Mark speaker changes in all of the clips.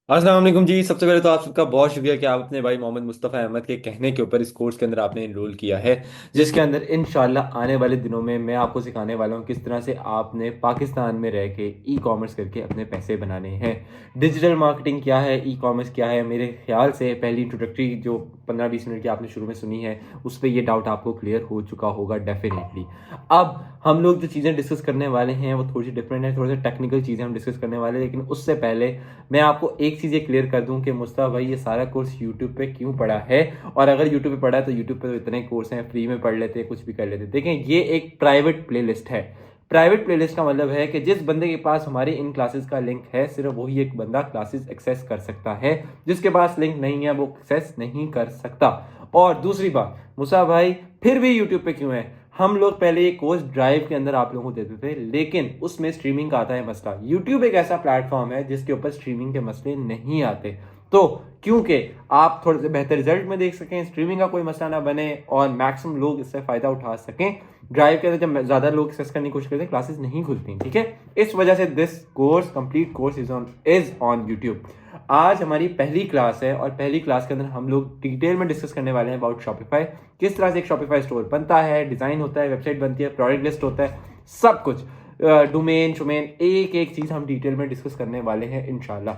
Speaker 1: अस्सलाम वालेकुम जी। सबसे पहले तो आप सबका बहुत शुक्रिया कि आप अपने भाई मोहम्मद मुस्तफ़ा अहमद के कहने के ऊपर इस कोर्स के अंदर आपने इनरोल किया है, जिसके अंदर इंशाल्लाह आने वाले दिनों में मैं आपको सिखाने वाला हूँ किस तरह से आपने पाकिस्तान में रह के ई कॉमर्स करके अपने पैसे बनाने हैं। डिजिटल मार्केटिंग क्या है, ई कॉमर्स क्या है, मेरे ख्याल से पहली इंट्रोडक्टरी जो 15-20 मिनट की आपने शुरू में सुनी है उस पर ये डाउट आपको क्लियर हो चुका होगा डेफिनेटली। अब हम लोग जो चीज़ें डिस्कस करने वाले हैं वो थोड़ी सी डिफरेंट है, थोड़ी सी टेक्निकल चीज़ें हम डिस्कस करने वाले हैं, लेकिन उससे पहले मैं आपको एक चीज़ ये क्लियर कर दूं कि मुस्तफ़ा भाई ये सारा कोर्स यूट्यूब पे क्यों पढ़ा है। और अगर यूट्यूब पे पढ़ा है तो यूट्यूब पे तो इतने कोर्स हैं, फ्री में पढ़ लेते हैं, कुछ भी कर लेते हैं। देखें, ये एक प्राइवेट प्लेलिस्ट है। प्राइवेट प्लेलिस्ट का मतलब है कि जिस बंदे के पास हमारी इन क्लासेस का लिंक है सिर्फ वही एक बंदा क्लासेस एक्सेस कर सकता है, जिसके पास लिंक नहीं है वो एक्सेस नहीं कर सकता। और दूसरी बात, मुसा भाई फिर भी यूट्यूब पे क्यों है? हम लोग पहले ये कोर्स ड्राइव के अंदर आप लोगों को देते थे, लेकिन उसमें स्ट्रीमिंग का आता है मसला। यूट्यूब एक ऐसा प्लेटफॉर्म है जिसके ऊपर स्ट्रीमिंग के मसले नहीं आते। तो क्योंकि आप थोड़े से बेहतर रिजल्ट में देख सकें, स्ट्रीमिंग का कोई मसला ना बने और मैक्सिमम लोग इससे फायदा उठा सकें, ड्राइव के अंदर जब ज्यादा लोग एक्सेस करने की कोशिश करते हैं क्लासेस नहीं खुलती, ठीक है। इस वजह से this course, complete course is on YouTube. आज हमारी पहली क्लास है और पहली क्लास के अंदर हम लोग डिटेल में डिस्कस करने वाले हैं अबाउट शॉपिफाई। किस तरह से एक शॉपिफाई स्टोर बनता है, डिजाइन होता है, वेबसाइट बनती है, प्रोडक्ट लिस्ट होता है, सब कुछ, डोमेन शोमेन, एक एक चीज हम डिटेल में डिस्कस करने वाले हैं इंशाल्लाह।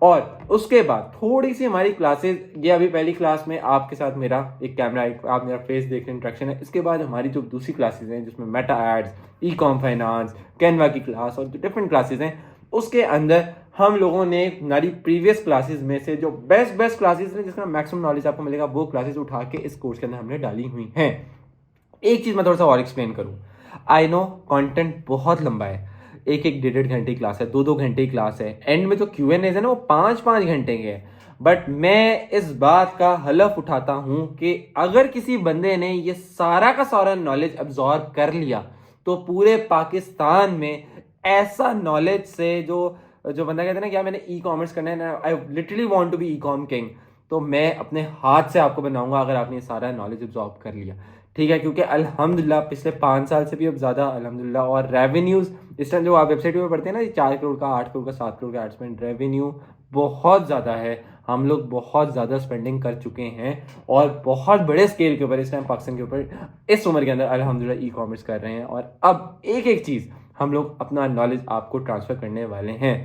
Speaker 1: और उसके बाद थोड़ी सी हमारी क्लासेस, ये अभी पहली क्लास में आपके साथ मेरा एक कैमरा, एक आप मेरा फेस देख रहे इंट्रैक्शन है। इसके बाद हमारी जो दूसरी क्लासेस हैं जिसमें Meta ads, e com finance, Canva की क्लास और जो डिफरेंट क्लासेस हैं, उसके अंदर हम लोगों ने हमारी प्रीवियस क्लासेस में से जो बेस्ट बेस्ट क्लासेस हैं जिसका मैक्सिमम नॉलेज आपको मिलेगा वो क्लासेस उठा के इस कोर्स के अंदर हमने डाली हुई हैं। एक चीज मैं थोड़ा सा और एक्सप्लेन करूं, आई नो कंटेंट बहुत लंबा है, एक एक 1.5-1.5 घंटे की क्लास है, 2-2 घंटे की क्लास है, एंड में जो क्यू एन है ना वो 5-5 घंटे के हैं। बट मैं इस बात का हलफ उठाता हूं कि अगर किसी बंदे ने ये सारा का सारा नॉलेज अब्जॉर्ब कर लिया तो पूरे पाकिस्तान में ऐसा नॉलेज से जो जो बंदा कहता है ना कि यार मैंने ई कॉमर्स करना है ना, I literally want to be e com king, तो मैं अपने हाथ से आपको बनाऊंगा अगर आपने सारा नॉलेज अब्जॉर्ब कर लिया, ठीक है। क्योंकि अल्हम्दुलिल्लाह पिछले 5 साल से भी अब ज़्यादा अल्हम्दुलिल्लाह, और रेवेन्यूज इस टाइम जो आप वेबसाइट पे पढ़ते हैं ना, 4 करोड़ का, 8 करोड़ का, 7 करोड़ का एडस्पेंड रेवेन्यू बहुत ज़्यादा है। हम लोग बहुत ज़्यादा स्पेंडिंग कर चुके हैं और बहुत बड़े स्केल के ऊपर इस टाइम पाकिस्तान के ऊपर इस उम्र के अंदर अल्हम्दुलिल्लाह ई कॉमर्स कर रहे हैं। और अब एक एक चीज़ हम लोग अपना नॉलेज आपको ट्रांसफ़र करने वाले हैं।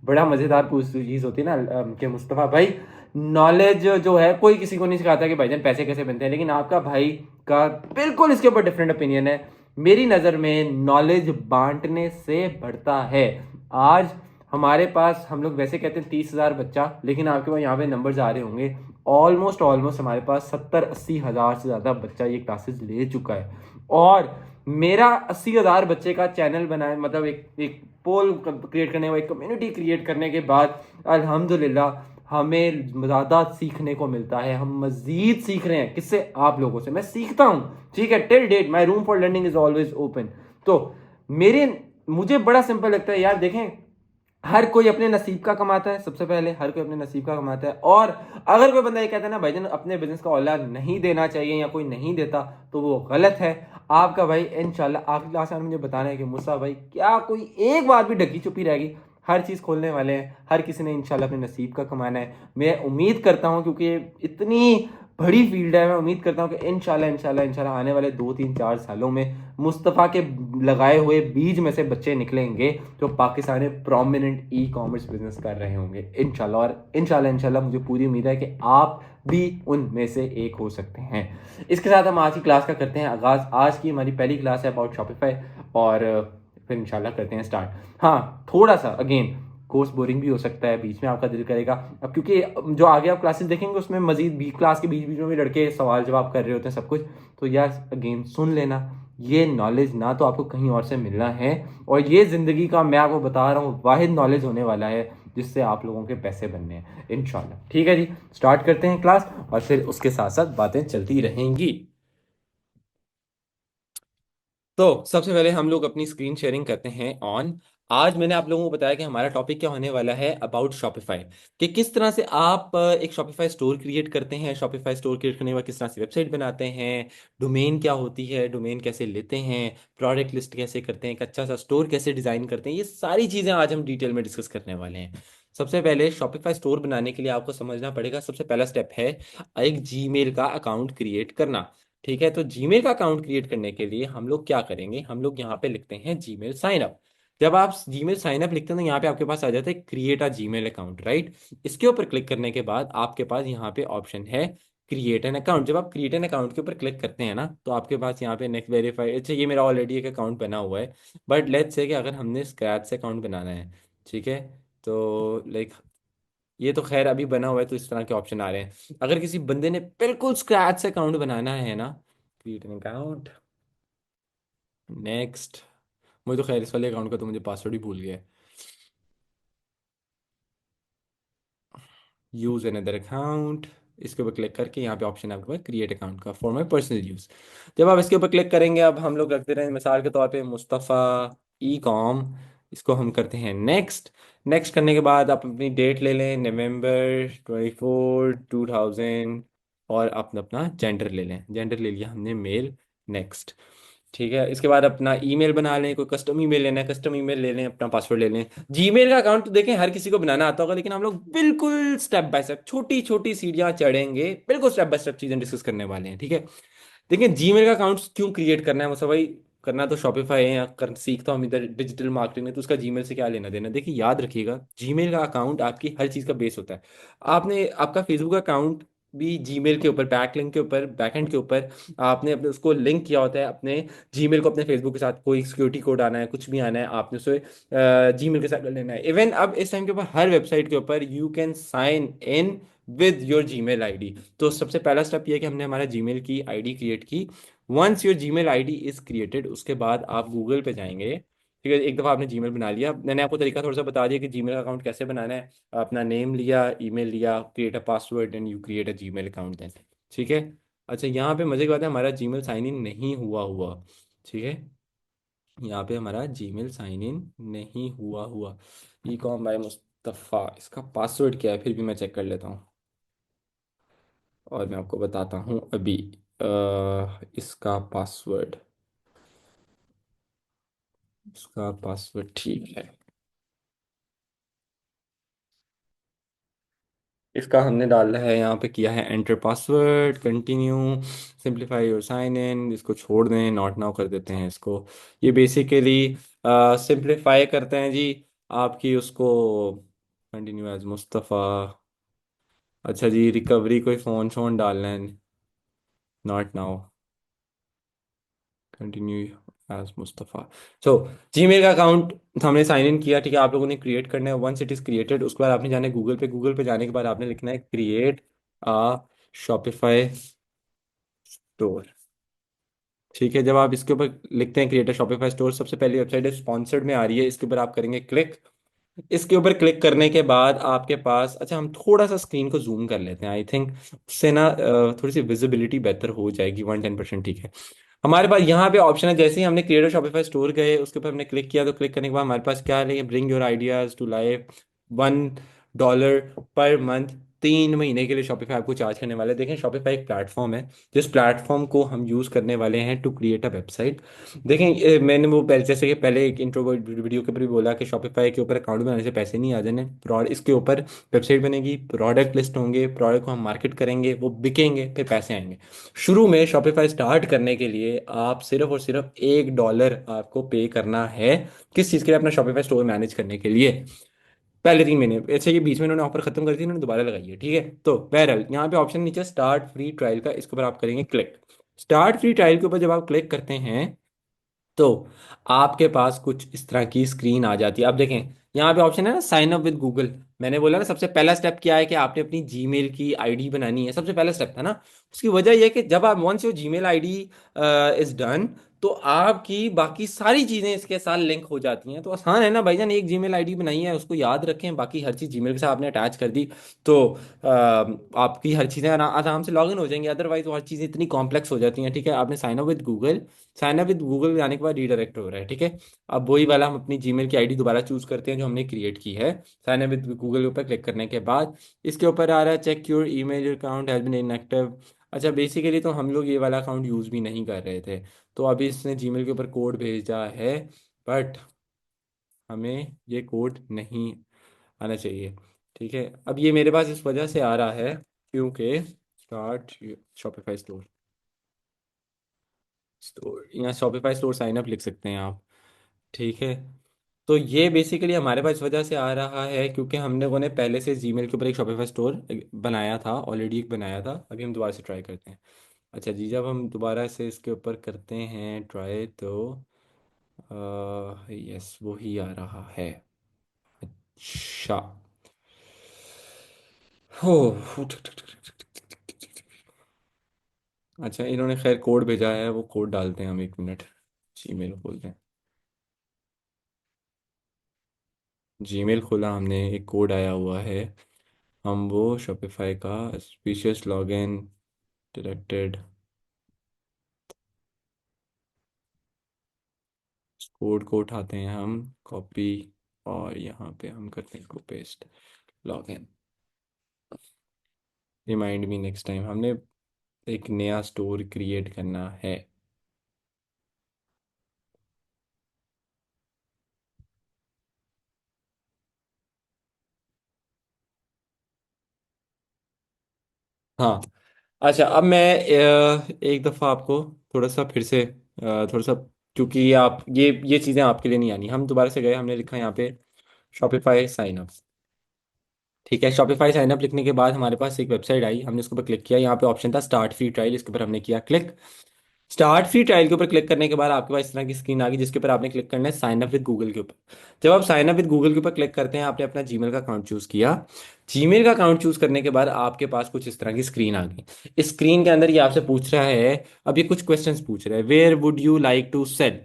Speaker 1: बड़ा मज़ेदार चीज़ होती है ना कि मुस्तफ़ा भाई, नॉलेज जो है कोई किसी को नहीं सिखाता कि भाईजान पैसे कैसे बनते हैं, लेकिन आपका भाई का बिल्कुल इसके ऊपर डिफरेंट ओपिनियन है। मेरी नज़र में नॉलेज बांटने से बढ़ता है। आज हमारे पास, हम लोग वैसे कहते हैं 30,000 बच्चा, लेकिन आपके पास यहाँ पे नंबर्स आ रहे होंगे, ऑलमोस्ट ऑलमोस्ट हमारे पास 70-80 हज़ार से ज़्यादा बच्चा ये क्लासेस ले चुका है। और मेरा 80,000 बच्चे का चैनल बनाए, मतलब एक एक पोल क्रिएट करने, एक कम्युनिटी क्रिएट करने के बाद अल्हम्दुलिल्लाह हमें ज़्यादा सीखने को मिलता है। हम मजीद सीख रहे हैं, किससे? आप लोगों से मैं सीखता हूँ, ठीक है। Till date my room for learning is always open. तो मेरे मुझे बड़ा सिंपल लगता है यार, देखें, हर कोई अपने नसीब का कमाता है, सबसे पहले हर कोई अपने नसीब का कमाता है। और अगर कोई बंदा ये कहता है ना भाईजान अपने बिजनेस का औलाद नहीं देना चाहिए या कोई नहीं देता, तो वो गलत है। आपका भाई इंशाल्लाह आखिरी क्लास में मुझे बताना है कि मुसा भाई क्या कोई एक बार भी ढकी छुपी रहेगी, हर चीज़ खोलने वाले हैं, हर किसी ने इंशाल्लाह अपने नसीब का कमाना है। मैं उम्मीद करता हूँ, क्योंकि इतनी बड़ी फील्ड है, मैं उम्मीद करता हूँ कि इंशाल्लाह इंशाल्लाह इंशाल्लाह आने वाले 2-3-4 सालों में मुस्तफ़ा के लगाए हुए बीज में से बच्चे निकलेंगे जो पाकिस्तान में प्रोमिनेंट ई कॉमर्स बिजनेस कर रहे होंगे इंशाल्लाह। और इंशाल्लाह इंशाल्लाह मुझे पूरी उम्मीद है कि आप भी उनमें से एक हो सकते हैं। इसके साथ हम आज की क्लास का करते हैं आगाज़। आज की हमारी पहली क्लास है अबाउट शॉपिफाई, और फिर इंशाल्लाह करते हैं स्टार्ट। हाँ, थोड़ा सा अगेन कोर्स बोरिंग भी हो सकता है, बीच में आपका दिल करेगा, अब क्योंकि जो आगे आप क्लासेस देखेंगे उसमें मजीद भी क्लास के बीच बीच में भी लड़के सवाल जवाब कर रहे होते हैं सब कुछ, तो यार अगेन सुन लेना। ये नॉलेज ना तो आपको कहीं और से मिलना है, और ये ज़िंदगी का, मैं आपको बता रहा हूँ, वाहिद नॉलेज होने वाला है जिससे आप लोगों के पैसे बनने हैं इंशाल्लाह। ठीक है जी, स्टार्ट करते हैं क्लास और फिर उसके साथ साथ बातें चलती रहेंगी। तो सबसे पहले हम लोग अपनी स्क्रीन शेयरिंग करते हैं ऑन। आज मैंने आप लोगों को बताया कि हमारा टॉपिक क्या होने वाला है अबाउट शॉपिफाई, कि किस तरह से आप एक शॉपिफाई स्टोर क्रिएट करते हैं, शॉपिफाई स्टोर क्रिएट करने के बाद किस तरह से वेबसाइट बनाते हैं, डोमेन क्या होती है, डोमेन कैसे लेते हैं, प्रोडक्ट लिस्ट कैसे करते हैं, एक अच्छा सा स्टोर कैसे डिजाइन करते हैं, ये सारी चीजें आज हम डिटेल में डिस्कस करने वाले हैं। सबसे पहले शॉपिफाई स्टोर बनाने के लिए आपको समझना पड़ेगा, सबसे पहला स्टेप है एक जीमेल का अकाउंट क्रिएट करना। ठीक है, तो जीमेल का अकाउंट क्रिएट करने के लिए हम लोग क्या करेंगे, हम लोग यहाँ पे लिखते हैं जीमेल साइन अप। जब आप जीमेल साइन अप लिखते हैं तो यहाँ पे आपके पास आ जाता है create a Gmail account, right. इसके ऊपर क्लिक करने के बाद आपके पास यहाँ पे ऑप्शन है क्रिएट एन अकाउंट। जब आप क्रिएट एन अकाउंट के ऊपर क्लिक करते हैं ना, तो आपके पास यहाँ पे नेक्स्ट वेरीफाई, अच्छा ये मेरा ऑलरेडी एक अकाउंट बना हुआ है, बट लेट्स से कि अगर हमने स्क्रैच से अकाउंट बनाना है, ठीक है, तो लाइक ये तो खैर अभी बना हुआ है तो इस तरह के ऑप्शन आ रहे हैं। अगर किसी बंदे ने बिल्कुल स्क्रैच से अकाउंट बनाना है ना, क्रिएट एन अकाउंट, नेक्स्ट, मुझे तो खैर इस वाले अकाउंट का तो मुझे पासवर्ड ही भूल गया है। यूज अनदर अकाउंट, इसके ऊपर क्लिक करके यहाँ पे ऑप्शन है आपके पास क्रिएट अकाउंट का फॉर माई पर्सनल यूज। जब आप इसके ऊपर क्लिक करेंगे, अब हम लोग रखते रहे मिसाल के तौर पे मुस्तफ़ा ई कॉम, इसको हम करते हैं नेक्स्ट। नेक्स्ट करने के बाद आप अपनी डेट ले लें, November 24, 2000, और अपना अपना जेंडर ले लें, जेंडर ले लिया हमने मेल। नेक्स्ट। ठीक है, इसके बाद अपना ईमेल बना लें, कोई कस्टम ईमेल लेना है कस्टम ईमेल ले लें, अपना पासवर्ड ले लें। जीमेल का अकाउंट तो देखें हर किसी को बनाना आता होगा, लेकिन हम लोग बिल्कुल स्टेप बाय स्टेप छोटी छोटी सीढ़ियां चढ़ेंगे, बिल्कुल स्टेप बाय स्टेप चीजें डिस्कस करने वाले हैं, ठीक है। देखिए जीमेल का अकाउंट क्यों क्रिएट करना है, मुझे भाई करना तो शॉपिफाई है या सीखता हूँ हम इधर डिजिटल मार्केटिंग में, तो उसका जीमेल से क्या लेना देना। देखिए याद रखिएगा, जीमेल का अकाउंट आपकी हर चीज़ का बेस होता है। आपने आपका फेसबुक अकाउंट भी जीमेल के ऊपर, बैकलिंक के ऊपर, बैकएंड के ऊपर आपने अपने उसको लिंक किया होता है अपने जीमेल को अपने फेसबुक के साथ। कोई सिक्योरिटी कोड आना है, कुछ भी आना है, आपने उसे जीमेल के साथ कर लेना है। इवन अब इस टाइम के ऊपर हर वेबसाइट के ऊपर you can sign in with your Gmail ID. तो सबसे पहला स्टेप ये है कि हमने हमारा जीमेल की आईडी क्रिएट की। Once your Gmail ID is created, उसके बाद आप गूगल पे जाएंगे। ठीक है, एक दफ़ा आपने जीमेल बना लिया, मैंने आपको तरीका थोड़ा सा बता दिया कि जीमेल अकाउंट कैसे बनाना है। अपना नेम लिया, ईमेल लिया, create a password and you create a Gmail account then. ठीक है। अच्छा यहाँ पे मजे की बात है, हमारा जीमेल साइन इन नहीं हुआ हुआ। ठीक है, यहाँ पे हमारा जीमेल साइन इन नहीं हुआ हुआ। ई कॉम बाय मुस्तफ़ा, इसका पासवर्ड क्या है फिर भी मैं चेक कर लेता हूँ और मैं आपको बताता हूँ अभी। इसका पासवर्ड, इसका पासवर्ड ठीक है। इसका हमने डाला है, यहाँ पे किया है enter password, continue, simplify your sign in, इसको छोड़ दें, नॉट नाउ कर देते हैं इसको। ये बेसिकली सिंप्लीफाई करते हैं जी आपकी उसको, कंटिन्यू एज मुस्तफ़ा। अच्छा जी, रिकवरी कोई फ़ोन शोन डालना है, not now, continue as Mustafa. So Gmail का अकाउंट हमने साइन इन किया, ठीक है, आप लोगों ने क्रिएट करना है। वंस इट इज़ क्रिएटेड, उसके बाद आपने जाना है गूगल पे। गूगल पे जाने के बाद आपने लिखना है क्रिएट आ शॉपिफाई स्टोर। ठीक है, जब आप इसके ऊपर लिखते हैं क्रिएट अ शॉपिफाई स्टोर, सबसे पहली वेबसाइट है स्पॉन्सर्ड में आ रही है, इसके ऊपर आप करेंगे क्लिक। इसके ऊपर क्लिक करने के बाद आपके पास, अच्छा हम थोड़ा सा स्क्रीन को जूम कर लेते हैं, आई थिंक उससे ना थोड़ी सी विजिबिलिटी बेहतर हो जाएगी, 110%। ठीक है, हमारे पास यहाँ पे ऑप्शन है, जैसे ही हमने क्रिएटर शॉपिफाई स्टोर गए उसके ऊपर हमने क्लिक किया, तो क्लिक करने के बाद हमारे पास क्या है, bring your ideas to life, $1 per month, 3 महीने के लिए शॉपिफाई आपको चार्ज करने वाले हैं। देखें शॉपिफाई एक प्लेटफॉर्म है, जिस प्लेटफॉर्म को हम यूज़ करने वाले हैं टू क्रिएट अ वेबसाइट। देखें मैंने वो पहले, जैसे कि पहले एक इंट्रो वीडियो के ऊपर भी बोला कि शॉपिफाई के ऊपर अकाउंट बनाने से पैसे नहीं आ जाने, इसके ऊपर वेबसाइट बनेगी, प्रोडक्ट लिस्ट होंगे, प्रोडक्ट को हम मार्केट करेंगे, वो बिकेंगे, फिर पैसे आएंगे। शुरू में शॉपिफाई स्टार्ट करने के लिए आप सिर्फ और सिर्फ $1 आपको पे करना है। किस चीज़ के लिए, अपना शॉपिफाई स्टोर मैनेज करने के लिए। पहले 3 महीने, अच्छा ये बीच में इन्होंने ऑफर खत्म कर दी, इन्होंने दोबारा लगाई है, ठीक है। तो बहरहाल यहाँ पे ऑप्शन नीचे स्टार्ट फ्री ट्रायल का, इसके ऊपर आप करेंगे क्लिक। स्टार्ट फ्री ट्रायल के ऊपर जब आप क्लिक करते हैं, तो आपके पास कुछ इस तरह की स्क्रीन आ जाती है। आप देखें यहाँ पे ऑप्शन है ना साइन अप विद गूगल। मैंने बोला ना सबसे पहला स्टेप क्या है कि आपने अपनी जीमेल की आईडी बनानी है, सबसे पहला स्टेप था ना। उसकी वजह यह है कि जब आप once your Gmail ID is done, तो आपकी बाकी सारी चीजें इसके साथ लिंक हो जाती हैं। तो आसान है ना भाईजान, एक जीमेल आईडी बनाई है, उसको याद रखें, बाकी हर चीज जीमेल के साथ आपने अटैच कर दी, तो आपकी हर चीजें आराम से लॉग इन हो जाएंगी। अदरवाइज वो हर चीजें इतनी कॉम्प्लेक्स हो जाती हैं। ठीक है, आपने sign up with Google, sign up with Google जाने के बाद रीडायरेक्ट हो रहा है, ठीक है। अब वही वाला हम अपनी जीमेल की आईडी दोबारा चूज करते हैं जो हमने क्रिएट की है। साइन अप विद गूगल के ऊपर क्लिक करने के बाद इसके ऊपर आ रहा है check your email, your account has been inactive. अच्छा बेसिकली तो हम लोग ये वाला अकाउंट यूज भी नहीं कर रहे थे, तो अभी इसने जीमेल के ऊपर कोड भेजा है, बट हमें ये कोड नहीं आना चाहिए। ठीक है, अब ये मेरे पास इस वजह से आ रहा है क्योंकि स्टार्ट शॉपिफाई स्टोर, स्टोर यहाँ शॉपिफाई स्टोर साइन अप लिख सकते हैं आप। ठीक है, तो ये बेसिकली हमारे पास इस वजह से आ रहा है क्योंकि हम लोगों ने पहले से जीमेल के ऊपर एक शॉपिफाई स्टोर बनाया था, ऑलरेडी एक बनाया था, अभी हम दोबारा से ट्राई करते हैं। अच्छा जी, जब हम दोबारा से इसके ऊपर करते हैं ट्राई तो यस वही आ रहा है। अच्छा, हो, अच्छा इन्होंने खैर कोड भेजा है, वो कोड डालते हैं हम, 1 मिनट, जीमेल खोलते हैं। जीमेल खोला हमने, एक कोड आया हुआ है, हम वो शॉपिफाई का स्पीशियस लॉगिन डायरेक्टेड कोड को उठाते हैं हम, कॉपी, और यहाँ पे हम करते हैं इसको paste, login. Remind me next time, हमने एक नया स्टोर क्रिएट करना है। हाँ, अच्छा अब मैं एक दफ़ा आपको थोड़ा सा फिर से थोड़ा सा, क्योंकि ये आप ये चीज़ें आपके लिए नहीं आनी, हम दोबारा से गए, हमने लिखा यहाँ पे शॉपिफाई साइन अप। ठीक है, शॉपिफाई साइन अप लिखने के बाद हमारे पास एक वेबसाइट आई, हमने उसके ऊपर क्लिक किया, यहाँ पे ऑप्शन था स्टार्ट फ्री ट्रायल, इसके ऊपर हमने किया क्लिक। स्टार्ट फ्री ट्रायल के ऊपर क्लिक करने के बाद आपके पास इस तरह की स्क्रीन आ गई, जिसके ऊपर आपने क्लिक करना है साइन अप विद गूगल के ऊपर। जब आप साइन अप विद गूगल के ऊपर क्लिक करते हैं, आपने अपना जीमेल का अकाउंट चूज किया। जीमेल का अकाउंट चूज करने के बाद आपके पास कुछ इस तरह की स्क्रीन आ गई। इस स्क्रीन के अंदर ये आपसे पूछ रहा है, अब ये कुछ क्वेश्चंस पूछ रहा है, where would you like to sell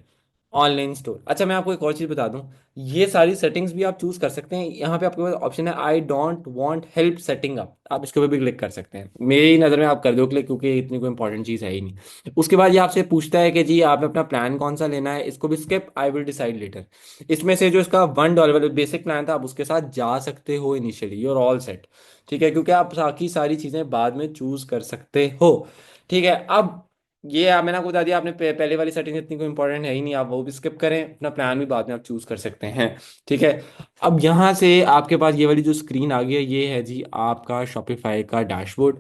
Speaker 1: online store. अच्छा मैं आपको एक और चीज बता दूं, ये सारी सेटिंग्स भी आप चूज कर सकते हैं, यहाँ पे आपके पास ऑप्शन है I don't want help setting up, आप इसके ऊपर भी क्लिक कर सकते हैं, मेरी नज़र में आप कर दो क्लिक, क्योंकि इतनी कोई इंपॉर्टेंट चीज़ है ही नहीं। उसके बाद ये आपसे पूछता है कि जी आपने अपना प्लान कौन सा लेना है, इसको भी skip, I will decide letter. इसमें से जो इसका $1 बेसिक प्लान था, आप उसके साथ जा सकते हो इनिशियली, और ऑल सेट। ठीक है, क्योंकि आप बाकी सारी चीज़ें बाद में चूज कर सकते हो। ठीक है, अब ये मैंने आपको बता दिया, आपने पहले वाली सेटिंग इतनी कोई इंपॉर्टेंट है ही नहीं, आप वो भी स्किप करें, अपना प्लान भी बाद में आप चूज कर सकते हैं। ठीक है, अब यहाँ से आपके पास ये वाली जो स्क्रीन आ गई है, ये है जी आपका शॉपिफाई का डैशबोर्ड।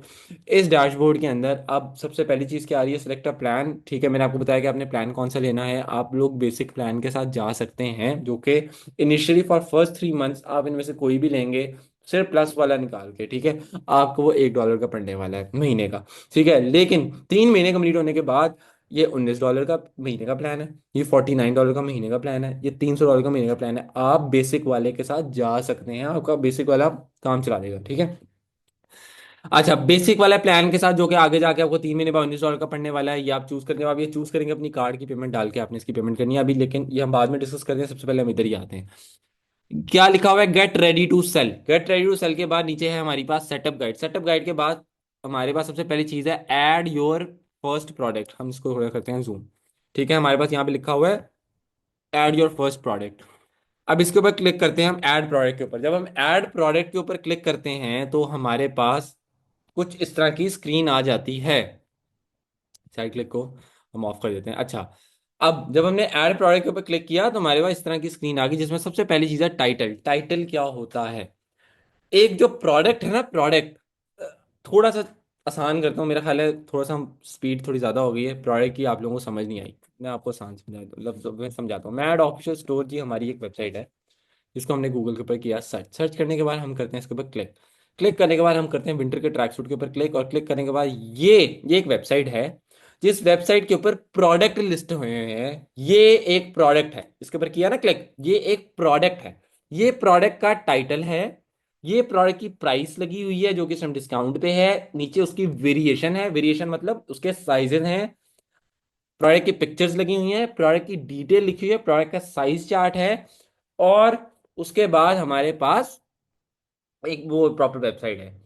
Speaker 1: इस डैशबोर्ड के अंदर अब सबसे पहली चीज़ क्या आ रही है, सिलेक्ट अ प्लान। ठीक है, मैंने आपको बताया कि आपने प्लान कौन सा लेना है, आप लोग बेसिक प्लान के साथ जा सकते हैं, जो कि इनिशियली फॉर फर्स्ट 3 मंथ्स आप इनमें से कोई भी लेंगे, सिर्फ प्लस वाला निकाल के, ठीक है, आपको वो $1 का पड़ने वाला है महीने का। ठीक है, लेकिन 3 महीने कंप्लीट होने के बाद ये $19 का महीने का प्लान है, ये $49 का महीने का प्लान है, ये $300 का महीने का प्लान है, आप बेसिक वाले के साथ जा सकते हैं, आपका बेसिक वाला काम चला देगा। ठीक है, अच्छा बेसिक वाला प्लान के साथ जो कि आगे जाके आपको 3 महीने बाद $19 का पड़ने वाला है, ये आप चूज करने, आप ये चूज करेंगे, अपनी कार्ड की पेमेंट डाल के आपने इसकी पेमेंट करनी है अभी, लेकिन ये हम बाद में डिस्कस करते हैं, सबसे पहले हम इधर ही आते हैं। क्या लिखा हुआ है, get ready to sell. Get ready to sell के बाद नीचे है हमारी पास सेटअप गाइड। सेटअप गाइड के बाद हमारे पास सबसे पहली चीज है ऐड योर फर्स्ट प्रोडक्ट, हम इसको थोड़ा करते हैं जूम। ठीक है, हमारे पास यहाँ पे लिखा हुआ है ऐड योर फर्स्ट प्रोडक्ट। अब इसके ऊपर क्लिक करते हैं हम ऐड प्रोडक्ट के ऊपर। जब हम ऐड प्रोडक्ट के ऊपर क्लिक करते हैं तो हमारे पास कुछ इस तरह की स्क्रीन आ जाती है। साइड क्लिक को हम ऑफ कर देते हैं। अच्छा, अब जब हमने ऐड प्रोडक्ट के ऊपर क्लिक किया तो हमारे पास इस तरह की स्क्रीन आ गई, जिसमें सबसे पहली चीज है टाइटल। टाइटल क्या होता है, एक जो प्रोडक्ट है ना, प्रोडक्ट, थोड़ा सा आसान करता हूँ, मेरा ख्याल है थोड़ा सा स्पीड थोड़ी ज़्यादा हो गई है, प्रोडक्ट की आप लोगों को समझ नहीं आई, मैं आपको आसान लफ्ज़ों में समझाता हूँ। मैड ऑफिशियल स्टोर जी हमारी एक वेबसाइट है, जिसको हमने गूगल के ऊपर किया सर्च। सर्च करने के बाद हम करते हैं इसके ऊपर क्लिक। क्लिक करने के बाद हम करते हैं विंटर के ट्रैक सूट के ऊपर क्लिक, और क्लिक करने के बाद ये एक वेबसाइट है, जिस वेबसाइट के ऊपर प्रोडक्ट लिस्ट हुए हैं। ये एक प्रोडक्ट है, इसके ऊपर किया ना क्लिक, ये एक प्रोडक्ट है, ये प्रोडक्ट का टाइटल है, ये प्रोडक्ट की प्राइस लगी हुई है जो कि सम डिस्काउंट पे है, नीचे उसकी वेरिएशन है, वेरिएशन मतलब उसके साइजेस हैं, प्रोडक्ट की पिक्चर्स लगी हुई हैं, प्रोडक्ट की डिटेल लिखी हुई है, प्रोडक्ट का साइज चार्ट है, और उसके बाद हमारे पास एक वो प्रॉपर वेबसाइट है।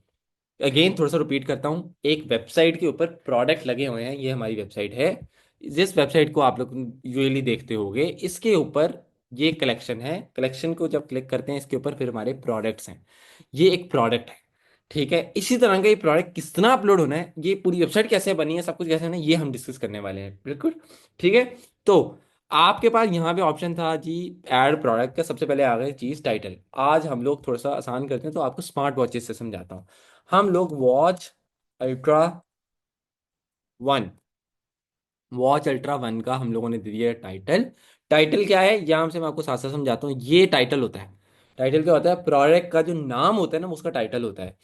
Speaker 1: अगेन थोड़ा सा रिपीट करता हूँ, एक वेबसाइट के ऊपर प्रोडक्ट लगे हुए हैं, ये हमारी वेबसाइट है। जिस वेबसाइट को आप लोग यूजुअली देखते होंगे, इसके ऊपर ये कलेक्शन है, कलेक्शन को जब क्लिक करते हैं इसके ऊपर फिर हमारे प्रोडक्ट्स हैं, ये एक प्रोडक्ट है। ठीक है, इसी तरह का ये प्रोडक्ट किस तरह अपलोड होना है, ये पूरी वेबसाइट कैसे बनी है, सब कुछ कैसे होना है, ये हम डिस्कस करने वाले हैं बिल्कुल। ठीक है, तो आपके पास यहाँ पे ऑप्शन था जी ऐड प्रोडक्ट का, सबसे पहले आ गई चीज टाइटल। आज हम लोग थोड़ा सा आसान करते हैं, तो आपको स्मार्ट वॉचेस से समझाता हूँ। हम लोग वन वॉच अल्ट्रा वन का हम लोगों ने दे दिया टाइटल। टाइटल क्या है, यहाँ से मैं आपको साथ साथ समझाता हूँ। ये टाइटल होता है। टाइटल क्या होता है, प्रोडक्ट का जो नाम होता है ना, वो उसका टाइटल होता है।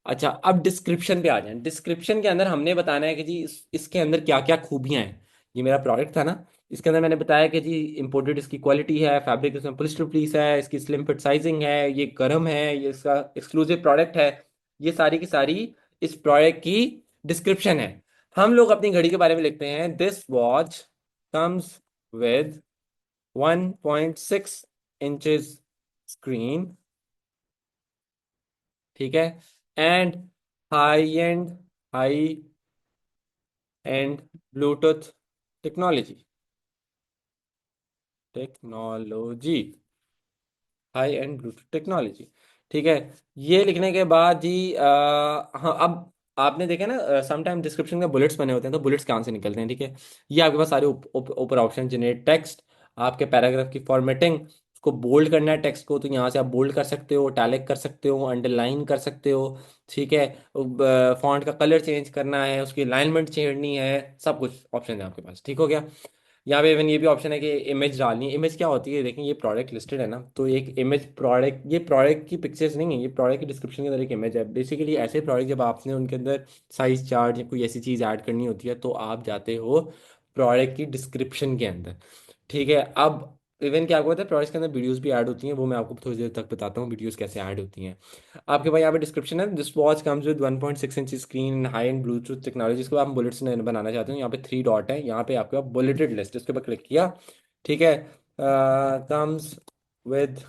Speaker 1: अच्छा, अब डिस्क्रिप्शन पे आ जाए। डिस्क्रिप्शन के अंदर हमने बताना है कि जी इसके अंदर क्या क्या खूबियां हैं। ये मेरा प्रोडक्ट था ना, इसके अंदर मैंने बताया कि जी इंपोर्टेड इसकी क्वालिटी है, फैब्रिक इसमें पॉलिस्टर फ्लीस है, इसकी स्लिम फिट साइजिंग है, ये गर्म है, ये इसका एक्सक्लूसिव प्रोडक्ट है। ये सारी की सारी इस प्रोडक्ट की डिस्क्रिप्शन है। हम लोग अपनी घड़ी के बारे में लिखते हैं, this watch comes with 1.6 inches screen, ठीक है, and high and high and Bluetooth technology. Technology, high and Bluetooth technology, ठीक है। ये लिखने के बाद जी हाँ, अब आपने देखा ना समटाइम डिस्क्रिप्शन में बुलेट्स बने होते हैं, तो बुलेट्स कहाँ से निकलते हैं, ठीक है। ये आपके पास सारे ऊपर ऑप्शन, जनरेट टेक्स्ट, आपके पैराग्राफ की फॉर्मेटिंग, उसको बोल्ड करना है टेक्स्ट को, तो यहाँ से आप बोल्ड कर सकते हो, टैलिक कर सकते हो, अंडरलाइन कर सकते हो, ठीक है। फॉन्ट का कलर चेंज करना है, उसकी अलाइनमेंट छेड़नी है, सब कुछ ऑप्शन है आपके पास, ठीक हो गया। यहाँ पे इवन ये भी ऑप्शन है कि इमेज डालनी है। इमेज क्या होती है, देखें ये प्रोडक्ट लिस्टेड है ना, तो एक इमेज प्रोडक्ट, ये प्रोडक्ट की पिक्चर्स नहीं है, ये प्रोडक्ट की डिस्क्रिप्शन के अंदर एक इमेज है। बेसिकली ऐसे प्रोडक्ट जब आपने उनके अंदर साइज चार्ट या कोई ऐसी चीज़ ऐड करनी होती है, तो आप जाते हो प्रोडक्ट की डिस्क्रिप्शन के अंदर, ठीक है। अब इवन क्या होता है, प्रोडक्ट्स के अंदर वीडियोस भी ऐड होती हैं, वो मैं आपको थोड़ी देर तक बताता हूँ वीडियोस कैसे ऐड होती हैं। आपके पास यहाँ पे डिस्क्रिप्शन है, this watch comes with 1.6 inch screen, high and Bluetooth technology. इसको आप बुलेट्स बनाना चाहते हो, यहाँ पे 3 डॉट है, यहाँ पे आपके पास बुलेटेड लिस्ट, इसके ऊपर क्लिक किया, ठीक है। कम्स विद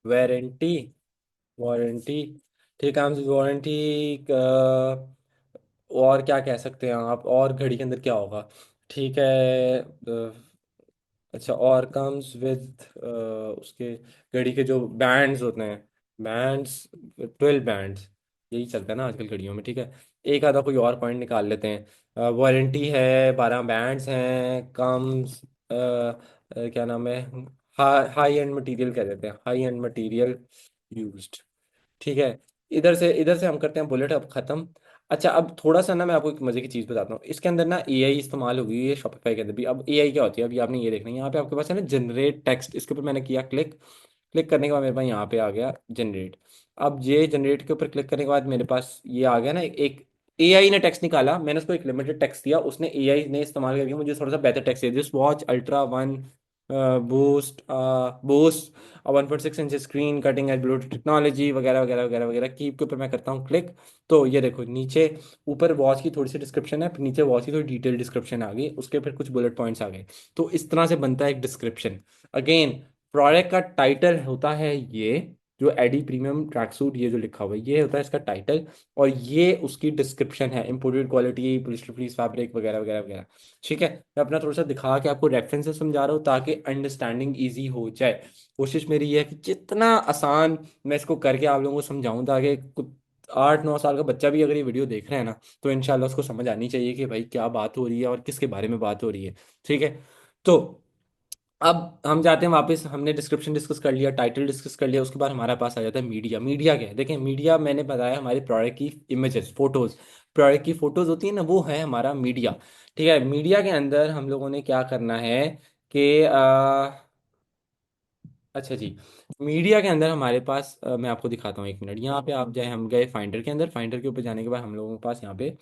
Speaker 1: वारंटी, वारंटी, ठीक है, कम्स विद वारंटी। और क्या कह सकते हैं आप, और घड़ी के अंदर क्या होगा, ठीक है। अच्छा, और कम्स विद उसके घड़ी के जो बैंड्स होते हैं, बैंड्स, 12 बैंड्स, यही चलता है ना आजकल घड़ियों में, ठीक है। एक आधा कोई और पॉइंट निकाल लेते हैं, वारंटी है, 12 बैंड्स हैं, कम्स क्या नाम है, हाई एंड मटेरियल कह देते हैं, हाई एंड मटेरियल यूज्ड, ठीक है। इधर से हम करते हैं बुलेट, अब खत्म। अच्छा, अब थोड़ा सा ना मैं आपको एक मजे की चीज बताता हूँ। इसके अंदर ना एआई इस्तेमाल हो गई है शॉपिफाई के अंदर भी। अब एआई क्या होती है, अभी आपने ये देखना है, यहाँ पे आपके पास है ना जनरेट टेक्स्ट, इसके ऊपर मैंने किया क्लिक। क्लिक करने के बाद मेरे पास यहाँ पे आ गया जनरेट। अब ये जनरेट के ऊपर क्लिक करने के बाद मेरे पास ये आ गया ना, एक एआई ने टेक्स्ट निकाला, मैंने उसको एक लिमिटेड टेक्स्ट दिया, उसने एआई ने इस्तेमाल करके मुझे थोड़ा सा बेहतर टेक्स्ट दिया, this watch ultra one boost boost 1.6 inch screen, cutting edge Bluetooth technology, वगैरह वगैरह वगैरह वगैरह की के ऊपर मैं करता हूँ क्लिक। तो ये देखो नीचे, ऊपर वॉच की थोड़ी सी डिस्क्रिप्शन है, फिर नीचे वॉच की थोड़ी डिटेल डिस्क्रिप्शन आ गई, उसके फिर कुछ बुलेट पॉइंट्स आ गए। तो इस तरह से बनता है एक डिस्क्रिप्शन। अगेन, प्रोडक्ट का टाइटल होता है ये, जो एडी प्रीमियम ट्रैक सूट, ये जो लिखा हुआ है ये होता है इसका टाइटल, और ये उसकी डिस्क्रिप्शन है, imported quality, polyester freeze fabric, वगैरह वगैरह वगैरह, ठीक है। मैं अपना थोड़ा सा दिखा के आपको रेफरेंसेस समझा रहा हूँ ताकि अंडरस्टैंडिंग ईजी हो जाए। कोशिश मेरी ये है कि जितना आसान मैं इसको करके आप लोगों को समझाऊं, ताकि कुछ 8-9 साल का बच्चा भी अगर ये वीडियो देख रहा है ना, तो इंशाल्लाह उसको समझ आनी चाहिए कि भाई क्या बात हो रही है और किसके बारे में बात हो रही है, ठीक है। तो अब हम जाते हैं वापस, हमने डिस्क्रिप्शन डिस्कस कर लिया, टाइटल डिस्कस कर लिया, उसके बाद हमारे पास आ जाता है मीडिया। मीडिया क्या है, देखें मीडिया मैंने बताया हमारे प्रोडक्ट की इमेजेस, फोटोज, प्रोडक्ट की फोटोज होती है ना, वो है हमारा मीडिया, ठीक है। मीडिया के अंदर हम लोगों ने क्या करना है कि अच्छा जी, मीडिया के अंदर हमारे पास मैं आपको दिखाता हूँ, 1 मिनट, यहाँ पे आप जाए, हम गए फाइंडर के अंदर, फाइंडर के ऊपर जाने के बाद हम लोगों के पास यहाँ पे,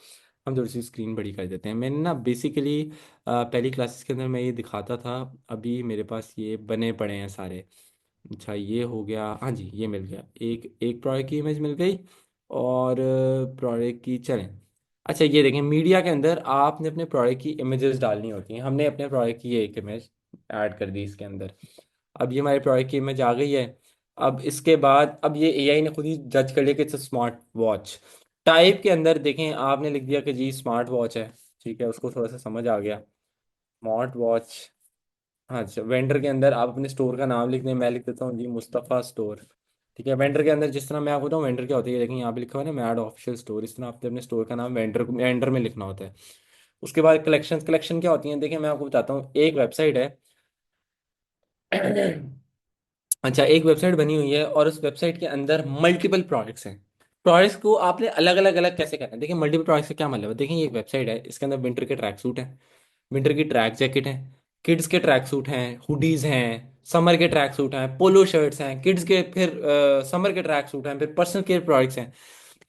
Speaker 1: हम थोड़ी सी स्क्रीन बड़ी कर देते हैं। मैंने ना बेसिकली पहली क्लासेस के अंदर मैं ये दिखाता था, अभी मेरे पास ये बने पड़े हैं सारे। अच्छा, ये हो गया, हाँ जी, ये मिल गया, एक एक प्रोडक्ट की इमेज मिल गई, और प्रोडक्ट की चलें। अच्छा, ये देखें, मीडिया के अंदर आपने अपने प्रोडक्ट की इमेजेस डालनी होती हैं, हमने अपने प्रोडक्ट की ये एक इमेज ऐड कर दी इसके अंदर। अब ये हमारे प्रोडक्ट की इमेज आ गई है। अब इसके बाद, अब ये एआई ने खुद ही जज कर लिया कि इट्स स्मार्ट वॉच। टाइप के अंदर देखें, आपने लिख दिया कि जी स्मार्ट वॉच है, ठीक है, उसको थोड़ा सा समझ आ गया, स्मार्ट वॉच। हाँ, अच्छा, वेंडर के अंदर आप अपने स्टोर का नाम लिख दें, मैं लिख देता हूँ जी मुस्तफ़ा स्टोर, ठीक है। वेंडर के अंदर जिस तरह मैं आपको बताऊँ वेंडर क्या होती है, देखें यहाँ पे लिखा हुआ है ना, मैड ऑफिशियल स्टोर, इस तरह आपने अपने स्टोर का नाम वेंडर वेंडर में लिखना होता है। उसके बाद कलेक्शन, कलेक्शन क्या होती है देखिए मैं आपको बताता हूँ। एक वेबसाइट है अच्छा, एक वेबसाइट बनी हुई है और उस वेबसाइट के अंदर मल्टीपल प्रोडक्ट्स हैं। प्रोडक्ट्स को आपने अलग अलग अलग कैसे करना है, देखिए मल्टीपल प्रोडक्ट्स का क्या मतलब है। देखिए ये एक वेबसाइट है, इसके अंदर विंटर के ट्रैक सूट हैं, विंटर की ट्रैक जैकेट है, किड्स के ट्रैक सूट हैं, हुडीज हैं, समर के ट्रैक सूट हैं, पोलो शर्ट्स हैं, किड्स के, फिर समर के ट्रैक सूट हैं, फिर पर्सनल केयर प्रोडक्ट्स हैं।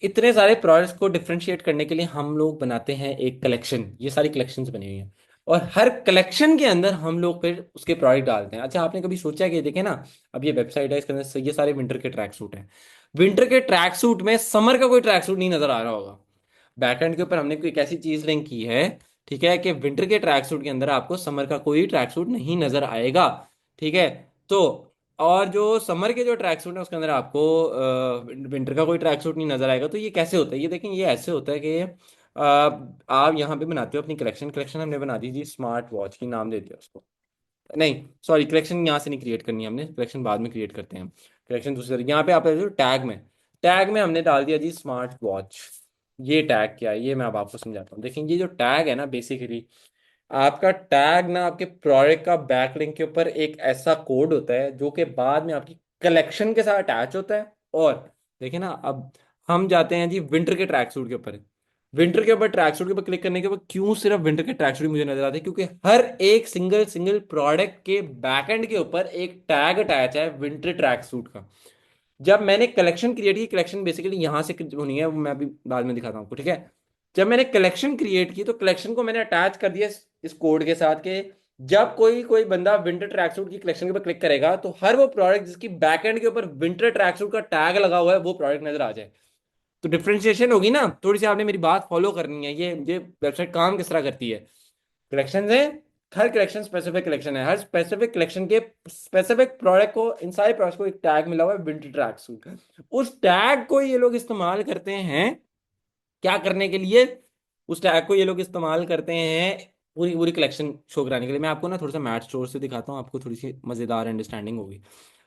Speaker 1: इतने सारे प्रोडक्ट्स को डिफरेंशिएट करने के लिए हम लोग बनाते हैं एक कलेक्शन। ये सारी कलेक्शंस बनी हुई हैं और हर कलेक्शन के अंदर हम लोग फिर उसके प्रोडक्ट डालते हैं। अच्छा, आपने कभी सोचा कि देखे ना, अब ये वेबसाइट है, इसके अंदर ये सारे विंटर के ट्रैक सूट हैं। विंटर के ट्रैक सूट में समर का कोई ट्रैक सूट नहीं नजर आ रहा होगा। बैकएंड के ऊपर हमने कोई एक ऐसी चीज लिंक की है, ठीक है, कि विंटर के ट्रैक सूट के अंदर आपको समर का कोई ट्रैक सूट नहीं नजर आएगा। ठीक है। तो और जो समर के जो ट्रैक सूट है उसके अंदर आपको विंटर का कोई ट्रैक सूट नहीं नजर आएगा। तो ये कैसे होता है, ये देखें, ये ऐसे होता है कि आप यहाँ पे बनाते हो अपनी कलेक्शन। कलेक्शन हमने बना दी जी स्मार्ट वॉच की, नाम देते हैं उसको। नहीं सॉरी, कलेक्शन यहाँ से नहीं क्रिएट करनी है हमने, कलेक्शन बाद में क्रिएट करते हैं हम। कलेक्शन दूसरी तरीके, यहाँ पे आप टैग में, टैग में हमने डाल दिया जी स्मार्ट वॉच। ये टैग क्या है ये मैं अब आपको समझाता हूँ। देखिए ये जो टैग है ना, बेसिकली आपका टैग ना आपके प्रोडक्ट का बैकलिंक के ऊपर एक ऐसा कोड होता है जो कि बाद में आपकी कलेक्शन के साथ अटैच होता है। और देखिए ना, अब हम जाते हैं जी विंटर के ट्रैक सूट के ऊपर। विंटर के ऊपर ट्रैक सूट के ऊपर क्लिक करने के बाद क्यों सिर्फ विंटर के ट्रैक सूट मुझे नजर आते हैं, क्योंकि हर एक सिंगल सिंगल प्रोडक्ट के बैकएंड के ऊपर एक टैग अटैच है विंटर ट्रैक सूट का। जब मैंने कलेक्शन क्रिएट की, कलेक्शन बेसिकली यहां से होनी है, वो मैं अभी बाद में दिखाता हूँ आपको, ठीक है। जब मैंने कलेक्शन क्रिएट की तो कलेक्शन को मैंने अटैच कर दिया इस कोड के साथ के, जब कोई कोई बंदा विंटर ट्रैक सूट की कलेक्शन के ऊपर क्लिक करेगा तो हर वो प्रोडक्ट जिसकी बैकएंड के ऊपर विंटर ट्रैक सूट का टैग लगा हुआ है वो प्रोडक्ट नजर आ जाए। तो डिफरेंशिएशन होगी ना, थोड़ी सी आपने मेरी बात फॉलो करनी है। ये वेबसाइट काम किस तरह करती है। कलेक्शन है, हर कलेक्शन स्पेसिफिक कलेक्शन है, हर स्पेसिफिक कलेक्शन के स्पेसिफिक प्रोडक्ट को, इन सारे प्रोडक्ट्स को एक टैग मिला हुआ है विंटर ट्रैक सूट। उस टैग को ये लोग इस्तेमाल करते हैं क्या करने के लिए, उस टैग को ये लोग इस्तेमाल करते हैं पूरी पूरी कलेक्शन शो कराने के लिए। मैं आपको ना थोड़ा सा मैट स्टोर से दिखाता हूँ, आपको थोड़ी सी मजेदार अंडरस्टैंडिंग होगी।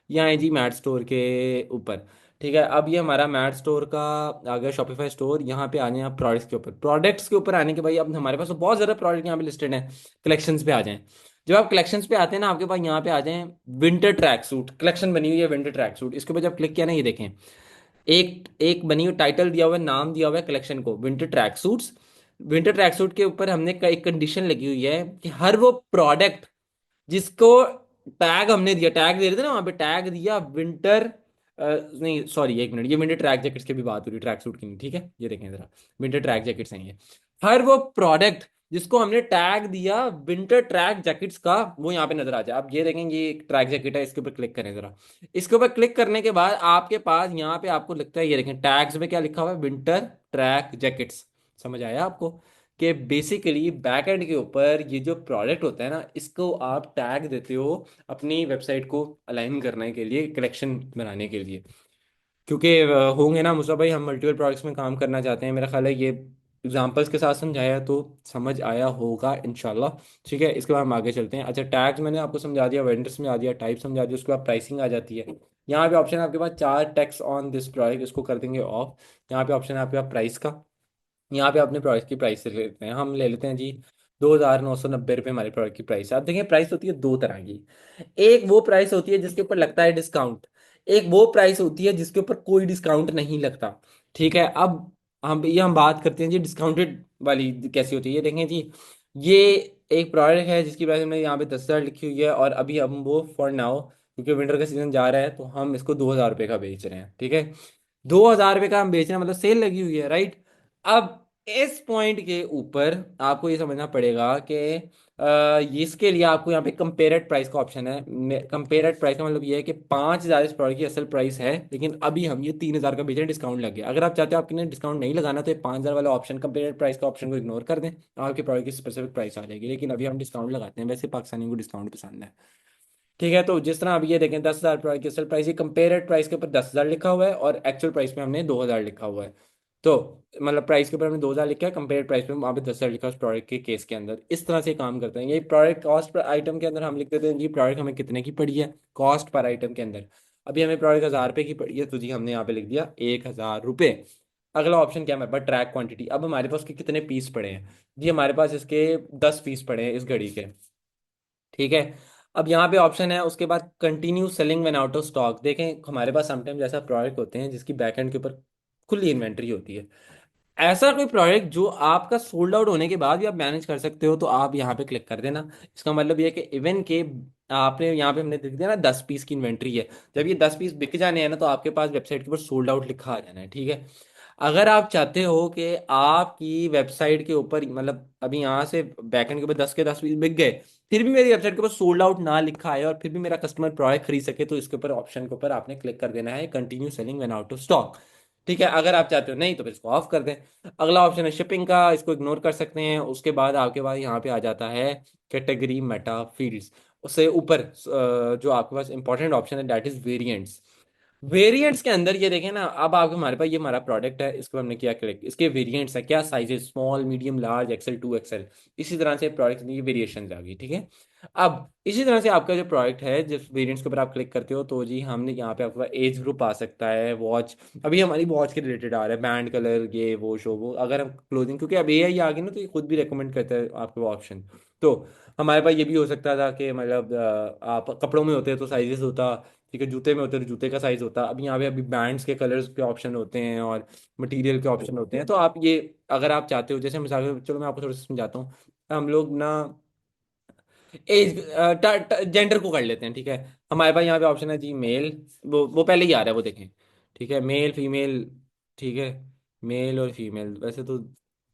Speaker 1: यहाँ है जी मैट स्टोर के ऊपर, ठीक है। अब ये हमारा मैट स्टोर का आ गया शॉपिफाई स्टोर। यहाँ पे आने आप प्रोडक्ट्स के ऊपर, प्रोडक्ट्स के ऊपर आने के भाई अब हमारे पास तो बहुत ज़्यादा प्रोडक्ट यहाँ पे लिस्टेड हैं। कलेक्शंस पे आ जाएं। जब आप कलेक्शंस पे आते हैं ना, आपके पास यहाँ पे आ जाएं विंटर ट्रैक सूट, कलेक्शन बनी हुई है विंटर ट्रैक सूट। इसके ऊपर जब क्लिक किया ना, ये देखें, एक एक बनी हुई टाइटल दिया हुआ है, नाम दिया हुआ है कलेक्शन को winter trek suits. Winter trek suit के ऊपर हमने एक कंडीशन लगी हुई है कि हर वो प्रोडक्ट जिसको टैग हमने दिया, टैग दे रहे थे ना वहां पे, टैग दिया विंटर, नहीं सॉरी एक मिनट, ये विंटर ट्रैक जैकेट्स की भी बात हो रही, ट्रैक सूट की नहीं, ठीक है। ये देखें जरा, विंटर ट्रैक जैकेट्स हैं ये। हर वो प्रोडक्ट जिसको हमने टैग दिया विंटर ट्रैक जैकेट्स का वो यहाँ पे नजर आ जाए। आप ये देखेंगे ये एक ट्रैक जैकेट है, इसके ऊपर क्लिक करें जरा। इसके ऊपर क्लिक करने के बाद आपके पास यहाँ पे आपको लगता है, ये देखें टैग्स में क्या लिखा हुआ है, विंटर ट्रैक जैकेट्स। समझ आया आपको कि बेसिकली बैकएंड के ऊपर ये जो प्रोडक्ट होता है ना, इसको आप टैग देते हो अपनी वेबसाइट को अलाइन करने के लिए, कलेक्शन बनाने के लिए। क्योंकि होंगे ना मुस्तफा भाई, हम मल्टीपल प्रोडक्ट्स में काम करना चाहते हैं। मेरा ख्याल है ये एग्जांपल्स के साथ समझाया तो समझ आया होगा इंशाल्लाह। ठीक है, इसके बाद हम आगे चलते हैं। अच्छा, टैग्स मैंने आपको समझा दिया, वेंडर समझा दिया, टाइप समझा दिया, उसके बाद प्राइसिंग आ जाती है। यहाँ पे ऑप्शन है आपके पास चार टैक्स ऑन दिस प्रोडक्ट, इसको कर देंगे ऑफ। यहाँ पे ऑप्शन है आपके पास प्राइस का, यहाँ पे अपने प्रोडक्ट की प्राइस ले लेते हैं, हम ले लेते हैं जी 2,990 रुपये हमारे प्रोडक्ट की प्राइस है। आप देखिए प्राइस होती है दो तरह की, एक वो प्राइस होती है जिसके ऊपर लगता है डिस्काउंट, एक वो प्राइस होती है जिसके ऊपर कोई डिस्काउंट नहीं लगता। ठीक है, अब हम बात करते हैं जी डिस्काउंटेड वाली कैसी होती है। ये देखें जी, ये एक प्रोडक्ट है जिसकी प्राइस हमने यहाँ पे 10,000 लिखी हुई है और अभी हम वो फॉर नाउ, क्योंकि विंटर का सीजन जा रहा है तो हम इसको 2,000 रुपये का बेच रहे हैं। ठीक है, 2,000 रुपये का हम बेच रहे हैं, मतलब सेल लगी हुई है, राइट। अब इस पॉइंट के ऊपर आपको ये समझना पड़ेगा कि इसके लिए आपको यहाँ पे कंपेरेड प्राइस का ऑप्शन है। कंपेरेड प्राइस का मतलब ये है कि 5,000 इस प्रोडक्ट की असल प्राइस है, लेकिन अभी हम ये 3,000 का बेच रहे हैं, डिस्काउंट लग गया। अगर आप चाहते हो आपने डिस्काउंट नहीं लगाना तो ये 5,000 वाला ऑप्शन, कंपेरेड प्राइस का ऑप्शन को इग्नोर कर दें, आपके प्रोडक्ट की स्पेसिफिक प्राइस आ जाएगी। लेकिन अभी हम डिस्काउंट लगाते हैं, वैसे पाकिस्तानियों को डिस्काउंट पसंद है। ठीक है, तो जिस तरह अब ये देखें 10,000 प्राइस की असल प्राइस, ये कंपेरेड प्राइस के ऊपर 10,000 लिखा हुआ है और एक्चुअल प्राइस में हमने 2,000 लिखा हुआ है। तो मतलब प्राइस के ऊपर हमने 2,000 लिखा है, कंपेरेड प्राइस में वहाँ पे 10,000 लिखा है उस प्रोडक्ट के केस के अंदर। इस तरह से काम करते हैं। ये प्रोडक्ट कॉस्ट पर आइटम के अंदर हम लिख देते हैं जी प्रोडक्ट हमें कितने की पड़ी है कॉस्ट पर आइटम के अंदर। अभी हमें प्रोडक्ट 1,000 रुपये की पड़ी है तो जी हमने यहाँ पे लिख दिया 1,000 रुपये। अगला ऑप्शन क्या है हमारे पास, ट्रैक क्वांटिटी। अब हमारे पास उसके कितने पीस पड़े हैं जी, हमारे पास इसके 10 पीस पड़े हैं इस घड़ी के। ठीक है। अब यहाँ पे ऑप्शन है उसके बाद continue selling when out of stock. देखें हमारे पास समटाइम्स ऐसा प्रोडक्ट होते हैं जिसकी बैकएंड के ऊपर खुली इन्वेंट्री होती है। ऐसा कोई प्रोडक्ट जो आपका सोल्ड आउट होने के बाद भी आप मैनेज कर सकते हो, तो आप यहाँ पे क्लिक कर देना। इसका मतलब ये है कि इवन के आपने यहाँ पे हमने देख दिया ना 10 पीस की इन्वेंट्री है, जब ये 10 पीस बिक जाने हैं ना तो आपके पास वेबसाइट के ऊपर सोल्ड आउट लिखा आ जाना है। ठीक है। अगर आप चाहते हो कि आपकी वेबसाइट के ऊपर मतलब अभी यहाँ से बैकएंड के ऊपर 10 के 10 पीस बिक गए, फिर भी मेरी वेबसाइट के ऊपर सोल्ड आउट ना लिखा है और फिर भी मेरा कस्टमर प्रोडक्ट खरीद सके, तो इसके ऊपर ऑप्शन के ऊपर आपने क्लिक कर देना है continue selling when out of stock. ठीक है। अगर आप चाहते हो नहीं तो फिर इसको ऑफ कर दें। अगला ऑप्शन है शिपिंग का, इसको इग्नोर कर सकते हैं। उसके बाद आपके पास यहाँ पे आ जाता है कैटेगरी मेटा फील्ड्स। उससे ऊपर जो आपके पास इंपॉर्टेंट ऑप्शन है दैट इज वेरिएंट्स। वेरिएंट्स के अंदर ये देखें ना, अब आपके हमारे पास ये हमारा प्रोडक्ट है, इसको हमने किया क्लिक, इसके वेरिएंट्स है क्या, sizes small medium large XL 2 XL, इसी तरह से प्रोडक्ट की वेरिएशन आ गई। ठीक है। अब इसी तरह से आपका जो प्रोडक्ट है जिस वेरिएंट्स के ऊपर आप क्लिक करते हो तो जी हमने यहाँ पे आपके पास एज ग्रुप आ सकता है, वॉच, अभी हमारी वॉच के रिलेटेड आ रहा है, बैंड कलर ये वो शो वो, अगर हम क्लोथिंग, क्योंकि अब एआई आ गई ना तो ये खुद भी रेकमेंड करता है आपको ऑप्शन। तो हमारे पास ये भी हो सकता था कि मतलब आप कपड़ों में होते तो साइजेस होता, ठीक है, जूते में होते तो जूते का साइज होता। अब यहाँ पे अभी बैंड्स के कलर्स के ऑप्शन होते हैं और मटेरियल के ऑप्शन होते हैं, तो आप ये अगर आप चाहते हो, जैसे मिसाल चलो मैं आपको थोड़ा सा समझाता हूँ। हम लोग ना एज जेंडर को कर लेते हैं। ठीक है। हमारे पास यहाँ पे ऑप्शन है जी मेल, वो पहले ही आ रहा है वो देखें। ठीक है, मेल फीमेल। ठीक है। मेल और फीमेल, वैसे तो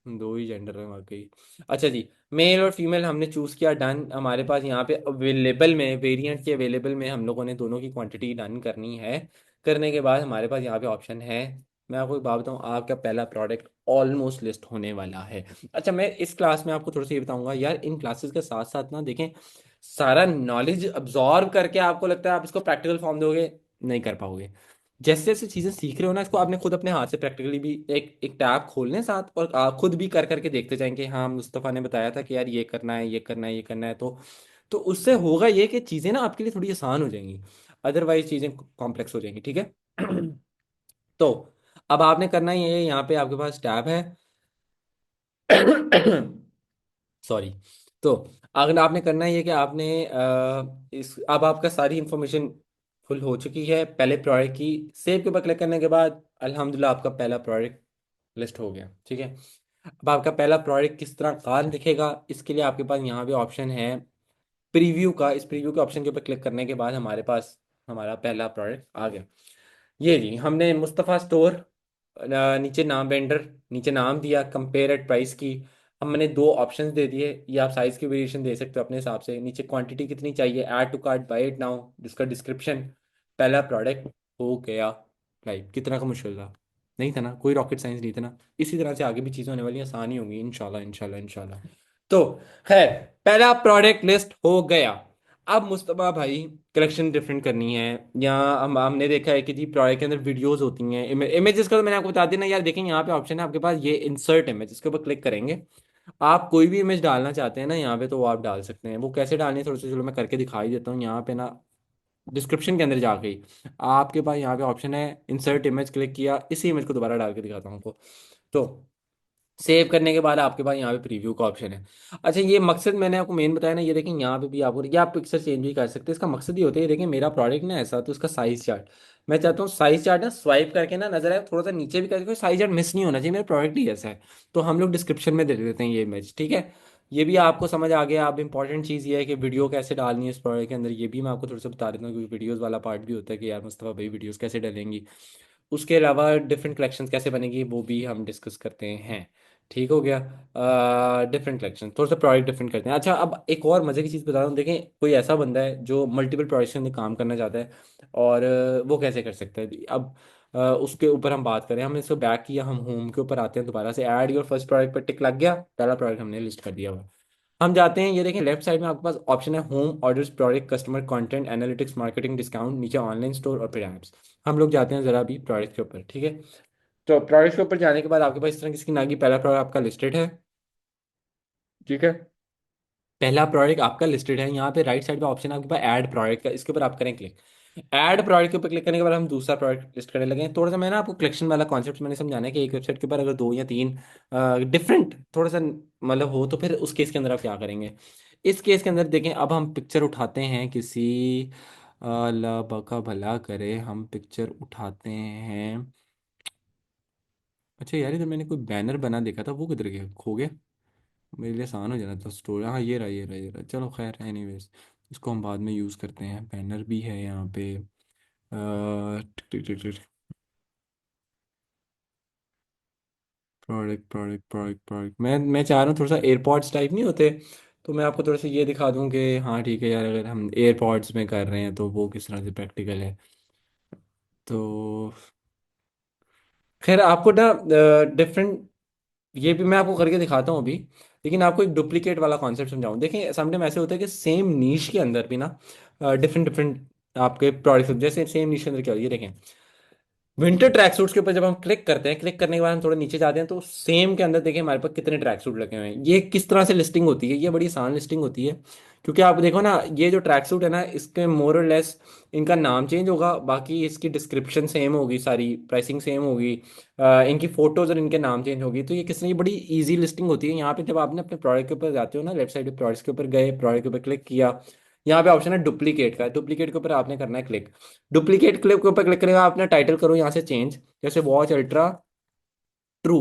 Speaker 1: दो ही जेंडर है वाकई। अच्छा जी, मेल और फीमेल हमने चूज किया, डन। हमारे पास यहाँ पे अवेलेबल में वेरिएंट के अवेलेबल में हम लोगों ने दोनों की क्वांटिटी डन करनी है। करने के बाद हमारे पास यहाँ पे ऑप्शन है, मैं आपको एक बात बताऊँ, आपका पहला प्रोडक्ट ऑलमोस्ट लिस्ट होने वाला है। अच्छा, मैं इस क्लास में आपको थोड़ा सा ये बताऊंगा यार, इन क्लासेस के साथ साथ ना देखें, सारा नॉलेज अब्जॉर्ब करके आपको लगता है आप इसको प्रैक्टिकल फॉर्म दोगे, नहीं कर पाओगे। जैसे जैसे चीजें सीख रहे हो ना, इसको आपने खुद अपने हाथ से प्रैक्टिकली भी एक एक टैब खोल लें साथ, और आप खुद भी कर करके देखते जाएंगे। हाँ, मुस्तफ़ा ने बताया था कि यार ये करना है, ये करना है, ये करना है, तो उससे होगा ये कि चीजें ना आपके लिए थोड़ी आसान हो जाएंगी, अदरवाइज चीजें कॉम्प्लेक्स हो जाएंगी। ठीक है। तो अब आपने करना ही है, यहाँ पे आपके पास टैब है। सॉरी। तो अगर आपने करना ही है कि आपने इस अब आपका सारी इंफॉर्मेशन फुल हो चुकी है पहले प्रोडक्ट की, सेव के ऊपर क्लिक करने के बाद अल्हम्दुलिल्लाह आपका पहला प्रोडक्ट लिस्ट हो गया। ठीक है। अब आपका पहला प्रोडक्ट किस तरह कार दिखेगा, इसके लिए आपके पास यहाँ पे ऑप्शन है प्रीव्यू का। इस प्रीव्यू के ऑप्शन के ऊपर क्लिक करने के बाद हमारे पास हमारा पहला प्रोडक्ट आ गया। ये जी हमने मुस्तफ़ा स्टोर, नीचे नाम वेंडर, नीचे नाम दिया, कंपेयर एट प्राइस की, हमने दो ऑप्शंस दे दिए, ये आप साइज की वेरिएशन दे सकते हो अपने हिसाब से, नीचे क्वांटिटी कितनी चाहिए, add to cart, buy it now, जिसका डिस्क्रिप्शन, पहला प्रोडक्ट हो गया लाइव। कितना का मुश्किल था, नहीं था ना, कोई रॉकेट साइंस नहीं था ना। इसी तरह से आगे भी चीज़ें होने वाली आसानी होंगी इंशाल्लाह इंशाल्लाह इंशाल्लाह। तो खैर, पहला प्रोडक्ट लिस्ट हो गया। अब मुस्तफा भाई कलेक्शन डिफरेंट करनी है, या हमने देखा है कि जी प्रोडक्ट के अंदर वीडियोस होती हैं, इमेजेस का तो मैंने आपको बता दिया ना यार। देखें यहाँ पे ऑप्शन है आपके पास ये इंसर्ट इमेज, इसके ऊपर क्लिक करेंगे, आप कोई भी इमेज डालना चाहते हैं ना यहाँ पे तो वो आप डाल सकते हैं। वो कैसे डालनी है थोड़ा सा चलो मैं करके दिखाई देता हूँ। यहाँ पे ना डिस्क्रिप्शन के अंदर जाके ही आपके पास यहाँ पे ऑप्शन है इंसर्ट इमेज, क्लिक किया, इसी इमेज को दोबारा डाल के दिखाता हूँ आपको। तो सेव करने के बाद आपके पास यहाँ पे प्रीव्यू का ऑप्शन है। अच्छा, ये मकसद मैंने आपको मेन बताया ना, ये देखें यहाँ पे भी आपको, या आप पिक्चर चेंज भी कर सकते हैं। इसका मकसद ये होता है, ये देखें मेरा प्रोडक्ट ना ऐसा, तो इसका साइज चार्ट मैं चाहता हूँ, साइज चार्ट ना स्वाइप करके ना नजर आए थोड़ा सा नीचे भी करके, साइज चार्ट मिस नहीं होना चाहिए, मेरा प्रोडक्ट ही ऐसा है। तो हम लोग डिस्क्रिप्शन में दे देते हैं ये इमेज। ठीक है। ये भी आपको समझ आ गया। अब इंपॉर्टेंट चीज़ ये है कि वीडियो कैसे डालनी है इस प्रोडक्ट के अंदर, ये भी मैं आपको थोड़ा सा बता देता हूँ, क्योंकि वीडियोज़ वाला पार्ट भी होता है कि यार मुस्तफ़ा भाई वीडियोज़ कैसे डलेंगी। उसके अलावा डिफरेंट कलेक्शंस कैसे बनेगी वो भी हम डिस्कस करते हैं। ठीक हो गया। डिफरेंट कलेक्शन, थोड़ा सा प्रोडक्ट डिफरेंट करते हैं। अच्छा, अब एक और मज़े की चीज़ बता रहा हूँ। देखें कोई ऐसा बंदा है जो मल्टीपल प्रोडक्ट्स के अंदर काम करना चाहता है, और वो कैसे कर सकता है अब, उसके ऊपर हम बात करें, हमने इसको बैक किया, हम होम के ऊपर आते हैं दोबारा से, ऐड योर फर्स्ट प्रोडक्ट पर टिक लग गया, पहला प्रोडक्ट हमने लिस्ट कर दिया हुआ। हम जाते हैं, ये देखें लेफ्ट साइड में आपके पास ऑप्शन है home, orders, product, customer, content, analytics, marketing, discount, नीचे ऑनलाइन स्टोर और फिर ऐप्स। हम लोग जाते हैं जरा भी प्रोडक्ट के ऊपर। ठीक है। तो प्रोडक्ट के ऊपर जाने के बाद आपके पास इस तरह की स्क्रीन आ गई, पहला प्रोडक्ट आपका लिस्टेड है। ठीक है। पहला प्रोडक्ट आपका लिस्टेड है, यहाँ पे राइट साइड पे ऑप्शन है आपके पास ऐड प्रोडक्ट का, इसके ऊपर आप करें क्लिक। ऐड प्रोडक्ट के ऊपर क्लिक करने के बाद हम दूसरा प्रोडक्ट लिस्ट करने लगे हैं। थोड़ा सा मैं ना आपको कलेक्शन वाला कॉन्सेप्ट मैंने समझाना है कि एक वेबसाइट के ऊपर अगर दो या तीन डिफरेंट थोड़ा सा मतलब हो, तो फिर उस केस के अंदर आप क्या करेंगे। इस केस के अंदर देखें, अब हम पिक्चर उठाते हैं किसी, अल्लाह बका भला करे, हम पिक्चर उठाते हैं। अच्छा यार, इधर मैंने कोई बैनर बना देखा था, वो किधर गया, खो गया। मेरे लिए आसान हो जाना था स्टोरी। हाँ, ये रहा ये रहा ये रहा, चलो खैर एनीवेज, इसको हम बाद में यूज़ करते हैं। बैनर भी है यहाँ पे। प्रोडक्ट प्रोडक्ट प्रोडक्ट प्रोडक्ट, मैं चाह रहा हूँ थोड़ा सा एयरपॉड्स टाइप नहीं होते, तो मैं आपको थोड़ा सा ये दिखा दूँ कि हाँ ठीक है यार, अगर हम एयरपॉड्स में कर रहे हैं तो वो किस तरह से प्रैक्टिकल है। तो खैर आपको ना डिफरेंट, ये भी मैं आपको करके दिखाता हूँ अभी, लेकिन आपको एक डुप्लीकेट वाला कॉन्सेप्ट समझाऊँ। देखें समटाइम ऐसे होता है कि सेम नीश के अंदर भी ना डिफरेंट डिफरेंट आपके प्रोडक्ट, जैसे सेम नीश के अंदर क्या हो, ये देखें विंटर ट्रैक सूट्स के ऊपर जब हम क्लिक करते हैं, क्लिक करने के बाद हम थोड़ा नीचे जाते हैं, तो सेम के अंदर देखिए हमारे पास कितने ट्रैक सूट लगे हुए हैं। ये किस तरह से लिस्टिंग होती है, ये बड़ी आसान लिस्टिंग होती है। क्योंकि आप देखो ना, ये जो ट्रैक सूट है ना, इसके मोर और लेस इनका नाम चेंज होगा, बाकी इसकी डिस्क्रिप्शन सेम होगी, सारी प्राइसिंग सेम होगी, इनकी फोटोज और इनके नाम चेंज होगी। तो ये किस तरह, ये बड़ी ईजी लिस्टिंग होती है। यहाँ पे जब आपने अपने प्रोडक्ट के ऊपर जाते हो ना, लेफ्ट साइड पे प्रोडक्ट्स के ऊपर गए, प्रोडक्ट के ऊपर क्लिक किया, यहाँ पे ऑप्शन है डुप्लीकेट का, डुप्लीकेट के ऊपर आपने करना है क्लिक। डुप्लीकेट क्लिप के ऊपर क्लिक करेगा, आपने टाइटल करो यहाँ से चेंज, जैसे watch ultra true.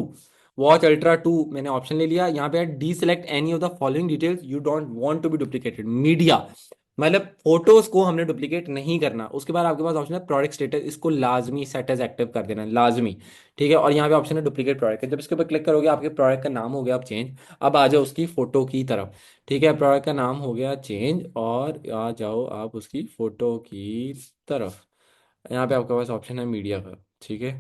Speaker 1: Watch ultra two मैंने ऑप्शन ले लिया। यहाँ पे deselect any of the following details you don't want to be duplicated media, मतलब फोटोज को हमने डुप्लीकेट नहीं करना। उसके बाद आपके पास ऑप्शन है प्रोडक्ट स्टेटस, इसको लाजमी सेट एज एक्टिव कर देना, लाजमी। ठीक है, और यहाँ पे ऑप्शन है डुप्लीकेट प्रोडक्ट है, जब इसके ऊपर क्लिक करोगे आपके प्रोडक्ट का नाम हो गया अब चेंज। अब आ जाओ उसकी फोटो की तरफ। ठीक है, प्रोडक्ट का नाम हो गया चेंज, और आ जाओ आप उसकी फोटो की तरफ। यहाँ पे आपके पास ऑप्शन है मीडिया का। ठीक है,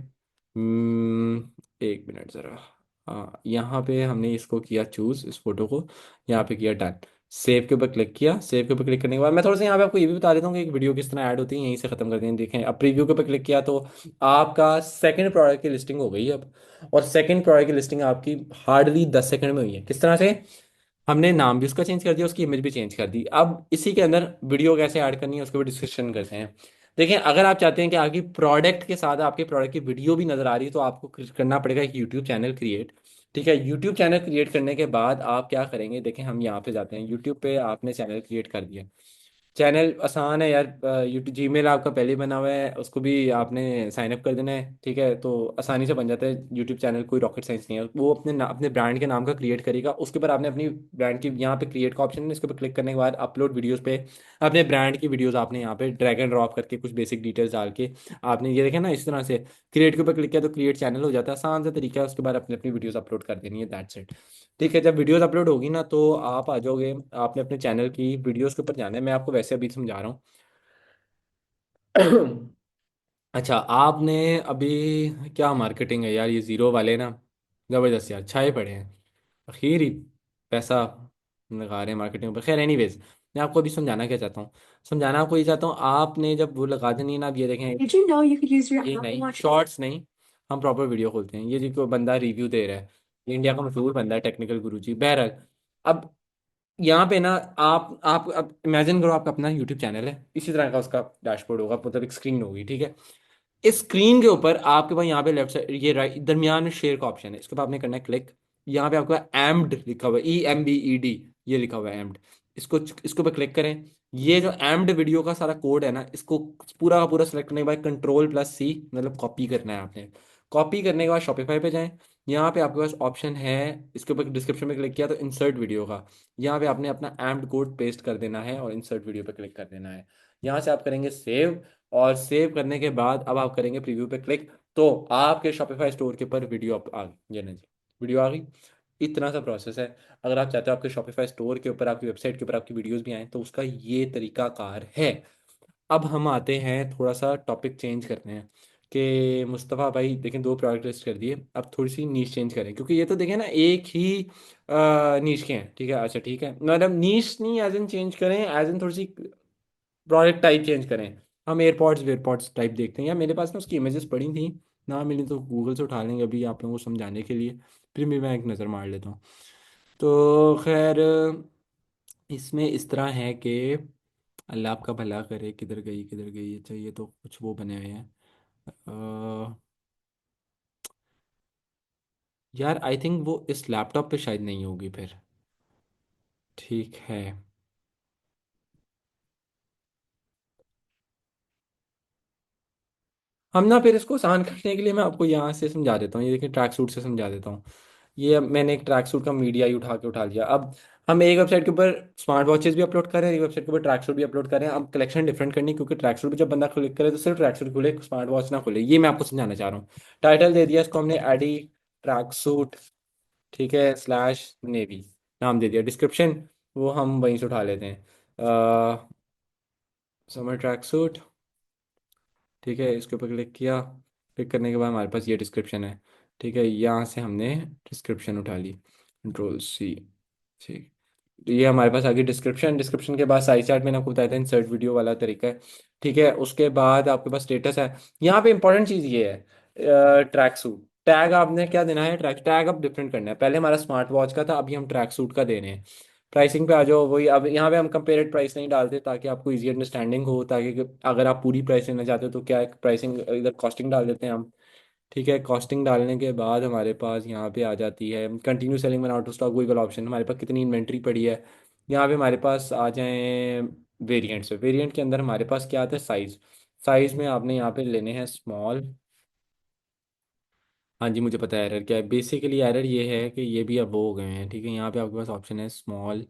Speaker 1: एक मिनट ज़रा। हाँ, यहाँ पे हमने इसको किया चूज़, इस फोटो को यहाँ पे किया डन। सेव के ऊपर क्लिक किया। सेव के ऊपर क्लिक करने के बाद मैं थोड़ा सा यहाँ पे आपको ये भी बता देता हूँ कि एक वीडियो किस तरह ऐड होती है, यहीं से ख़त्म करते हैं। देखें, अब प्रीव्यू के ऊपर क्लिक किया तो आपका सेकंड प्रोडक्ट की लिस्टिंग हो गई अब। और सेकंड प्रोडक्ट की लिस्टिंग आपकी हार्डली 10 सेकंड में हुई है। किस तरह से, हमने नाम भी उसका चेंज कर दिया, उसकी इमेज भी चेंज कर दी। अब इसी के अंदर वीडियो कैसे ऐड करनी है उसके भी डिस्कशन करते हैं। देखिए, अगर आप चाहते हैं कि आपकी प्रोडक्ट के साथ आपके प्रोडक्ट की वीडियो भी नजर आ रही है, तो आपको करना पड़ेगा एक यूट्यूब चैनल क्रिएट। ठीक है, यूट्यूब चैनल क्रिएट करने के बाद आप क्या करेंगे, देखें हम यहाँ पे जाते हैं, यूट्यूब पे आपने चैनल क्रिएट कर दिया। चैनल आसान है यार, यूट्यूब जीमेल आपका पहले ही बना हुआ है, उसको भी आपने साइन अप कर देना है। ठीक है, तो आसानी से बन जाता है यूट्यूब चैनल, कोई रॉकेट साइंस नहीं है। वो अपने ब्रांड के नाम का क्रिएट करेगा, उसके ऊपर आपने अपनी ब्रांड की, यहाँ पे क्रिएट का ऑप्शन है, इसके ऊपर क्लिक करने के बाद अपलोड वीडियोस पे अपने ब्रांड की वीडियोस आपने यहाँ पे ड्रैग एंड ड्रॉप करके कुछ बेसिक डिटेल्स डाल के आपने ये देखें ना, इस तरह से क्रिएट के ऊपर क्लिक किया तो क्रिएट चैनल हो जाता है। आसान सा तरीका है, उसके बाद अपनी अपनी वीडियोस अपलोड कर देनी है, दैट्स इट। ठीक है, जब वीडियोस अपलोड होगी ना, तो आप आ जाओगे, आपने अपने चैनल की वीडियोस के ऊपर जाना है। मैं आपको वैसे अभी समझा रहा हूँ। अच्छा, आपने अभी, क्या मार्केटिंग है यार, ये जीरो वाले ना जबरदस्त यार, छाए पड़े हैं। आखिर ही पैसा लगा रहे हैं मार्केटिंग पर। खैर एनीवेज, मैं आपको अभी समझाना क्या चाहता हूँ, समझाना आपको ये चाहता हूँ, आपने जब वो लगा देनी है ना, अब ये देखें, Did you know you could use your ये Apple नहीं Watch? शॉर्ट्स नहीं, हम प्रॉपर वीडियो खोलते हैं। ये जी को बंदा रिव्यू दे रहा है, ये इंडिया का मशहूर बंदा है, टेक्निकल गुरुजी। बहरहाल, अब यहाँ पे ना आप अब इमेजिन करो, आपका अपना यूट्यूब चैनल है, इसी तरह का उसका डैशबोर्ड होगा, मतलब एक स्क्रीन होगी। ठीक है, इस स्क्रीन के ऊपर आपके पास यहाँ पे लेफ्ट साइड, ये राइट दरमियान में शेयर का ऑप्शन है, इसके ऊपर आपने करना है क्लिक। यहाँ पे आपको एम्ड लिखा हुआ है, EMBED, ये लिखा हुआ है एम्ड। इसको इसके ऊपर क्लिक करें। ये जो एम्ड वीडियो का सारा कोड है ना, इसको पूरा का पूरा सेलेक्ट करने के बाद कंट्रोल+C, मतलब कॉपी करना है आपने। कॉपी करने के बाद शॉपिफाई पे जाएं। यहाँ पे आपके पास ऑप्शन है, इसके ऊपर डिस्क्रिप्शन में क्लिक किया तो इंसर्ट वीडियो का, यहाँ पे आपने अपना एम्ड कोड पेस्ट कर देना है और इंसर्ट वीडियो पे क्लिक कर देना है। यहाँ से आप करेंगे सेव, और सेव करने के बाद अब आप करेंगे प्रीव्यू पे क्लिक, तो आपके शॉपिफाई स्टोर के ऊपर वीडियो आ गई। ये ना जी, वीडियो आ गई। इतना सा प्रोसेस है। अगर आप चाहते हो आपके शॉपिफाई स्टोर के ऊपर, आपकी वेबसाइट के ऊपर आपकी वीडियोस भी आए, तो उसका ये तरीका कार है। अब हम आते हैं, थोड़ा सा टॉपिक चेंज करते हैं कि मुस्तफ़ा भाई देखें, दो प्रोडक्ट लिस्ट कर दिए, अब थोड़ी सी नीश चेंज करें, क्योंकि ये तो देखें ना एक ही नीश के हैं। ठीक है, अच्छा ठीक है, मतलब नीश नहीं एज इन चेंज करें, एज इन थोड़ी सी प्रोडक्ट टाइप चेंज करें। हम एयरपॉड्स वेयरपॉड्स टाइप देखते हैं, या मेरे पास ना उसकी इमेजेस पड़ी थी, ना मिली तो गूगल से उठा लेंगे अभी आप लोगों को समझाने के लिए। फिर भी मैं एक नज़र मार लेता हूँ। तो खैर, इसमें इस तरह है कि अल्लाह आपका भला करे। किधर गई किधर गई? अच्छा ये तो कुछ वो बने हुए हैं। अ, यार आई थिंक वो इस लैपटॉप पे शायद नहीं होगी फिर। ठीक है। हम ना फिर इसको आसान करने के लिए मैं आपको यहाँ से समझा देता हूँ। ये देखिए ट्रैक सूट से समझा देता हूँ। ये अब मैंने एक ट्रैक सूट का मीडिया ही उठा लिया। अब हम एक वेबसाइट के ऊपर स्मार्ट वॉचेस भी अपलोड कर रहे हैं, एक वेबसाइट के ऊपर ट्रैक सूट भी अपलोड कर रहे हैं। अब कलेक्शन डिफरेंट करनी है, क्योंकि ट्रैक सूट पे जब बंदा क्लिक करे तो सिर्फ ट्रैक सूट खुले, स्मार्ट वॉच ना खुले। ये मैं आपको समझाना चाह रहा हूँ। टाइटल दे दिया इसको हमने, एडी ट्रैक सूट, ठीक है, स्लैश नेवी नाम दे दिया। डिस्क्रिप्शन वो हम वहीं से उठा लेते हैं, समर ट्रैक सूट। ठीक है, इसके ऊपर क्लिक किया। क्लिक करने के बाद हमारे पास ये डिस्क्रिप्शन है। ठीक है, यहाँ से हमने डिस्क्रिप्शन उठा ली, कंट्रोल सी। ठीक, तो ये हमारे पास आ गई डिस्क्रिप्शन। डिस्क्रिप्शन के बाद साइड चार्ट मैंने आपको बताया था, इंसर्ट वीडियो वाला तरीका है। ठीक है, उसके बाद आपके पास स्टेटस है। यहाँ पे इंपॉर्टेंट चीज़ ये है, ट्रैक सूट टैग आपने क्या देना है। ट्रैक टैग अब डिफरेंट करना है। पहले हमारा स्मार्ट वॉच का था, अभी हम ट्रैक सूट का दे रहे हैं। प्राइसिंग पे आ जाओ, वही अब यहाँ पे हम कंपेरेड प्राइस नहीं डालते ताकि आपको इजी अंडरस्टैंडिंग हो, ताकि अगर आप पूरी प्राइस लेना चाहते हो तो क्या प्राइसिंग इधर कॉस्टिंग डाल देते हैं हम। ठीक है, कॉस्टिंग डालने के बाद हमारे पास यहाँ पे आ जाती है कंटिन्यू सेलिंग में आउट ऑफ स्टॉक, वही वाला ऑप्शन। हमारे पास कितनी इन्वेंट्री पड़ी है, यहाँ पे हमारे पास आ जाए वेरिएंट्स। वेरिएंट के अंदर हमारे पास क्या आता है, साइज। साइज में आपने यहाँ पे लेने हैं स्मॉल। हाँ जी, मुझे पता है एरर क्या है। बेसिकली एरर ये है कि ये भी अब वो हो गए हैं। ठीक है, यहाँ पे आपके पास ऑप्शन है स्मॉल,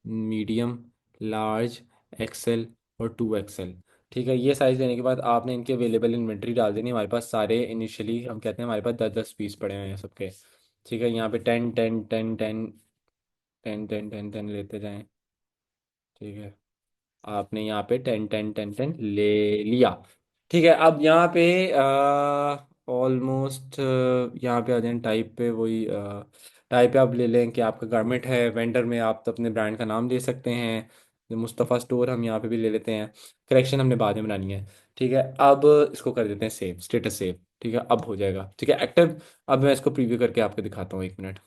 Speaker 1: मीडियम, लार्ज, एक्सेल और 2 एक्सेल। ठीक है, ये साइज़ लेने के बाद आपने इनकी अवेलेबल इन्वेंट्री डाल देनी। हमारे पास सारे इनिशियली हम कहते हैं हमारे पास 10-10 पीस पड़े हुए हैं सबके। ठीक है, यहाँ पे 10 10 10 10 10 10 10 10 लेते जाएं। ठीक है, आपने यहाँ पे 10 10 10 10 ले लिया। ठीक है, अब यहाँ पे ऑलमोस्ट यहाँ पे आ जाए टाइप पे, वही टाइप पे आप ले लें कि आपका गारमेंट है। वेंडर में आप तो अपने ब्रांड का नाम दे सकते हैं, मुस्तफ़ा स्टोर हम यहाँ पे भी ले लेते हैं। करेक्शन हमने बाद में बनानी है। ठीक है, अब इसको कर देते हैं सेव, स्टेटस सेव। ठीक है, अब हो जाएगा। ठीक है, एक्टिव। अब मैं इसको प्रीव्यू करके आपको दिखाता हूँ, 1 मिनट।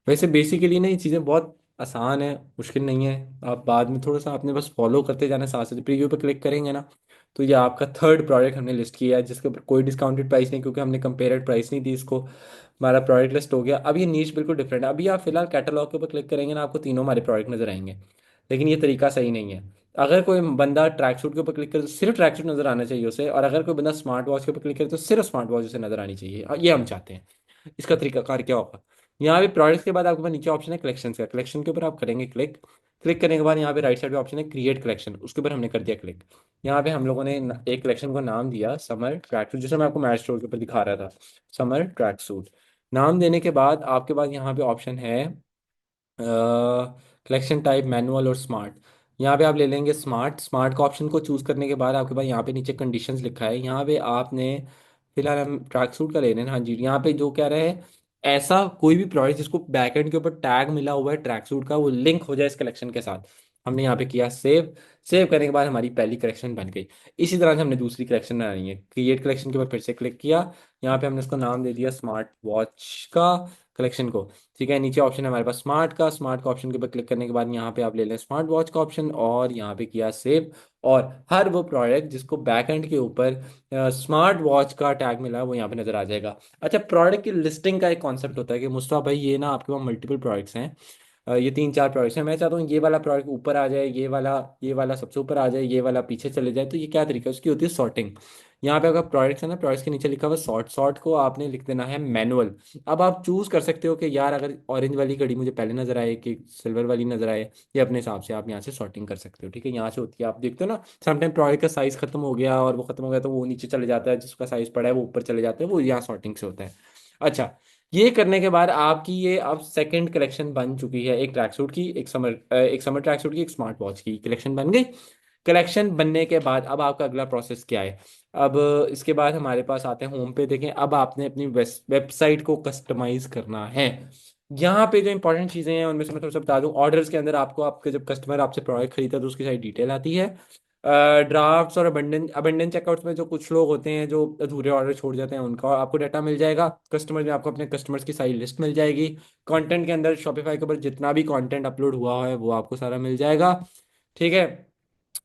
Speaker 1: वैसे बेसिकली ना ये चीज़ें बहुत आसान है, मुश्किल नहीं है। आप बाद में थोड़ा सा आपने बस फॉलो करते जाना, साथ साथ प्रीव्यू पे क्लिक करेंगे ना, तो ये आपका थर्ड प्रोडक्ट हमने लिस्ट किया है, जिसके ऊपर कोई डिस्काउंटेड प्राइस नहीं, क्योंकि हमने कंपेयर्ड प्राइस नहीं दी इसको। हमारा प्रोडक्ट लिस्ट हो गया। अब ये नीच बिल्कुल डिफरेंट है। अभी आप फिलहाल कैटलॉग के ऊपर क्लिक करेंगे ना, आपको तीनों हमारे प्रोडक्ट नजर आएंगे, लेकिन ये तरीका सही नहीं है। अगर कोई बंदा ट्रैक सूट के ऊपर क्लिक करे तो सिर्फ ट्रैक सूट नजर आना चाहिए उसे, और अगर कोई बंदा स्मार्ट वॉच के ऊपर क्लिक करे तो सिर्फ स्मार्ट वॉच उसे नजर आनी चाहिए। ये हम चाहते हैं। इसका तरीका कार क्या होगा, यहाँ पे प्रोडक्ट्स के बाद आपके पास नीचे ऑप्शन है कलेक्शन का। कलेक्शन के ऊपर आप करेंगे क्लिक। क्लिक करने के बाद यहाँ पे राइट साइड पे ऑप्शन है क्रिएट कलेक्शन, उसके ऊपर हमने कर दिया क्लिक। यहाँ पे हम लोगों ने एक कलेक्शन को नाम दिया समर ट्रैक सूट, जैसे मैं आपको मैच स्टोर के ऊपर दिखा रहा था, समर ट्रैक सूट। नाम देने के बाद आपके पास यहाँ पे ऑप्शन है कलेक्शन टाइप मैनुअल और स्मार्ट। यहाँ पे आप ले लेंगे स्मार्ट। स्मार्ट का ऑप्शन को चूज करने के बाद आपके पास यहाँ पे नीचे कंडीशंस लिखा है। यहाँ पे आपने फिलहाल हम ट्रैक सूट का ले रहे हैं। हाँ जी, यहाँ पे जो कह रहे हैं, ऐसा कोई भी प्रोडक्ट जिसको बैकएंड के ऊपर टैग मिला हुआ है ट्रैक सूट का, वो लिंक हो जाए इस कलेक्शन के साथ। हमने यहाँ पे किया सेव। सेव करने के बाद हमारी पहली कलेक्शन बन गई। इसी तरह से हमने दूसरी कलेक्शन बनानी है। क्रिएट कलेक्शन के ऊपर फिर से क्लिक किया। यहाँ पे हमने इसको नाम दे दिया स्मार्ट वॉच का कलेक्शन को। ठीक है, नीचे ऑप्शन है हमारे पास स्मार्ट का। स्मार्ट का ऑप्शन के ऊपर क्लिक करने के बाद यहाँ पे आप ले लें स्मार्ट वॉच का ऑप्शन, और यहाँ पे किया सेव। और हर वो प्रोडक्ट जिसको बैक एंड के ऊपर स्मार्ट वॉच का टैग मिला है वो यहाँ पे नजर आ जाएगा। अच्छा, प्रोडक्ट की लिस्टिंग का एक कॉन्सेप्ट होता है कि मुस्तफा भाई ये ना आपके पास मल्टीपल प्रोडक्ट्स हैं, ये 3-4 प्रोडक्ट्स हैं, मैं चाहता हूँ ये वाला प्रोडक्ट ऊपर आ जाए, ये वाला सबसे ऊपर आ जाए, ये वाला पीछे चले जाए। तो ये क्या तरीका है उसकी, होती है सॉर्टिंग। यहाँ पे अगर प्रोडक्ट्स है ना, प्रोडक्ट्स के नीचे लिखा हुआ सॉर्ट, सॉर्ट को आपने लिख देना है मैनुअल। अब आप चूज कर सकते हो कि यार अगर ऑरेंज वाली घड़ी मुझे पहले नजर आए कि सिल्वर वाली नजर आए, ये अपने हिसाब से आप यहाँ से सॉर्टिंग कर सकते हो। ठीक है, यहाँ से होती है, आप देखते हो ना समटाइम प्रोडक्ट का साइज खत्म हो गया और वो खत्म हो गया तो वो नीचे चले जाता है, जिसका साइज पड़ा है वो ऊपर चले जाता है, वो यहाँ सॉर्टिंग से होता है। अच्छा, ये करने के बाद आपकी ये अब सेकंड कलेक्शन बन चुकी है, एक ट्रैक सूट की, एक समर ट्रैक सूट की, एक स्मार्ट वॉच की कलेक्शन बन गई। कलेक्शन बनने के बाद अब आपका अगला प्रोसेस क्या है। अब इसके बाद हमारे पास आते हैं होम पे। देखें, अब आपने अपनी वेबसाइट को कस्टमाइज करना है। यहाँ पे जो इंपॉर्टेंट चीज़ें हैं उनमें से मैं थोड़ा सा बता दूं। ऑर्डर्स के अंदर आपको, आपके जब कस्टमर आपसे प्रोडक्ट खरीदता है तो उसकी सारी डिटेल आती है। ड्राफ्ट्स और अबंडन अबंडन चेकआउट्स में जो कुछ लोग होते हैं जो अधूरे ऑर्डर छोड़ जाते हैं, उनका आपको डाटा मिल जाएगा। कस्टमर में आपको अपने कस्टमर्स की सारी लिस्ट मिल जाएगी। कंटेंट के अंदर शॉपिफाई के ऊपर जितना भी कंटेंट अपलोड हुआ है वो आपको सारा मिल जाएगा। ठीक है।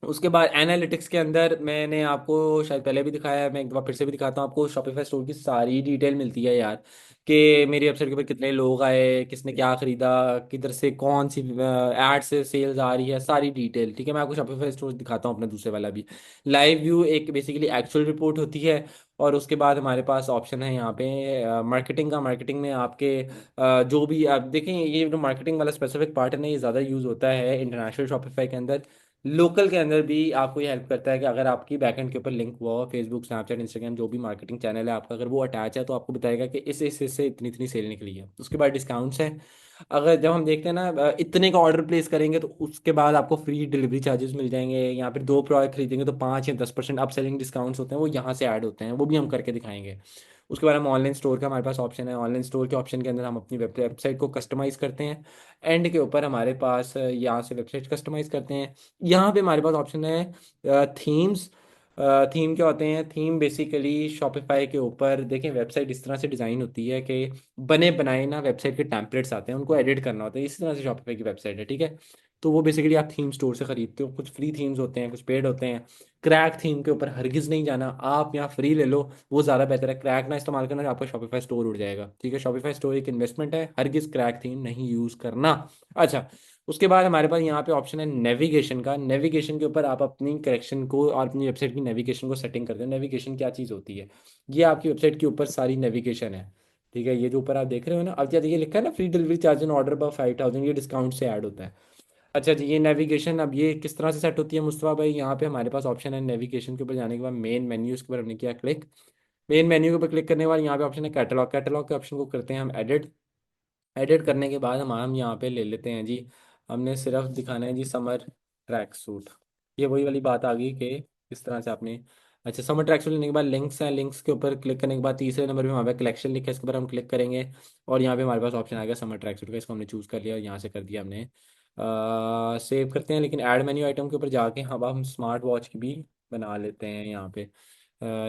Speaker 1: उसके बाद एनालिटिक्स के अंदर मैंने आपको शायद पहले भी दिखाया है, मैं एक बार फिर से भी दिखाता हूँ आपको। शॉपिफाई स्टोर की सारी डिटेल मिलती है यार, कि मेरी वेबसाइट के ऊपर कितने लोग आए, किसने क्या खरीदा, किधर से कौन सी एड से सेल्स आ रही है, सारी डिटेल। ठीक है, मैं आपको शॉपिफाई स्टोर दिखाता हूँ अपना दूसरे वाला भी। लाइव व्यू एक बेसिकली एक्चुअल रिपोर्ट होती है। और उसके बाद हमारे पास ऑप्शन है यहाँ पे मार्केटिंग का। मार्केटिंग में आपके जो भी आप देखें, ये जो मार्केटिंग वाला स्पेसिफिक पार्ट है ना, ये ज़्यादा यूज़ होता है इंटरनेशनल शॉपिफाई के अंदर। लोकल के अंदर भी आपको ये हेल्प करता है कि अगर आपकी बैकएंड के ऊपर लिंक हुआ हो, फेसबुक, स्नैपचैट, इंस्टाग्राम, जो भी मार्केटिंग चैनल है आपका, अगर वो अटैच है तो आपको बताएगा कि इस से इतनी इतनी सेल निकली है। उसके बाद डिस्काउंट्स हैं। अगर जब हम देखते हैं ना इतने का ऑर्डर प्लेस करेंगे तो उसके बाद आपको फ्री डिलीवरी चार्जेस मिल जाएंगे। यहाँ पर दो प्रोडक्ट खरीदेंगे तो 5 या 10% अप सेलिंग डिस्काउंट्स होते हैं, वो यहाँ से ऐड होते हैं, वो भी हम करके दिखाएंगे। उसके बाद हम ऑनलाइन स्टोर का हमारे पास ऑप्शन है। ऑनलाइन स्टोर के ऑप्शन के अंदर हम अपनी वेबसाइट को कस्टमाइज़ करते हैं। एंड के ऊपर हमारे पास यहाँ से वेबसाइट कस्टमाइज़ करते हैं। यहाँ पे हमारे पास ऑप्शन है थीम्स। थीम क्या होते हैं? थीम बेसिकली शॉपिफाई के ऊपर देखें, वेबसाइट इस तरह से डिज़ाइन होती है कि बने बनाए ना वेबसाइट के टेम्पलेट्स आते हैं, उनको एडिट करना होता है। इसी तरह से शॉपिफाई की वेबसाइट है, ठीक है। तो वो बेसिकली आप थीम स्टोर से खरीदते हो। कुछ फ्री थीम्स होते हैं, कुछ पेड होते हैं। क्रैक थीम के ऊपर हरगिज़ नहीं जाना, आप यहाँ फ्री ले लो, वो ज़्यादा बेहतर है। क्रैक ना इस्तेमाल करना, आपका शॉपिफाई स्टोर उड़ जाएगा, ठीक है। शॉपिफाई स्टोर एक इन्वेस्टमेंट है, हरगिज़ क्रैक थीम नहीं यूज़ करना। अच्छा, उसके बाद हमारे पास यहाँ पे ऑप्शन है नेविगेशन का। नेविगेशन के ऊपर आप अपनी करेक्शन को और अपनी वेबसाइट की नेविगेशन को सेटिंग करते हैं। नेविगेशन क्या चीज़ होती है? ये आपकी वेबसाइट के ऊपर सारी नेविगेशन है, ठीक है। ये जो ऊपर आप देख रहे हो ना, अब जब ये लिखा है ना free delivery charge on order above 5000, ये डिस्काउंट से ऐड होता है। अच्छा जी, ये नेविगेशन अब ये किस तरह से सेट होती है मुस्तफा भाई? यहाँ पे हमारे पास ऑप्शन है नेविगेशन के ऊपर जाने के बाद मेन मेन्यू, उसके ऊपर हमने किया क्लिक। मेन मेन्यू के ऊपर क्लिक करने के बाद यहाँ पे ऑप्शन है कैटलॉग। कैटलॉग के ऑप्शन को करते हैं हम एडिट। एडिट करने के बाद हम यहाँ पे ले लेते हैं जी, हमने सिर्फ दिखाना है जी समर ट्रैक सूट। ये वही वाली बात आ गई कि किस तरह से आपने। अच्छा, समर ट्रैक सूट लेने के बाद लिंक्स हैं। लिंक्स के ऊपर क्लिक करने के बाद तीसरे नंबर पे वहाँ पे कलेक्शन लिखा है, इसके ऊपर हम क्लिक करेंगे। और यहाँ पे हमारे पास ऑप्शन आ गया समर ट्रैक सूट का, इसको हमने चूज़ कर लिया और यहाँ से कर दिया हमने। सेव करते हैं, लेकिन ऐड मेन्यू आइटम के ऊपर जाके हम स्मार्ट वॉच की भी बना लेते हैं। यहाँ पे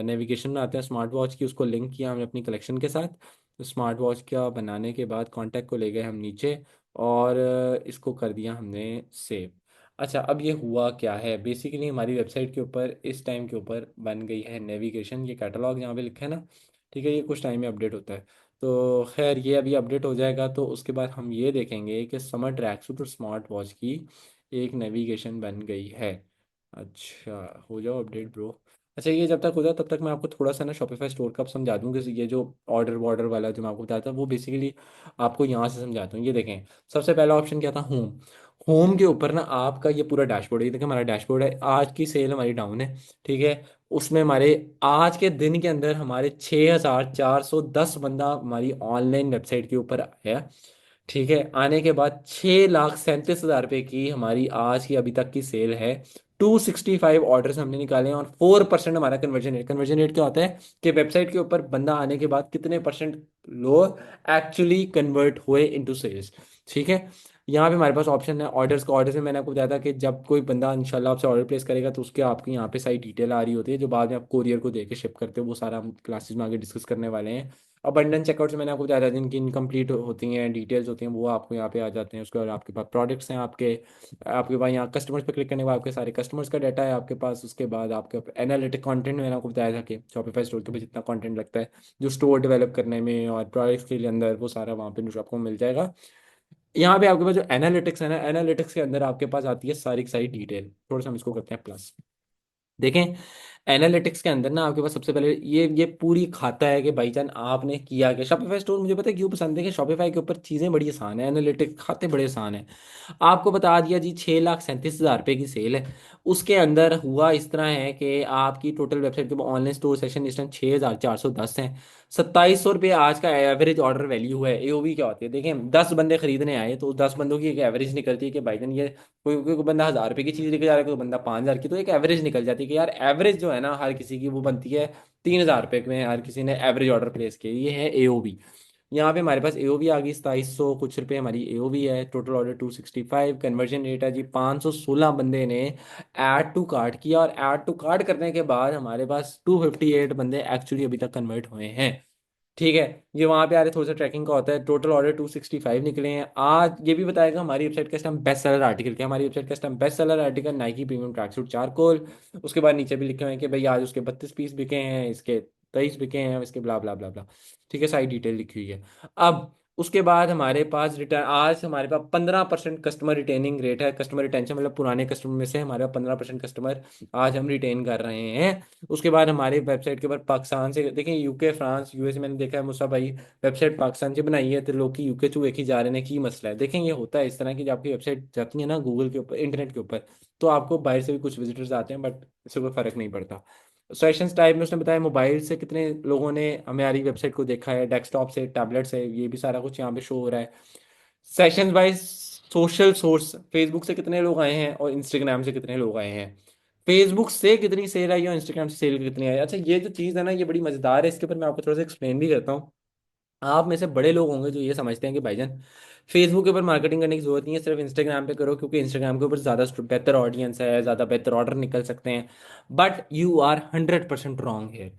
Speaker 1: नेविगेशन में आते हैं स्मार्ट वॉच की, उसको लिंक किया हमने अपनी कलेक्शन के साथ। तो स्मार्ट वॉच का बनाने के बाद कॉन्टैक्ट को ले गए हम नीचे और इसको कर दिया हमने सेव। अच्छा, अब ये हुआ क्या है? बेसिकली हमारी वेबसाइट के ऊपर इस टाइम के ऊपर बन गई है नेविगेशन। ये कैटलॉग यहाँ पे लिखा है ना, ठीक है, ये कुछ टाइम में अपडेट होता है। तो खैर ये अभी अपडेट हो जाएगा, तो उसके बाद हम ये देखेंगे कि समर ट्रैक सूट और स्मार्ट वॉच की एक नेविगेशन बन गई है। अच्छा, हो जाओ अपडेट ब्रो। अच्छा, ये जब तक हो जाए तब तक मैं आपको थोड़ा सा ना शॉपिफाई स्टोर का समझा दूँ कि ये जो ऑर्डर बॉर्डर वाला जो मैं आपको बताया था, वो बेसिकली आपको यहाँ से समझाता हूँ। ये देखें, सबसे पहला ऑप्शन क्या था? होम। होम के ऊपर ना आपका ये पूरा डैशबोर्ड है। ये देखें, हमारा डैशबोर्ड है। आज की सेल हमारी डाउन है, ठीक है। उसमें हमारे आज के दिन के अंदर हमारे 6410 बंदा हमारी ऑनलाइन वेबसाइट के ऊपर आया, ठीक है। आने के बाद 6,37,000 रुपये की हमारी आज की अभी तक की सेल है। 265 ऑर्डर्स हमने निकाले हैं और 4% हमारा कन्वर्जन रेट। कन्वर्जन रेट क्या होता है कि वेबसाइट के ऊपर बंदा आने के बाद कितने परसेंट लोग एक्चुअली कन्वर्ट हुए इनटू सेल्स, ठीक है। यहाँ पे हमारे पास ऑप्शन है ऑर्डर्स का। ऑर्डर्स में मैंने आपको बताया था कि जब कोई बंदा इंशाल्लाह आपसे ऑर्डर प्लेस करेगा तो उसके आपकी यहाँ पे सारी डिटेल आ रही होती है, जो बाद में आप कोरियर को दे के शिप करते हो। वो सारा हम क्लासेस में आगे डिस्कस करने वाले हैं। अबंडन चेकआउट से मैंने आपको बताया था जिनकी इनकम्प्लीट होती हैं, डिटेल्स होती हैं, वो आपको यहाँ पे आ जाते हैं। उसके बाद आपके पास प्रोडक्ट्स हैं, आपके आपके पास यहाँ कस्टमर्स पे क्लिक करने के बाद आपके सारे कस्टमर्स का डाटा है आपके पास। उसके बाद आपके एनालिटिक कंटेंट मैंने आपको बताया था कि शॉपिफाई स्टोर के ऊपर जितना कंटेंट लगता है जो स्टोर डेवलप करने में और प्रोडक्ट्स के लिए अंदर, वो सारा वहाँ पे आपको मिल जाएगा। यहाँ पे आपके पास जो एनालिटिक्स है ना, एनालिटिक्स के अंदर आपके पास आती है सारी की सारी डिटेल। थोड़ा सा हम इसको करते हैं प्लस। देखें, एनालिटिक्स के अंदर ना आपके पास सबसे पहले ये पूरी खाता है कि भाईजान आपने किया क्या। शॉपिफाई स्टोर मुझे पता है क्यों पसंद है कि शॉपिफाई के ऊपर चीज़ें बड़ी आसान है, एनालिटिक्स खाते बड़े आसान है। आपको बता दिया जी 6,37,000 रुपये की सेल है। उसके अंदर हुआ इस तरह है कि आपकी टोटल वेबसाइट के ऑनलाइन स्टोर सेशन इस टाइम 6,410 हैं। 2700 रुपये आज का एवरेज ऑर्डर वैल्यू है। एओवी क्या होती है? देखें, 10 बंदे खरीदने आए तो 10 बंदों की एक एवरेज निकलती है कि भाईजान ये कोई बंदा 1,000 रुपये की चीज़ लेके जा रहा है, कोई बंदा 5,000 की, तो एक एवरेज निकल जाती है कि यार एवरेज जो है ना हर किसी की वो बनती है 3,000 रुपये में। हर किसी ने एवरेज ऑर्डर प्लेस किया, ये है एओवी। यहाँ पे हमारे पास एओवी आ गई 2700 कुछ रुपये हमारी एओवी है। Total order 265। कन्वर्जन रेट है जी 516 बंदे ने ऐड टू कार्ट किया और ऐड टू कार्ट करने के बाद हमारे पास 258 बंदे एक्चुअली अभी तक कन्वर्ट हुए हैं। ठीक है। ये वहां पे आ रहे, थोड़ा सा ट्रैकिंग का होता है। टोटल ऑर्डर 265 निकले हैं आज। ये भी बताएगा हमारी वेबसाइट का स्टैम्प बेस्ट सेलर आर्टिकल क्या है। हमारी वेबसाइट का stamp best seller article Nike premium track suit charcoal. उसके बाद नीचे भी लिखे हुए हैं कि भाई आज उसके 32 पीस बिके हैं, इसके 23 बिके हैं, इसके ब्ला ब्ला ब्ला ब्ला। ठीक है, सारी डिटेल लिखी हुई है। अब उसके बाद हमारे पास रिटर्न, आज हमारे पास 15% कस्टमर रिटेनिंग रेट है। कस्टमर रिटेंशन मतलब पुराने कस्टमर में से हमारे पास 15% कस्टमर आज हम रिटेन कर रहे हैं। उसके बाद हमारे वेबसाइट के ऊपर पाकिस्तान से देखें, यूके, फ्रांस, यूएस, मैंने देखा है मुसा भाई वेबसाइट पाकिस्तान से बनाई है तो लोग की यूके टू एक ही जा रहे हैं, की मसला है। देखें ये होता है इस तरह की, जब आपकी वेबसाइट जाती है ना गूगल के ऊपर, इंटरनेट के ऊपर, तो आपको बाहर से भी कुछ विजिटर्स आते हैं, बट इससे कोई फर्क नहीं पड़ता। सेशंस टाइप में उसने बताया मोबाइल से कितने लोगों ने हमारी वेबसाइट को देखा है, डेस्कटॉप से, टैबलेट से, ये भी सारा कुछ यहाँ पे शो हो रहा है। Sessions wise social source, Facebook से कितने लोग आए हैं और इंस्टाग्राम से कितने लोग आए हैं, फेसबुक से कितनी सेल आई और इंस्टाग्राम से सेल कितनी आई। अच्छा ये जो चीज़ है ना ये बड़ी मजेदार है, इसके ऊपर मैं आपको थोड़ा सा एक्सप्लेन भी करता हूँ। आप में से बड़े लोग होंगे जो ये समझते हैं कि भाईजान फेसबुक के ऊपर मार्केटिंग करने की जरूरत नहीं है, सिर्फ इंस्टाग्राम पे करो क्योंकि इंस्टाग्राम के ऊपर ज़्यादा बेहतर ऑडियंस है, ज़्यादा बेहतर ऑर्डर निकल सकते हैं। बट यू आर 100% रॉन्ग है।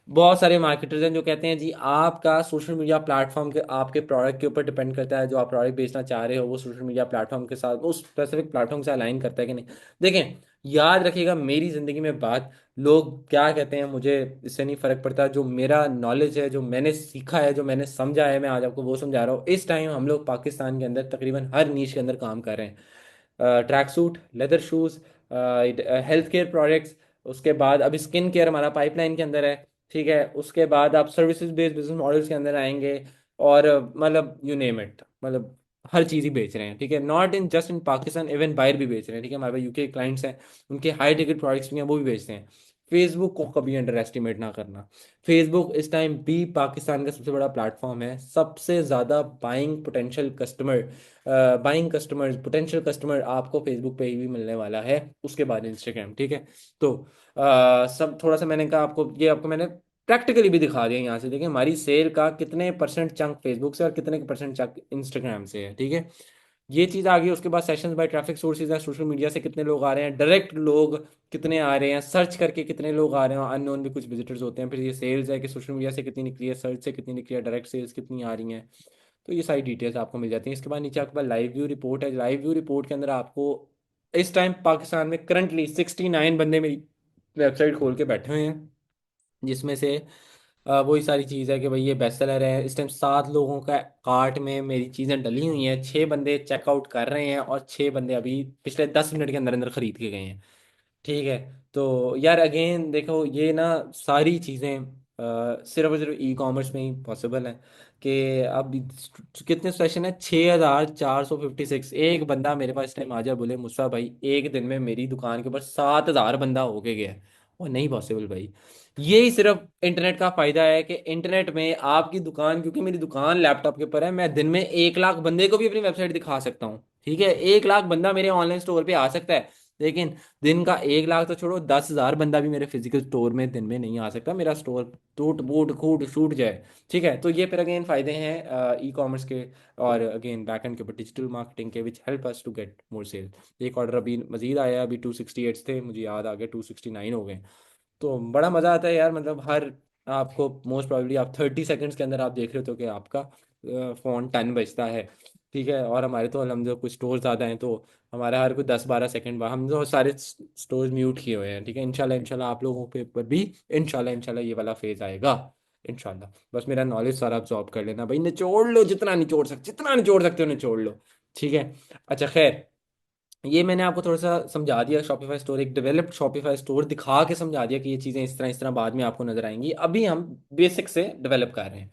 Speaker 1: बहुत सारे मार्केटर्स हैं जो कहते हैं जी आपका सोशल मीडिया प्लेटफॉर्म के आपके प्रोडक्ट के ऊपर डिपेंड करता है, जो आप प्रोडक्ट बेचना चाह रहे हो वो सोशल मीडिया प्लेटफॉर्म के साथ उस स्पेसिफिक प्लेटफॉर्म से अलाइन करता है कि नहीं। देखें, याद रखिएगा मेरी ज़िंदगी में बात, लोग क्या कहते हैं मुझे इससे नहीं फर्क पड़ता। जो मेरा नॉलेज है, जो मैंने सीखा है, जो मैंने समझा है, मैं आज आपको वो समझा रहा हूँ। इस टाइम हम लोग पाकिस्तान के अंदर तकरीबन हर नीश के अंदर काम कर रहे हैं। Track suit, leather shoes, health care products. उसके बाद अभी स्किन केयर हमारा पाइपलाइन के अंदर है। ठीक है, उसके बाद आप सर्विसेज बेस्ड बिजनेस मॉडल्स के अंदर आएंगे। और मतलब यू नेम इट, मतलब हर चीज़ ही बेच रहे हैं। ठीक है, not in just in Pakistan, even बाहर भी बेच रहे हैं। ठीक है, हमारे पास यूके क्लाइंट्स हैं, उनके हाई टिकट प्रोडक्ट्स भी हैं, वो भी बेचते हैं। फेसबुक को कभी अंडर एस्टिमेट ना करना। फेसबुक इस टाइम भी पाकिस्तान का सबसे बड़ा प्लेटफॉर्म है। सबसे ज़्यादा buying potential customer, buying customer, potential customer आपको फेसबुक पे ही भी मिलने वाला है, उसके बाद इंस्टाग्राम। ठीक है, तो सब थोड़ा सा मैंने कहा आपको, ये आपको मैंने प्रैक्टिकली भी दिखा दिया। यहाँ से देखिए हमारी सेल का कितने परसेंट चंक फेसबुक से और कितने परसेंट चंक इंस्टाग्राम से है। ठीक है, ये चीज़ आ गई। उसके बाद सेशंस बाय ट्रैफिक सोर्सेज है, सोशल मीडिया से कितने लोग आ रहे हैं, डायरेक्ट लोग कितने आ रहे हैं, सर्च करके कितने लोग आ रहे हैं, अननोन भी कुछ विजिटर्स होते हैं। फिर ये सेल्स है कि सोशल मीडिया से कितनी निकली है, सर्च से कितनी निकली है, डायरेक्ट सेल्स कितनी आ रही हैं। तो ये सारी डिटेल्स आपको मिल जाती हैं। इसके बाद नीचे आपके पास लाइव व्यू रिपोर्ट है। लाइव व्यू रिपोर्ट के अंदर आपको इस टाइम पाकिस्तान में करंटली 69 बंदे मेरी वेबसाइट खोल के बैठे हुए हैं, जिसमें से वही सारी चीज़ है कि भाई ये बेस्ट सेलर है। इस टाइम 7 लोगों का कार्ट में मेरी चीज़ें डली हुई हैं, 6 बंदे चेकआउट कर रहे हैं और 6 बंदे अभी पिछले 10 मिनट के अंदर अंदर खरीद के गए हैं। ठीक है, तो यार अगेन देखो ये ना सारी चीज़ें सिर्फ और सिर्फ ई कॉमर्स में ही पॉसिबल है। कि अब कितने सेशन है, 6456। एक बंदा मेरे पास इस टाइम आ जाए बोले मुस्ता भाई एक दिन में मेरी दुकान के ऊपर 7000 बंदा होके गया है, वो नहीं पॉसिबल भाई। यही सिर्फ इंटरनेट का फायदा है कि इंटरनेट में आपकी दुकान, क्योंकि मेरी दुकान लैपटॉप के ऊपर है, मैं दिन में 1 लाख बंदे को भी अपनी वेबसाइट दिखा सकता हूँ। ठीक है, 1 लाख बंदा मेरे ऑनलाइन स्टोर पे आ सकता है, लेकिन दिन का 1 लाख तो छोड़ो, 10,000 बंदा भी मेरे फिजिकल स्टोर में दिन में नहीं आ सकता, मेरा स्टोर टूट बूट कूट छूट जाए। ठीक है, तो ये फिर अगेन फायदे हैं ई कॉमर्स के, और अगेन बैकएंड के ऊपर डिजिटल मार्केटिंग के, which help us to get more sale. एक ऑर्डर अभी मजीद आया है, अभी 268 थे, मुझे याद आ गया 269 हो गए। तो बड़ा मज़ा आता है यार, मतलब हर आपको मोस्ट प्रोबेबली आप 30 सेकंड्स के अंदर आप देख रहे हो कि आपका फ़ोन 10 बजता है। ठीक है, और हमारे तो अलहमद कुछ स्टोर ज़्यादा हैं, तो हमारा हर कोई 10-12 सेकंड बाद हम तो सारे स्टोर म्यूट किए हुए हैं। ठीक है, इंशाल्लाह इंशाल्लाह आप लोगों के ऊपर भी इंशाल्लाह इंशाल्लाह ये वाला फेज़ आएगा। इंशाल्लाह बस मेरा नॉलेज सारा अब्जॉर्ब कर लेना भाई, निचोड़ लो जितना निचोड़ सकते, जितना निचोड़ सकते हो निचोड़ लो। ठीक है, अच्छा खैर, ये मैंने आपको थोड़ा सा समझा दिया शॉपिफाई स्टोर, एक डेवलप्ड शॉपिफाई स्टोर दिखा के समझा दिया कि ये चीज़ें इस तरह बाद में आपको नजर आएंगी। अभी हम बेसिक से डेवलप कर रहे हैं।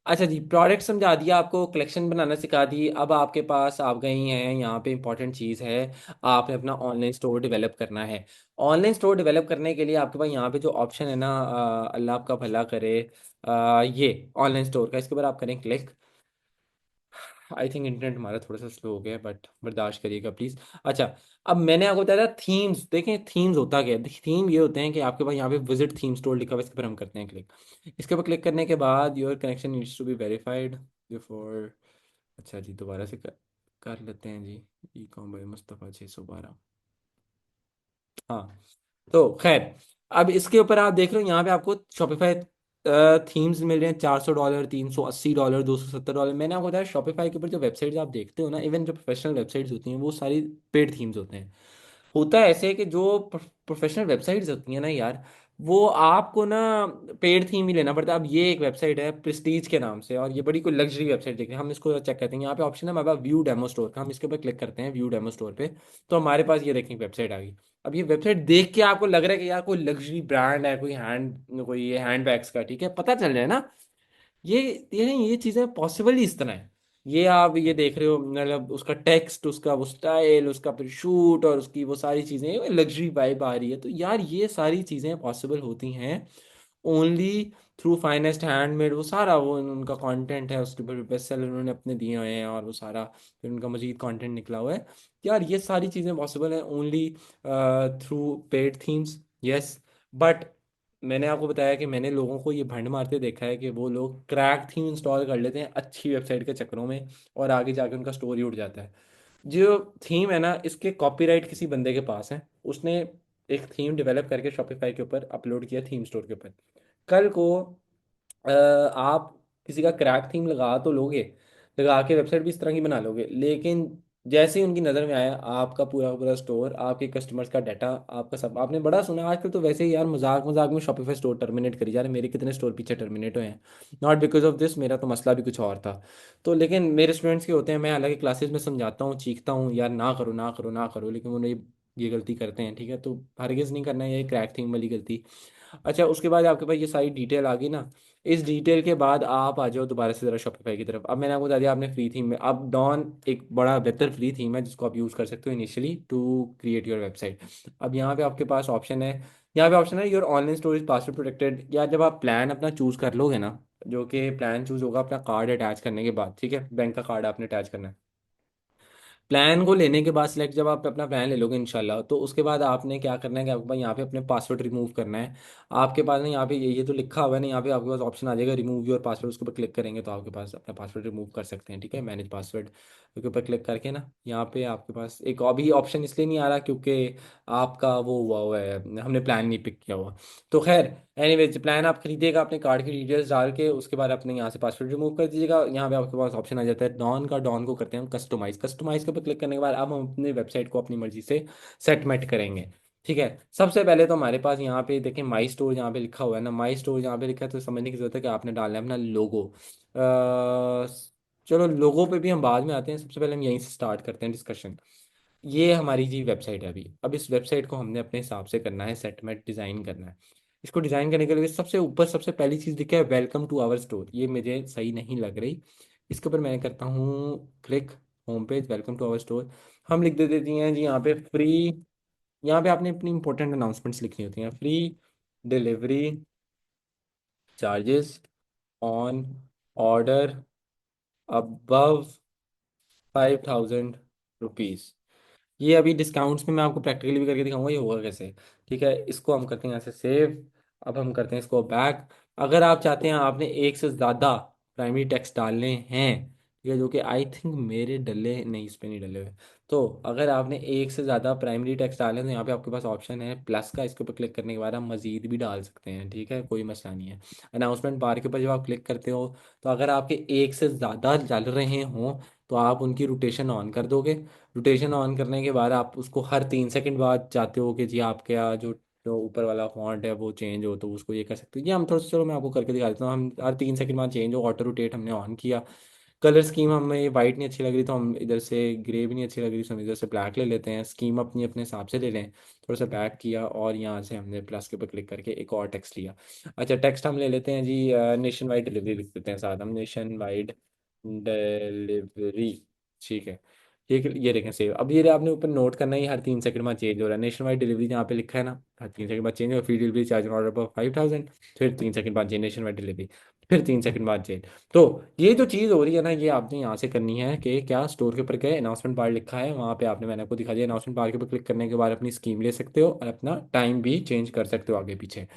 Speaker 1: अच्छा जी, प्रोडक्ट समझा दिया आपको, कलेक्शन बनाना सिखा दी। अब आपके पास आप गई हैं, यहाँ पे इंपॉर्टेंट चीज़ है, आपने अपना ऑनलाइन स्टोर डेवलप करना है। ऑनलाइन स्टोर डेवलप करने के लिए आपके पास यहाँ पे जो ऑप्शन है ना, अल्लाह आपका भला करे, ये ऑनलाइन स्टोर का, इसके ऊपर आप करें क्लिक। आई थिंक इंटरनेट हमारा थोड़ा सा स्लो हो गया है, बट बर्दाश्त करिएगा प्लीज़। अच्छा, अब मैंने आपको बताया था थीम्स, देखें थीम्स होता क्या है। थीम ये होते हैं कि आपके पास यहाँ पे विजिट थीम स्टोर लिखा हुआ है, इसके ऊपर हम करते हैं क्लिक। इसके ऊपर क्लिक करने के बाद your connection needs to be verified before. अच्छा जी, दोबारा से कर लेते हैं जी। E com by Mustafa 612। हाँ, तो खैर अब इसके ऊपर आप देख रहे हो यहाँ पे आपको शॉपिफाई थीम्स मिल रहे हैं $400, $380, $270। मैंने आपको बताया शॉपिफाई के ऊपर जो वेबसाइट्स आप देखते हो ना, इवन जो प्रोफेशनल वेबसाइट्स होती हैं वो सारी पेड थीम्स होते हैं। होता है ऐसे कि जो प्रोफेशनल वेबसाइट्स होती हैं ना यार, वो आपको ना पेड थीम ही लेना पड़ता है। अब ये एक वेबसाइट है प्रेस्टीज के नाम से, और ये बड़ी कोई लग्जरी वेबसाइट देख रहे हैं हम, इसको चेक करते हैं। यहाँ पे ऑप्शन है हमारे पास व्यू डेमो स्टोर का, हम इसके ऊपर क्लिक करते हैं व्यू डेमो स्टोर पे। तो हमारे पास ये देखें वेबसाइट आ गई। अब ये वेबसाइट देख के आपको लग रहा है कि यार कोई लग्जरी ब्रांड है, कोई ये हैंड बैग्स का, ठीक है, पता चल रहा है ना। ये ये चीजें पॉसिबल ही इस तरह है। ये आप ये देख रहे हो, मतलब उसका टेक्स्ट, उसका वो स्टाइल, उसका फिर शूट, और उसकी वो सारी चीजें लग्जरी वाइब आ रही है। तो यार ये सारी चीजें पॉसिबल होती हैं ओनली थ्रू फाइनेस्ट हैंडमेड। वो सारा वो उनका कंटेंट है, उसके ऊपर बेस्ट सेलर उन्होंने अपने दिए हुए हैं, और वो सारा फिर उनका मजीद कंटेंट निकला हुआ है। यार ये सारी चीज़ें पॉसिबल हैं only through paid themes. Yes, but मैंने आपको बताया कि मैंने लोगों को ये भंड मारते देखा है कि वो लोग क्रैक थीम इंस्टॉल कर लेते हैं अच्छी वेबसाइट के चक्करों में, और आगे जाके उनका स्टोरी उठ जाता है। जो थीम है ना, इसके कॉपीराइट किसी बंदे के पास है, उसने एक थीम डेवलप करके शॉपिफाई के ऊपर अपलोड किया थीम स्टोर के ऊपर। कल को आप किसी का क्रैक थीम लगा तो लोगे, लगा के वेबसाइट भी इस तरह की बना लोगे, लेकिन जैसे ही उनकी नज़र में आया आपका पूरा का पूरा स्टोर, आपके कस्टमर्स का डाटा, आपका सब, आपने बड़ा सुना आजकल तो वैसे ही यार, मजाक मजाक में शॉपिफाई स्टोर टर्मिनेट करी जा रहे हैं। मेरे कितने स्टोर पीछे टर्मिनेट हुए हैं, नॉट बिकॉज ऑफ दिस, मेरा तो मसला भी कुछ और था। तो लेकिन मेरे स्टूडेंट्स के होते हैं, मैं हालांकि क्लासेस में समझाता हूँ, चीखता हूँ यार ना करो ना करो ना करो, लेकिन वो ये गलती करते हैं, ठीक है। तो हरगिज़ नहीं करना है ये क्रैक थीम वाली गलती। अच्छा, उसके बाद आपके पास ये सारी डिटेल आ गई ना, इस डिटेल के बाद आप आ जाओ दोबारा से ज़रा शॉपिफाई की तरफ। अब मैंने आपको बता दिया, आपने फ्री थीम में, अब डॉन एक बड़ा बेहतर फ्री थीम है जिसको आप यूज़ कर सकते हो initially to create your website. अब यहाँ पे आपके पास ऑप्शन है, यहाँ पे ऑप्शन है your online storage password protected. या जब आप प्लान अपना चूज़ कर लोगे ना, जो कि प्लान चूज़ होगा अपना कार्ड अटैच करने के बाद, ठीक है, बैंक का कार्ड आपने अटैच करना है। प्लान को लेने के बाद सिलेक्ट, जब आप अपना प्लान ले लोगे इंशाल्लाह, तो उसके बाद आपने क्या करना है कि आपके पास यहाँ पे अपने पासवर्ड रिमूव करना है। आपके पास ना यहाँ पे ये तो लिखा हुआ है ना, यहाँ पे आपके पास ऑप्शन आ जाएगा रिमूव योर पासवर्ड, उसके ऊपर क्लिक करेंगे तो आपके पास अपना पासवर्ड रिमूव कर सकते हैं, ठीक है, मैनेज पासवर्ड के ऊपर क्लिक करके ना, यहाँ पे आपके पास एक अभी ऑप्शन इसलिए नहीं आ रहा क्योंकि आपका वो हुआ है, हमने प्लान नहीं पिक किया हुआ। तो खैर, एनीवेज प्लान आप खरीदिएगा, अपने कार्ड की डिटेल्स डाल के उसके बाद अपने यहाँ से पासवर्ड रिमूव कर दीजिएगा। यहाँ पे आपके पास ऑप्शन आ जाता है डॉन का, डॉन को करते हैं हम कस्टमाइज। कस्टमाइज के ऊपर क्लिक करने के बाद अब हम अपनी वेबसाइट को अपनी मर्जी से सेटमेंट करेंगे, ठीक है। सबसे पहले तो हमारे पास यहाँ पे देखें माई स्टोर जहाँ पे लिखा हुआ है ना, माई स्टोर जहाँ पे लिखा है, तो समझने की जरूरत है कि आपने डालना है अपना लोगो। चलो लोगो पे भी हम बाद में आते हैं, सबसे पहले हम यहीं से स्टार्ट करते हैं डिस्कशन। ये हमारी जी वेबसाइट है अभी। अब इस वेबसाइट को हमने अपने हिसाब से करना है, सेटमेंट डिज़ाइन करना है। इसको डिज़ाइन करने के लिए सबसे ऊपर सबसे पहली चीज़ दिखा है वेलकम टू आवर स्टोर, ये मुझे सही नहीं लग रही। इसके ऊपर मैं करता हूँ click, home page, welcome to our store. हम लिख दे देती हैं जी यहाँ पे फ्री। यहाँ पे आपने अपनी इंपॉर्टेंट अनाउंसमेंट्स लिखनी होती हैं। Free delivery charges on order above ₹5,000। ये अभी डिस्काउंट्स में मैं आपको प्रैक्टिकली भी करके दिखाऊंगा ये होगा कैसे, ठीक है। इसको हम करते हैं यहाँ से सेव। अब हम करते हैं इसको बैक। अगर आप चाहते हैं, आपने एक से ज़्यादा प्राइमरी टेक्स्ट डालने हैं, ठीक है, जो कि आई थिंक मेरे डले नहीं, इस पे नहीं डले हुए। तो अगर आपने एक से ज़्यादा प्राइमरी टेक्स्ट डाले तो यहाँ पे आपके पास ऑप्शन है प्लस का, इसके ऊपर क्लिक करने के बाद आप मज़ीद भी डाल सकते हैं, ठीक है, कोई मसला नहीं है। अनाउंसमेंट बार के ऊपर जब आप क्लिक करते हो, तो अगर आपके एक से ज़्यादा चल रहे हों तो आप उनकी रोटेशन ऑन कर दोगे। रोटेशन ऑन करने के बाद आप उसको हर 3 सेकंड बाद चाहते हो कि जी आपके यहाँ जो जो ऊपर वाला फॉन्ट है वो चेंज हो, तो उसको ये कर सकते हो। ये हम थोड़ा सा, चलो मैं आपको करके दिखा देता हूँ। हम हर 3 सेकंड बाद चेंज हो, ऑटो रोटेट हमने ऑन किया। कलर स्कीम हमें वाइट नहीं अच्छी लग रही तो हम इधर से, ग्रे भी नहीं अच्छी लग रही तो हम इधर से ब्लैक ले लेते हैं। स्कीम अपनी अपने हिसाब से ले लें। थोड़ा सा बैक किया और यहाँ से हमने प्लस के ऊपर क्लिक करके एक और टेक्स्ट लिया। अच्छा, टेक्स्ट हम ले लेते हैं जी नेशन वाइड डिलीवरी लिख देते हैं साथ हम, नेशन वाइड डिलीवरी, ठीक है। ये देखें सेव। अब ये आपने ऊपर नोट करना है, ये हर 3 सेकंड में चेंज हो रहा है। नेशन वाइड डिलीवरी जहाँ पे लिखा है ना, हर 3 सेकंड बाद चेंज हो। फ्री डिलीवरी चार्ज ऑर्डर पर 5,000, फिर 3 सेकंड बाद चेंज, नेशन वाइड डिलीवरी, फिर 3 सेकंड बाद चेंज। तो ये जो चीज़ हो रही है ना, ये आपने यहाँ से करनी है कि क्या, स्टोर के ऊपर गए, अनाउंसमेंट बार लिखा है वहाँ पे आपने, मैंने आपको दिखा दिया, अनाउंसमेंट बार के ऊपर क्लिक करने के बाद अपनी स्कीम ले सकते हो और अपना टाइम भी चेंज कर सकते हो आगे पीछे।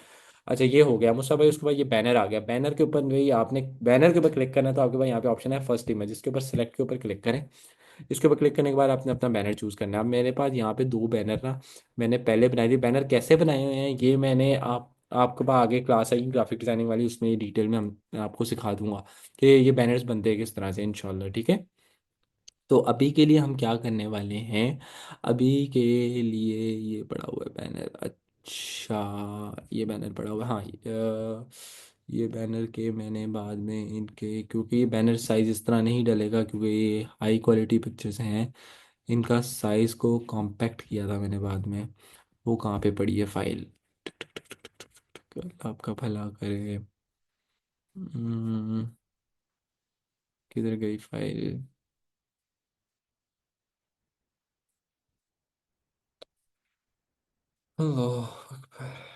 Speaker 1: अच्छा, ये हो गया मुझसे भाई। उसके बाद ये बैनर आ गया। बैनर के ऊपर भाई आपने बैनर के ऊपर क्लिक करना है, तो आपके पास यहाँ पे ऑप्शन है फर्स्ट इमेज, इसके ऊपर सेलेक्ट के ऊपर क्लिक करें। इसके ऊपर क्लिक करने के बाद आपने अपना बैनर चूज़ करना है। अब मेरे पास यहाँ पे 2 बैनर ना मैंने पहले बनाए थे। बैनर कैसे बनाए हुए हैं ये मैंने आप आपके पास आगे क्लास आएगी ग्राफिक डिजाइनिंग वाली, उसमें ये डिटेल में हम मैं आपको सिखा दूंगा कि ये बैनर्स बनते हैं किस तरह से, इंशाल्लाह, ठीक है। तो अभी के लिए हम क्या करने वाले हैं, अभी के लिए ये पड़ा हुआ है बैनर, अच्छा ये बैनर पड़ा हुआ है, हाँ ये बैनर के मैंने बाद में इनके, क्योंकि ये बैनर साइज इस तरह नहीं डलेगा क्योंकि ये हाई क्वालिटी पिक्चर्स हैं, इनका साइज को कॉम्पैक्ट किया था मैंने बाद में। वो कहाँ पे पड़ी है फाइल, आपका भला करे। हम्म, किधर गई फाइल। अल्लाह अकबर।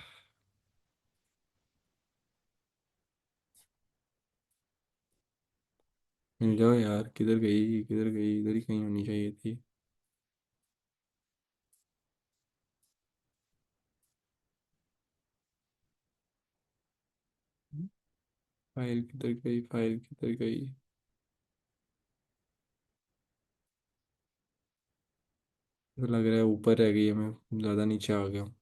Speaker 1: मिल जाओ यार, किधर गई किधर गई, इधर ही कहीं होनी चाहिए थी। फाइल किधर गई, फाइल किधर गई। तो लग रहा है ऊपर रह गई है, मैं ज़्यादा नीचे आ गया हूँ।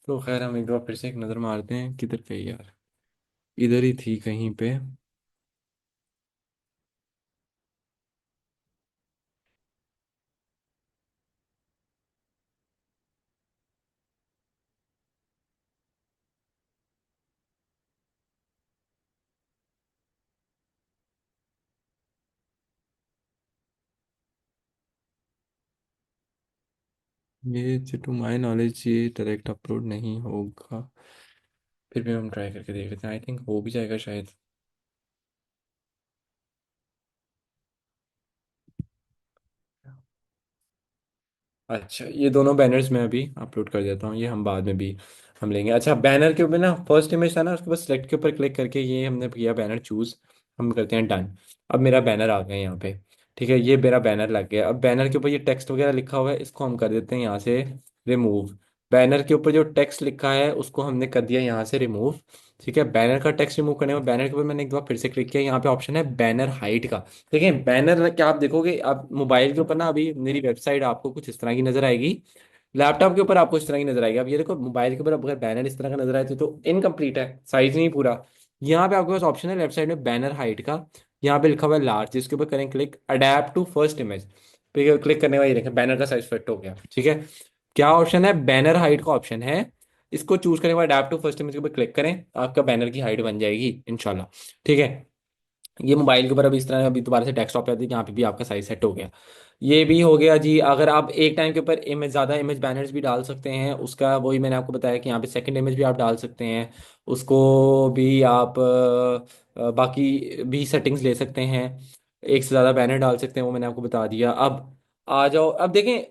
Speaker 1: तो खैर हम एक बार फिर से एक नज़र मारते हैं, किधर गई यार, इधर ही थी कहीं पे। ये टू माय नॉलेज ये डायरेक्ट अपलोड नहीं होगा, फिर भी हम ट्राई करके देख लेते हैं, आई थिंक हो भी जाएगा शायद। अच्छा ये दोनों बैनर्स मैं अभी अपलोड कर देता हूँ, ये हम बाद में भी हम लेंगे। अच्छा बैनर के ऊपर ना फर्स्ट इमेज था ना, उसके बाद सिलेक्ट के ऊपर क्लिक करके ये हमने किया बैनर चूज, हम करते हैं डन। अब मेरा बैनर आ गया यहाँ पे, ठीक है, ये मेरा बैनर लग गया। अब बैनर के ऊपर ये टेक्स्ट वगैरह लिखा हुआ है, इसको हम कर देते हैं यहाँ से रिमूव। बैनर के ऊपर जो टेक्स्ट लिखा है उसको हमने कर दिया यहाँ से रिमूव, ठीक है। बैनर का टेक्स्ट रिमूव करने में बैनर के ऊपर मैंने एक बार फिर से क्लिक किया, यहाँ पे ऑप्शन है बैनर हाइट का। देखिए बैनर क्या आप देखोगे, आप मोबाइल के ऊपर ना अभी मेरी वेबसाइट आपको कुछ इस तरह की नजर आएगी, लैपटॉप के ऊपर आपको इस तरह की नजर आएगी। अब ये देखो मोबाइल के ऊपर अगर बैनर इस तरह का नजर आए तो इनकम्प्लीट है, साइज नहीं पूरा। यहाँ पे आपके पास ऑप्शन है लेफ्ट साइड में बैनर हाइट का, यहाँ पे लिखा हुआ है लार्ज, जिसके ऊपर करें click adapt to first image पे क्लिक करने का, ये देखें बैनर का साइज फिट हो गया, ठीक है। क्या ऑप्शन है, बैनर हाइट का ऑप्शन है, इसको चूज करने के बाद अडेप्ट टू फर्स्ट इमेज के ऊपर क्लिक करें, आपका बैनर की हाइट बन जाएगी इंशाल्लाह, ठीक है। ये मोबाइल के ऊपर अभी इस तरह अभी दोबारा से डेस्कटॉप पे आती है, यहाँ पे भी आपका साइज सेट हो गया। ये भी हो गया जी। अगर आप एक टाइम के ऊपर इमेज ज़्यादा इमेज बैनर्स भी डाल सकते हैं, उसका वही मैंने आपको बताया कि यहाँ पे सेकंड इमेज भी आप डाल सकते हैं, उसको भी आप बाकी भी सेटिंग्स ले सकते हैं, एक से ज़्यादा बैनर डाल सकते हैं, वो मैंने आपको बता दिया। अब आ जाओ, अब देखें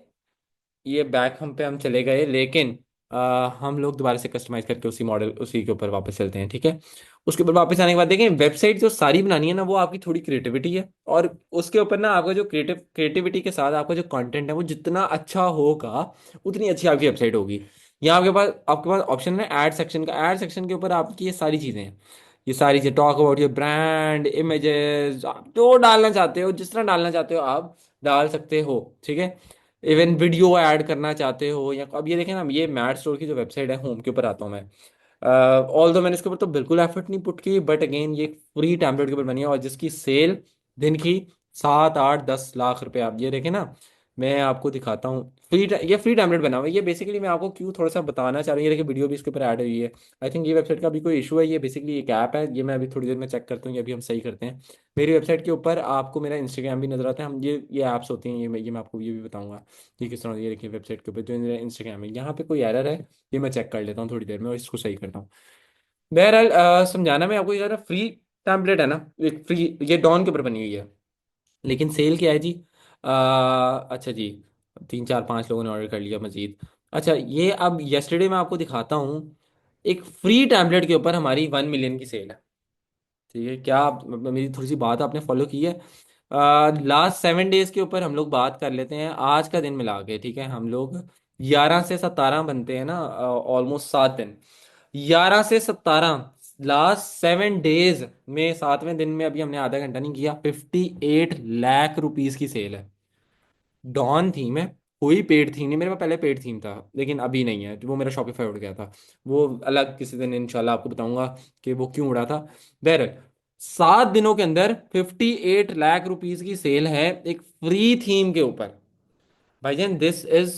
Speaker 1: ये बैक हम पे हम चले गए, लेकिन हम लोग दोबारा से कस्टमाइज करके उसी मॉडल उसी के ऊपर वापस चलते हैं, ठीक है। उसके ऊपर वापस आने के बाद देखें वेबसाइट जो सारी बनानी है ना वो आपकी थोड़ी क्रिएटिविटी है, और उसके ऊपर ना आपका जो क्रिएटिविटी के साथ आपका जो कंटेंट है वो जितना अच्छा होगा उतनी अच्छी आपकी वेबसाइट होगी। यहाँ आपके पास ऑप्शन है ऐड सेक्शन का, ऐड सेक्शन के ऊपर आपकी ये सारी चीज़ें हैं, ये सारी चीज़ें talk about your brand images, आप जो डालना चाहते हो जिस तरह डालना चाहते हो आप डाल सकते हो, ठीक है। इवन वीडियो ऐड करना चाहते हो, या अब ये देखें ना, ये मैट स्टोर की जो वेबसाइट है होम के ऊपर आता हूँ मैं, ऑल दो मैंने इसके ऊपर तो बिल्कुल एफर्ट नहीं पुट की, बट अगेन ये फ्री टैबलेट के ऊपर बनी है और जिसकी सेल दिन की 7 8 10 लाख रुपए, आप ये देखें ना, मैं आपको दिखाता हूँ ये फ्री टैबलेट बना हुआ है। ये बेसिकली मैं आपको क्यों थोड़ा सा बताना चाह रहा हूँ, ये देखिए वीडियो भी इसके ऊपर ऐड हुई है। आई थिंक ये वेबसाइट का अभी कोई इशू है, ये बेसिकली एक ऐप है, ये मैं अभी थोड़ी देर में चेक करता हूँ, ये अभी हम सही करते हैं। मेरी वेबसाइट के ऊपर आपको मेरा इंस्टाग्राम भी नजर आता है, हम ये ऐप्स होती हैं, ये मैं आपको ये भी बताऊंगा ये किस तरह। ये देखिए वेबसाइट के ऊपर जो मेरा इंस्टाग्राम है, यहाँ पे कोई एरर है, ये मैं चेक कर लेता हूँ थोड़ी देर में और इसको सही करता हूँ। बहरहाल समझाना मैं आपको, ये सारा फ्री टैम्पलेट है ना, एक फ्री, ये डॉन के ऊपर बनी हुई है, लेकिन सेल क्या है जी, अच्छा जी 3 4 5 लोगों ने ऑर्डर कर लिया मजीद। अच्छा ये अब यस्टरडे मैं आपको दिखाता हूँ, एक फ्री टैम्पलेट के ऊपर हमारी 1 मिलियन की सेल है, ठीक है। क्या मेरी थोड़ी सी बात आपने फॉलो की है। लास्ट 7 डेज के ऊपर हम लोग बात कर लेते हैं, आज का दिन मिला के, ठीक है। हम लोग 11 से 17 बनते हैं ना, ऑलमोस्ट 7 दिन, 11 से 17, लास्ट 7 डेज में 7वें दिन में अभी हमने आधा घंटा नहीं किया, 58 लाख रुपीज की सेल है। डॉन थीम है, कोई पेड थीम नहीं, मेरे पास पहले पेड थीम था लेकिन अभी नहीं है, वो मेरा शॉपिफाई उड़ गया था। वो अलग किसी दिन इंशाल्लाह आपको बताऊंगा कि वो क्यों उड़ा था। बहरहाल 7 दिनों के अंदर 58 लाख रुपीज की सेल है एक फ्री थीम के ऊपर। भाईजान दिस इज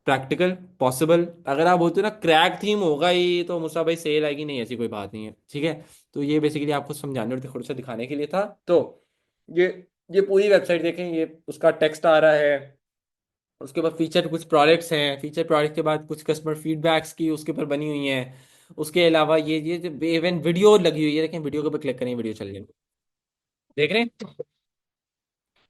Speaker 1: प्रैक्टिकल पॉसिबल। अगर आप बोलते हो ना क्रैक थीम होगा ही तो मुसा भाई सेल आएगी, नहीं ऐसी कोई बात नहीं है, ठीक है। तो ये बेसिकली आपको समझाने और थोड़ा सा दिखाने के लिए था। तो ये ये पूरी वेबसाइट देखें, ये उसका टेक्स्ट आ रहा है, उसके बाद फीचर कुछ प्रोडक्ट्स हैं, फीचर प्रोडक्ट के बाद कुछ कस्टमर फीडबैक्स की उसके ऊपर बनी हुई हैं। उसके अलावा ये इवन वीडियो लगी हुई है, देखें वीडियो के ऊपर क्लिक करें वीडियो चल जाएगी, देख रहे हैं।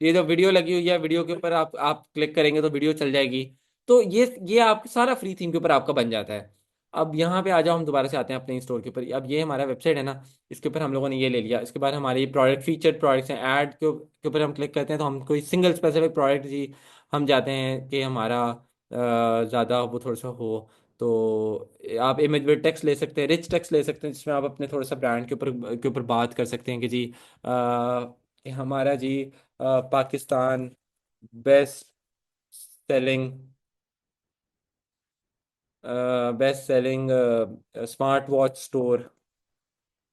Speaker 1: ये जो वीडियो लगी हुई है, वीडियो के ऊपर आप क्लिक करेंगे तो वीडियो चल जाएगी। तो ये आप सारा फ्री थीम के ऊपर आपका बन जाता है। अब यहाँ पे आ जाओ, हम दोबारा से आते हैं अपने स्टोर के ऊपर। अब ये हमारा वेबसाइट है ना, इसके ऊपर हम लोगों ने ये ले लिया। इसके बाद हमारे प्रोडक्ट फीचर प्रोडक्ट्स हैं, ऐड के ऊपर हम क्लिक करते हैं तो हम कोई सिंगल स्पेसिफिक प्रोडक्ट जी हम जाते हैं कि हमारा ज़्यादा वो थोड़ा सा हो। तो आप इमेज विद टेक्स्ट ले सकते हैं, रिच टेक्स्ट ले सकते हैं, जिसमें आप अपने थोड़ा सा ब्रांड के ऊपर बात कर सकते हैं कि जी कि हमारा जी Pakistan best selling best selling smart watch store,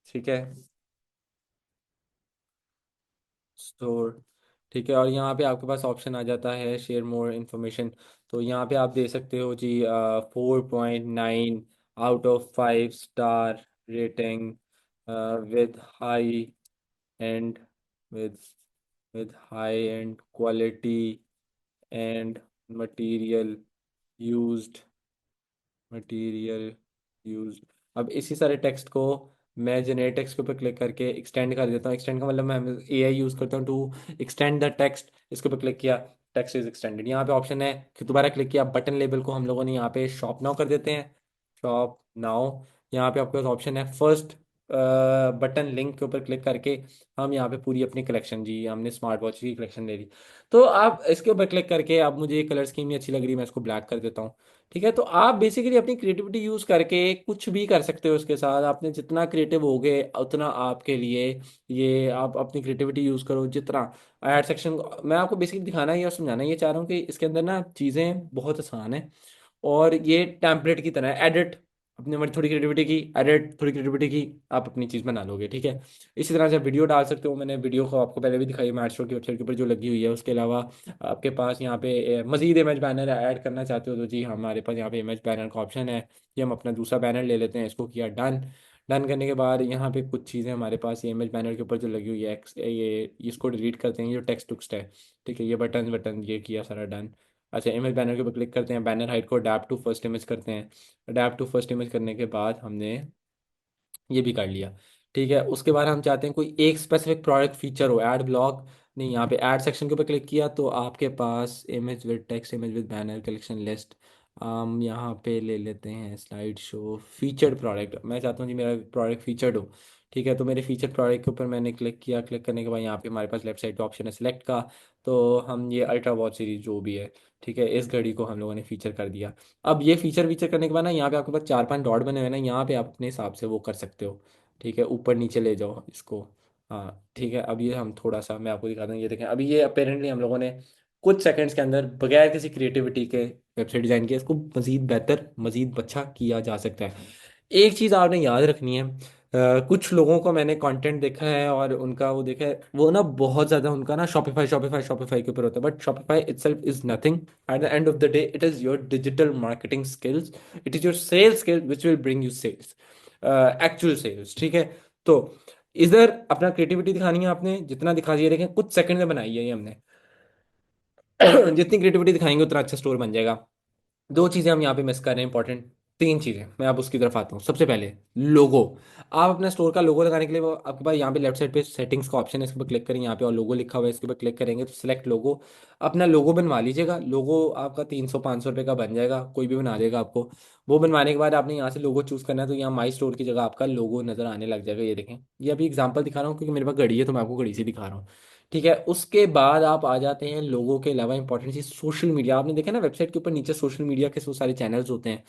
Speaker 1: ठीक है, स्टोर, ठीक है। और यहाँ पे आपके पास ऑप्शन आ जाता है शेयर मोर इन्फॉर्मेशन। तो यहाँ पे आप दे सकते हो जी 4.9 out of 5 star rating with high and with with high and quality and material used, material use. अब इसी सारे टेक्स्ट को मैं जनरेट टेक्स्ट के ऊपर क्लिक करके एक्सटेंड कर देता हूँ। एक्सटेंड का मतलब मैं एआई यूज करता हूँ टू एक्सटेंड द टेक्स्ट। इसके ऊपर क्लिक किया, टेक्स्ट इज एक्सटेंडेड। यहाँ पे ऑप्शन है कि दोबारा क्लिक किया, बटन लेबल को हम लोगों ने यहाँ पे शॉप नाउ कर देते हैं, शॉप नाउ। यहाँ पे आपके पास ऑप्शन है फर्स्ट बटन लिंक के ऊपर क्लिक करके हम यहाँ पे पूरी अपनी कलेक्शन, जी हमने स्मार्ट वॉच की कलेक्शन ले ली। तो आप इसके ऊपर क्लिक करके, अब मुझे ये कलर स्कीम नहीं अच्छी लग रही, मैं इसको ब्लैक कर देता हूँ, ठीक है। तो आप बेसिकली अपनी क्रिएटिविटी यूज करके कुछ भी कर सकते हो उसके साथ। आपने जितना क्रिएटिव होगे उतना आपके लिए, ये आप अपनी क्रिएटिविटी यूज करो जितना। ऐड सेक्शन मैं आपको बेसिकली दिखाना ही और समझाना ये चाह रहा हूँ कि इसके अंदर ना चीज़ें बहुत आसान है। और ये टेम्पलेट की तरह है, एडिट अपनी हमारी थोड़ी क्रिएटिविटी की, एडिट थोड़ी क्रिएटिविटी की, आप अपनी चीज़ बना लोगे, ठीक है। इसी तरह से वीडियो डाल सकते हो, मैंने वीडियो को आपको पहले भी दिखाई मैट स्टोर की वेबसाइट के ऊपर जो लगी हुई है। उसके अलावा आपके पास यहाँ पे मजीद इमेज बैनर ऐड करना चाहते हो तो जी हमारे पास यहाँ पे इमेज बैनर का ऑप्शन है। ये हम अपना दूसरा बैनर ले लेते हैं, इसको किया डन। डन करने के बाद यहाँ पे कुछ चीज़ें हमारे पास ये इमेज बैनर के ऊपर जो लगी हुई है, ये इसको डिलीट करते हैं, ये जो टेक्स्ट टुक्स्ट है, ठीक है। ये बटन बटन ये किया सारा डन। अच्छा, इमेज बैनर के ऊपर क्लिक करते हैं, बैनर हाइट को अडैप्ट टू फर्स्ट इमेज करते हैं। अडैप्ट टू फर्स्ट इमेज करने के बाद हमने ये भी कर लिया, ठीक है। उसके बाद हम चाहते हैं कोई एक स्पेसिफिक प्रोडक्ट फीचर हो, ऐड ब्लॉग नहीं, यहाँ पे ऐड सेक्शन के ऊपर क्लिक किया तो आपके पास image with text, image with banner, collection list. हम यहाँ पे ले लेते हैं स्लाइड शो फीचर्ड प्रोडक्ट। मैं चाहता हूँ जी मेरा प्रोडक्ट फीचर्ड हो, ठीक है। तो मेरे फीचर प्रोडक्ट के ऊपर मैंने क्लिक किया, क्लिक करने के बाद यहाँ पे हमारे पास लेफ्ट साइड ऑप्शन है सिलेक्ट का। तो हम ये अल्ट्रा वॉच सीरीज जो भी है, ठीक है, इस घड़ी को हम लोगों ने फीचर कर दिया। अब ये फीचर वीचर करने के बाद ना यहाँ पे आपके पास 4 5 डॉट बने हुए हैं ना, यहाँ पे आप अपने हिसाब से वो कर सकते हो, ठीक है। ऊपर नीचे ले जाओ इसको, हाँ ठीक है। अब ये हम थोड़ा सा मैं आपको दिखाता हूँ, ये देखें अभी ये अपेरेंटली हम लोगों ने कुछ सेकंड्स के अंदर बगैर किसी क्रिएटिविटी के वेबसाइट डिजाइन किया। इसको मजीद बेहतर मजीद अच्छा किया जा सकता है। एक चीज़ आपने याद रखनी है, कुछ लोगों को मैंने कंटेंट देखा है और उनका वो देखा है, वो ना बहुत ज़्यादा उनका ना शॉपिफाई शॉपिफाई शॉपिफाई के ऊपर होता है, but Shopify itself is nothing. At the end of the day it is your digital marketing skills, it is your sales skill which will bring you sales, actual sales, ठीक है। तो इधर अपना creativity दिखानी है आपने, जितना दिखा दिया, देखें कुछ सेकंड में बनाई है ये हमने। जितनी क्रिएटिविटी दिखाएंगे उतना अच्छा स्टोर बन जाएगा। दो चीज़ें हम यहाँ पे मिस कर रहे हैं इंपॉर्टेंट, तीन चीज़ें मैं अब उसकी तरफ आता हूँ। सबसे पहले लोगो। आप अपना स्टोर का लोगो लगाने के लिए वो आपके पास यहाँ पे लेफ्ट साइड पे सेटिंग्स का ऑप्शन है, इसके ऊपर क्लिक करें, यहाँ पे और लोगो लिखा हुआ है, इसके ऊपर क्लिक करेंगे तो सिलेक्ट लोगो। अपना लोगो बनवा लीजिएगा, लोगो आपका 300 500 रुपये का बन जाएगा, कोई भी बना देगा आपको। वो बनवाने के बाद आपने यहाँ से लोगो चूज़ करना है, तो यहाँ माई स्टोर की जगह आपका लोगो नज़र आने लग जाएगा। ये देखें, ये अभी एग्जाम्पल दिखा रहा हूँ क्योंकि मेरे पास घड़ी है तो मैं आपको घड़ी से दिखा रहा हूँ, ठीक है। उसके बाद आप आ जाते हैं लोगों के अलावा इंपॉर्टेंट चीज सोशल मीडिया। आपने देखा ना वेबसाइट के ऊपर नीचे सोशल मीडिया के सो सारे चैनल्स होते हैं।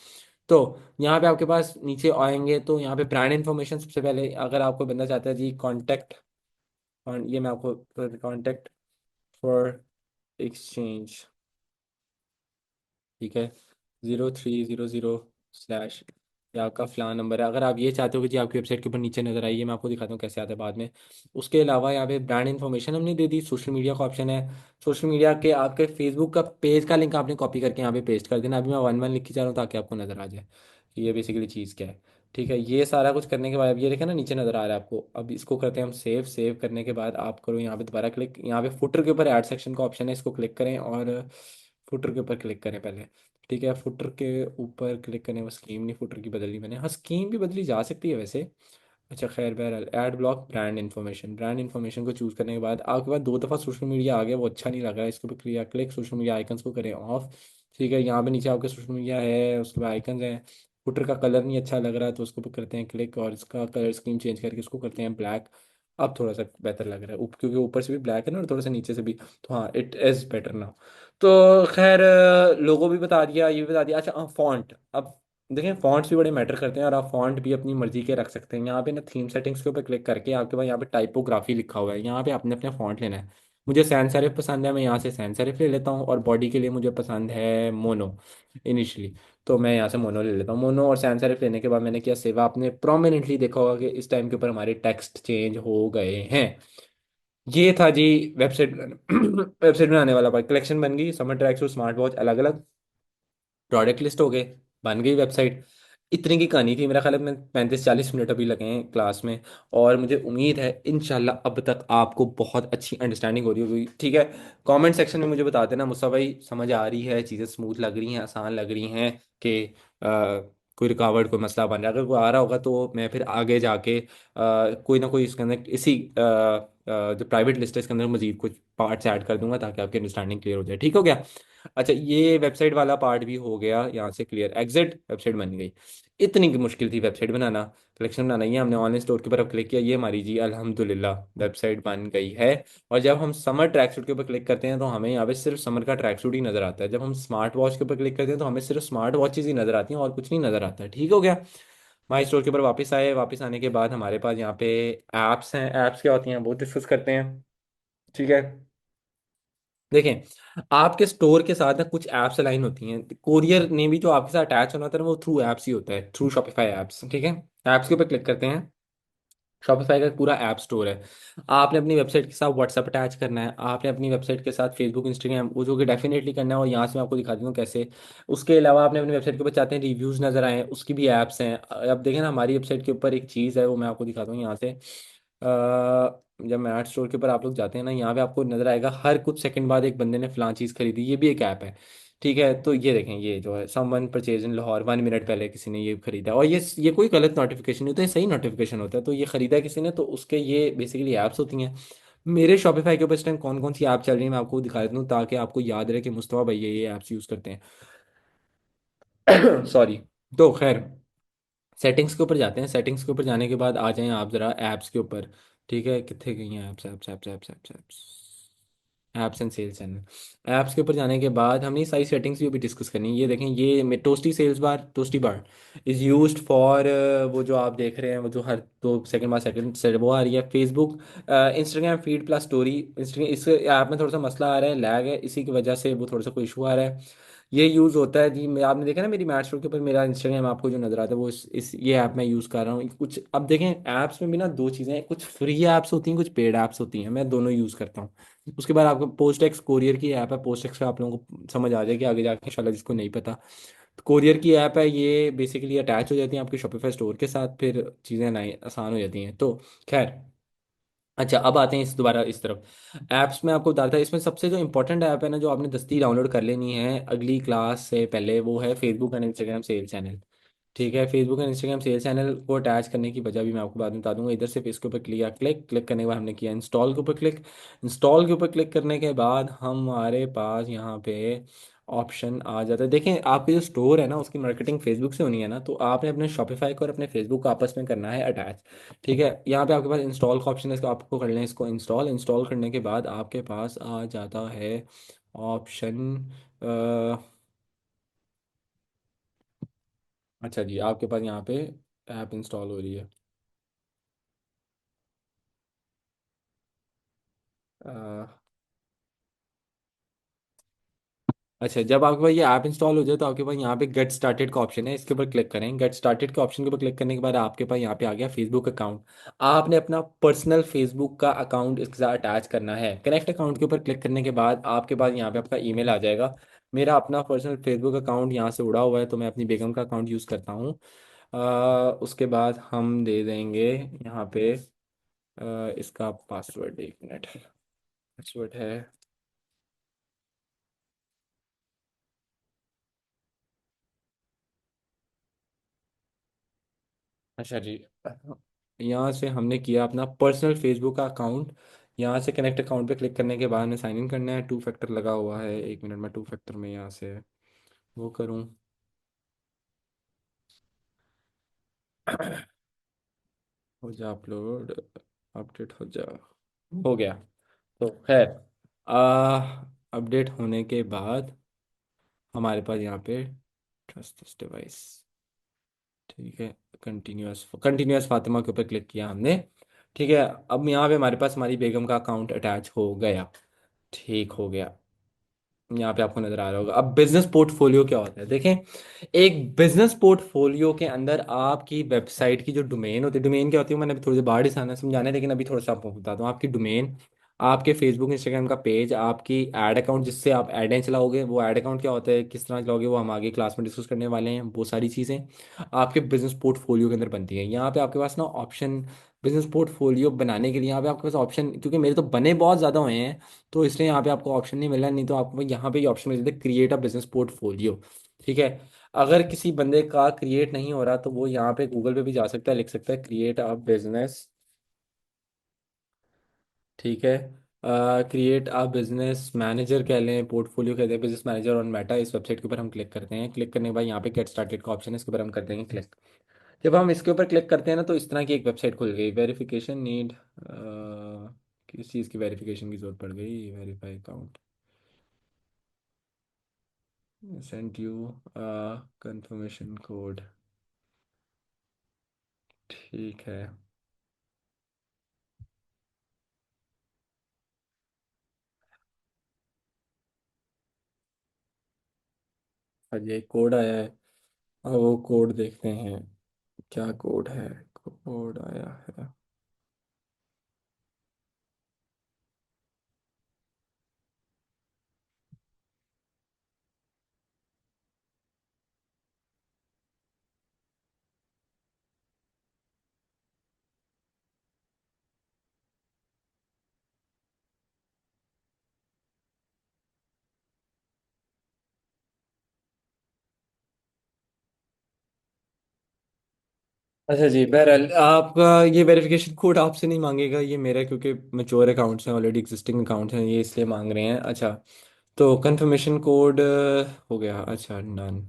Speaker 1: तो यहाँ पे आपके पास नीचे आएंगे तो यहाँ पे ब्रांड इन्फॉर्मेशन सबसे पहले, अगर आपको बंदा चाहता है जी कॉन्टैक्ट, ये मैं आपको कॉन्टैक्ट फॉर एक्सचेंज, ठीक है, 0300 ये आपका फलान नंबर है। अगर आप ये चाहते हो कि जी आपकी वेबसाइट के ऊपर नीचे नजर आइए, मैं आपको दिखाता हूँ कैसे आता है बाद में। उसके अलावा यहाँ पे ब्रांड इन्फॉर्मेशन हमने दे दी, सोशल मीडिया का ऑप्शन है। सोशल मीडिया के आपके फेसबुक का पेज का लिंक आपने कॉपी करके यहाँ पे पेस्ट कर देना। अभी मैं वन वन लिख के जा रहा हूँ ताकि आपको नजर आ जाए कि ये बेसिकली चीज़ क्या है। ठीक है, ये सारा कुछ करने के बाद अब ये देखें ना नीचे नजर आ रहा है आपको। अब इसको करते हैं हम सेव। सेव करने के बाद आप करो यहाँ पे दोबारा क्लिक, यहाँ पे फुटर के ऊपर ऐड सेक्शन का ऑप्शन है, इसको क्लिक करें और फुटर के ऊपर क्लिक करें पहले। ठीक है, फुटर के ऊपर क्लिक करने में स्कीम नहीं, फुटर की बदली मैंने, हाँ स्कीम भी बदली जा सकती है वैसे। अच्छा खैर, बहरहाल add block brand information, brand information को चूज करने के बाद आपके पास दो दफ़ा सोशल मीडिया आ गया, वो अच्छा नहीं लग रहा है, इसको भी clear click social media icons को करें ऑफ। ठीक है, यहाँ पे नीचे आपके सोशल मीडिया है, उसके बाद आइकन्स हैं। फुटर का कलर नहीं अच्छा लग रहा है तो उसको भी करते हैं क्लिक, और इसका कलर स्कीम चेंज करके उसको करते हैं ब्लैक। अब थोड़ा सा बेहतर लग रहा है क्योंकि ऊपर से भी ब्लैक है ना और थोड़ा सा नीचे से भी, तो हाँ इट इज़ बेटर नाउ। तो खैर, लोगो भी बता दिया, ये भी बता दिया। अच्छा फॉन्ट, अब देखें फॉन्ट्स भी बड़े मैटर करते हैं और आप फॉन्ट भी अपनी मर्जी के रख सकते हैं। यहाँ पे ना थीम सेटिंग्स के ऊपर क्लिक करके आपके पास यहाँ पे टाइपोग्राफी लिखा हुआ है, यहाँ पे आपने अपने फॉन्ट लेना है। मुझे सैन सेरिफ पसंद है, मैं यहाँ से सैन सेरिफ ले लेता हूँ, और बॉडी के लिए मुझे पसंद है मोनो इनिशियली, तो मैं यहाँ से मोनो ले लेता हूँ। मोनो और सैन सेरिफ लेने के बाद मैंने किया सेवा। आपने प्रोमिनेंटली देखा होगा कि इस टाइम के ऊपर हमारे टेक्स्ट चेंज हो गए हैं। ये था जी वेबसाइट वेबसाइट बनाने वाला पार्ट। कलेक्शन बन गई, summer track suit smart watch अलग अलग, प्रोडक्ट लिस्ट हो गए, बन गई वेबसाइट। इतनी की कहानी थी, मेरा ख्याल है मैं 35-40 मिनट अभी लगे हैं क्लास में। और मुझे उम्मीद है इंशाल्लाह अब तक आपको बहुत अच्छी अंडरस्टैंडिंग हो रही होगी। ठीक है, कमेंट सेक्शन में मुझे बता देना मुसा भाई समझ आ रही है, चीज़ें स्मूथ लग रही हैं, आसान लग रही हैं कि कोई रुकावट कोई मसला बन रहा है। अगर कोई आ रहा होगा तो मैं फिर आगे जाके कोई ना कोई इसके अंदर इसी जो प्राइवेट लिस्ट है इसके अंदर मजीद कुछ पार्ट्स ऐड कर दूंगा ताकि आपकी अंडरस्टैंडिंग क्लियर हो जाए। ठीक हो गया। अच्छा ये वेबसाइट वाला पार्ट भी हो गया यहाँ से क्लियर, एग्जिट, वेबसाइट बन गई। इतनी की मुश्किल थी वेबसाइट बनाना, कलेक्शन बनाना। ये हमने ऑनलाइन स्टोर के ऊपर अब क्लिक किया, ये हमारी जी अल्हम्दुलिल्लाह वेबसाइट बन गई है। और जब हम समर ट्रैक सूट के ऊपर क्लिक करते हैं तो हमें यहाँ पे सिर्फ समर का ट्रैक सूट ही नजर आता है। जब हम स्मार्ट वॉच के ऊपर क्लिक करते हैं तो हमें सिर्फ स्मार्ट वॉचेज ही नजर आती हैं और कुछ नहीं नजर आता है। ठीक हो गया। माई स्टोर के ऊपर वापस आए, वापस आने के बाद हमारे पास यहाँ पे ऐप्स हैं। ऐप्स क्या होती हैं वो डिस्कस करते हैं। ठीक है, देखें आपके स्टोर के साथ ना कुछ ऐप्स अलाइन होती हैं, कोरियर ने भी जो आपके साथ अटैच होना होता है ना, वो थ्रू ऐप्स ही होता है, थ्रू शॉपिफाई ऐप्स। ठीक है, ऐप्स के ऊपर क्लिक करते हैं। शॉपिफाई का एक पूरा ऐप स्टोर है। आपने अपनी वेबसाइट के साथ व्हाट्सएप अटैच करना है, आपने अपनी वेबसाइट के साथ फेसबुक इंस्टाग्राम वो जो कि डेफिनेटली करना है, और यहाँ से मैं आपको दिखा देता हूँ कैसे। उसके अलावा आपने अपनी वेबसाइट के ऊपर चाहते हैं रिव्यूज़ नज़र आए, उसकी भी ऐप्स हैं। अब देखें ना हमारी वेबसाइट के ऊपर एक चीज़ है, वो मैं आपको दिखाता हूँ यहाँ से। जब मैं ऐप स्टोर के ऊपर आप लोग जाते हैं ना, यहाँ पे आपको नजर आएगा हर कुछ सेकंड बाद एक बंदे ने फलां चीज़ खरीदी, ये भी एक ऐप है। ठीक है, तो ये देखें, ये जो है someone purchase in Lahore, 1 minute पहले किसी ने ये खरीदा, और ये कोई गलत नोटिफिकेशन नहीं होता, ये सही नोटिफिकेशन होता है। तो ये खरीदा किसी ने, तो उसके ये बेसिकली ऐप्स होती हैं। मेरे शॉपिफाई के ऊपर इस टाइम कौन कौन सी ऐप चल रही है मैं आपको दिखा देता हूँ ताकि आपको याद रहे कि मुस्तफा भाई ये ऐप्स यूज़ करते हैं। सॉरी। तो खैर, सेटिंग्स के ऊपर जाते हैं। सेटिंग्स के ऊपर जाने के बाद आ जाएं आप ज़रा ऐप्स के ऊपर। ठीक है, कितने गई हैं apps, apps apps apps apps apps apps and sales channel. Apps के ऊपर जाने के बाद हमने सारी सेटिंग्स भी अभी डिस्कस करनी है। ये देखें, ये toasty sales bar, toasty bar is used for, वो जो आप देख रहे हैं वो जो हर 2 सेकंड बाद सेकंड से वो आ रही है, Facebook Instagram feed plus story. Instagram इस ऐप में थोड़ा सा मसला आ रहा है, लैग है, इसी की वजह से वो थोड़ा सा कोई इशू आ रहा है। ये यूज़ होता है जी, आपने देखा ना मेरी मैट स्टोर के ऊपर मेरा इंस्टाग्राम आपको जो नज़र आता है वो इस ये ऐप में यूज़ कर रहा हूँ कुछ। अब देखें ऐप्स में भी ना दो चीज़ें हैं, कुछ फ्री ऐप्स होती हैं कुछ पेड ऐप्स होती हैं, मैं दोनों यूज़ करता हूँ। उसके बाद आपको पोस्ट एक्स कोरियर की ऐप है, पोस्ट एक्स का आप लोगों को समझ आ जाएगी आगे जाके इंशाल्लाह, जिसको नहीं पता। तो कोरियर की ऐप है, ये बेसिकली अटैच हो जाती है आपके शॉपिफाई स्टोर के साथ, फिर चीज़ें नई आसान हो जाती हैं। तो खैर, अच्छा अब आते हैं इस दोबारा इस तरफ। ऐप्स में आपको बताता है, इसमें सबसे जो इंपॉर्टेंट ऐप है ना जो आपने दस्ती डाउनलोड कर लेनी है अगली क्लास से पहले, वो है Facebook and Instagram sale channel. ठीक है, Facebook and Instagram sales channel को अटैच करने की वजह भी मैं आपको बाद में बता दूंगा। इधर से इसके ऊपर क्लिक क्लिक क्लिक करने के बाद हमने किया इंस्टॉल के ऊपर क्लिक। इंस्टॉल के ऊपर क्लिक करने के बाद हमारे पास यहाँ पे ऑप्शन आ जाता है। देखें आपकी जो स्टोर है ना उसकी मार्केटिंग फेसबुक से होनी है ना, तो आपने अपने शॉपिफाई को और अपने फेसबुक को आपस में करना है अटैच। ठीक है, यहाँ पे आपके पास इंस्टॉल का ऑप्शन है, इसको आपको कर लें इसको इंस्टॉल। इंस्टॉल करने के बाद आपके पास आ जाता है ऑप्शन। अच्छा जी, आपके पास यहाँ पे ऐप इंस्टॉल हो रही है। अ, अच्छा, जब आपके पास ये ऐप इंस्टॉल हो जाए तो आपके पास यहाँ पे गेट स्टार्टेड का ऑप्शन है, इसके ऊपर क्लिक करें। गेट स्टार्टेड के ऑप्शन के ऊपर क्लिक करने के बाद आपके पास यहाँ पे आ गया फेसबुक अकाउंट। आपने अपना पर्सनल फेसबुक का अकाउंट इसके साथ अटैच करना है। कनेक्ट अकाउंट के ऊपर क्लिक करने के बाद आपके पास यहाँ पे आपका ईमेल आ जाएगा। मेरा अपना पर्सनल फेसबुक अकाउंट यहाँ से उड़ा हुआ है, तो मैं अपनी बेगम का अकाउंट यूज़ करता हूँ। उसके बाद हम दे देंगे यहाँ पे इसका पासवर्ड, 1 मिनट। पासवर्ड है, अच्छा जी, यहाँ से हमने किया अपना पर्सनल फेसबुक का अकाउंट। यहाँ से कनेक्ट अकाउंट पे क्लिक करने के बाद हमें साइन इन करना है। 2 फैक्टर लगा हुआ है, 1 मिनट में 2 फैक्टर में यहाँ से वो करूँ। हो जा अपलोड, अपडेट हो जा, हो गया। तो खैर, अपडेट होने के बाद हमारे पास यहाँ पे ट्रस्ट दिस डिवाइस, ठीक है, कंटिन्यूअस कंटिन्यूअस फातिमा के ऊपर क्लिक किया हमने। ठीक है, अब यहाँ पे हमारे पास हमारी बेगम का अकाउंट अटैच हो गया। ठीक हो गया। यहाँ पे आपको नजर आ रहा होगा। अब बिजनेस पोर्टफोलियो क्या होता है, देखें। एक बिजनेस पोर्टफोलियो के अंदर आपकी वेबसाइट की जो डोमेन होती है, डोमेन क्या होती है मैंने अभी थोड़ी देर बाद ही समझाना है, लेकिन अभी थोड़ा सा आपको बताता हूँ। आपकी डोमेन, आपके फेसबुक इंस्टाग्राम का पेज, आपकी एड अकाउंट जिससे आप एडें चलाओगे, वो एड अकाउंट क्या होता है, किस तरह चलाओगे, वो हम आगे क्लास में डिस्कस करने वाले हैं। वो सारी चीज़ें आपके बिजनेस पोर्टफोलियो के अंदर बनती हैं। यहाँ पे आपके पास ना ऑप्शन, बिजनेस पोर्टफोलियो बनाने के लिए यहाँ पे आपके पास ऑप्शन, क्योंकि मेरे तो बने बहुत ज़्यादा हुए हैं तो इसलिए यहाँ पे आपको ऑप्शन नहीं मिल रहा है, नहीं तो आपको यहाँ पे ये ऑप्शन मिल जाता है, क्रिएट अ बिजनेस पोर्टफोलियो। ठीक है, अगर किसी बंदे का क्रिएट नहीं हो रहा तो वो यहाँ पे गूगल पे भी जा सकता है, लिख सकता है क्रिएट अ बिजनेस। ठीक है, क्रिएट अ बिजनेस मैनेजर कह लें, पोर्टफोलियो कहते हैं, बिजनेस मैनेजर ऑन मेटा। इस वेबसाइट के ऊपर हम क्लिक करते हैं। क्लिक करने के बाद यहाँ पे गेट स्टार्टेड का ऑप्शन है, इसके ऊपर हम कर देंगे क्लिक। जब हम इसके ऊपर क्लिक करते हैं ना, तो इस तरह की एक वेबसाइट खुल गई। वेरिफिकेशन नीड, किस चीज़ की वेरिफिकेशन की जरूरत पड़ गई, verify account, send you confirmation code. ठीक है, आज ये कोड आया है। अब वो कोड देखते हैं, क्या कोड है। कोड आया है। अच्छा जी, बहरहाल आपका ये वेरिफिकेशन कोड आपसे नहीं मांगेगा, ये मेरा, क्योंकि मेच्योर अकाउंट्स हैं, ऑलरेडी एग्जिस्टिंग अकाउंट्स हैं, ये इसलिए मांग रहे हैं। अच्छा, तो कंफर्मेशन कोड हो गया। अच्छा, डन।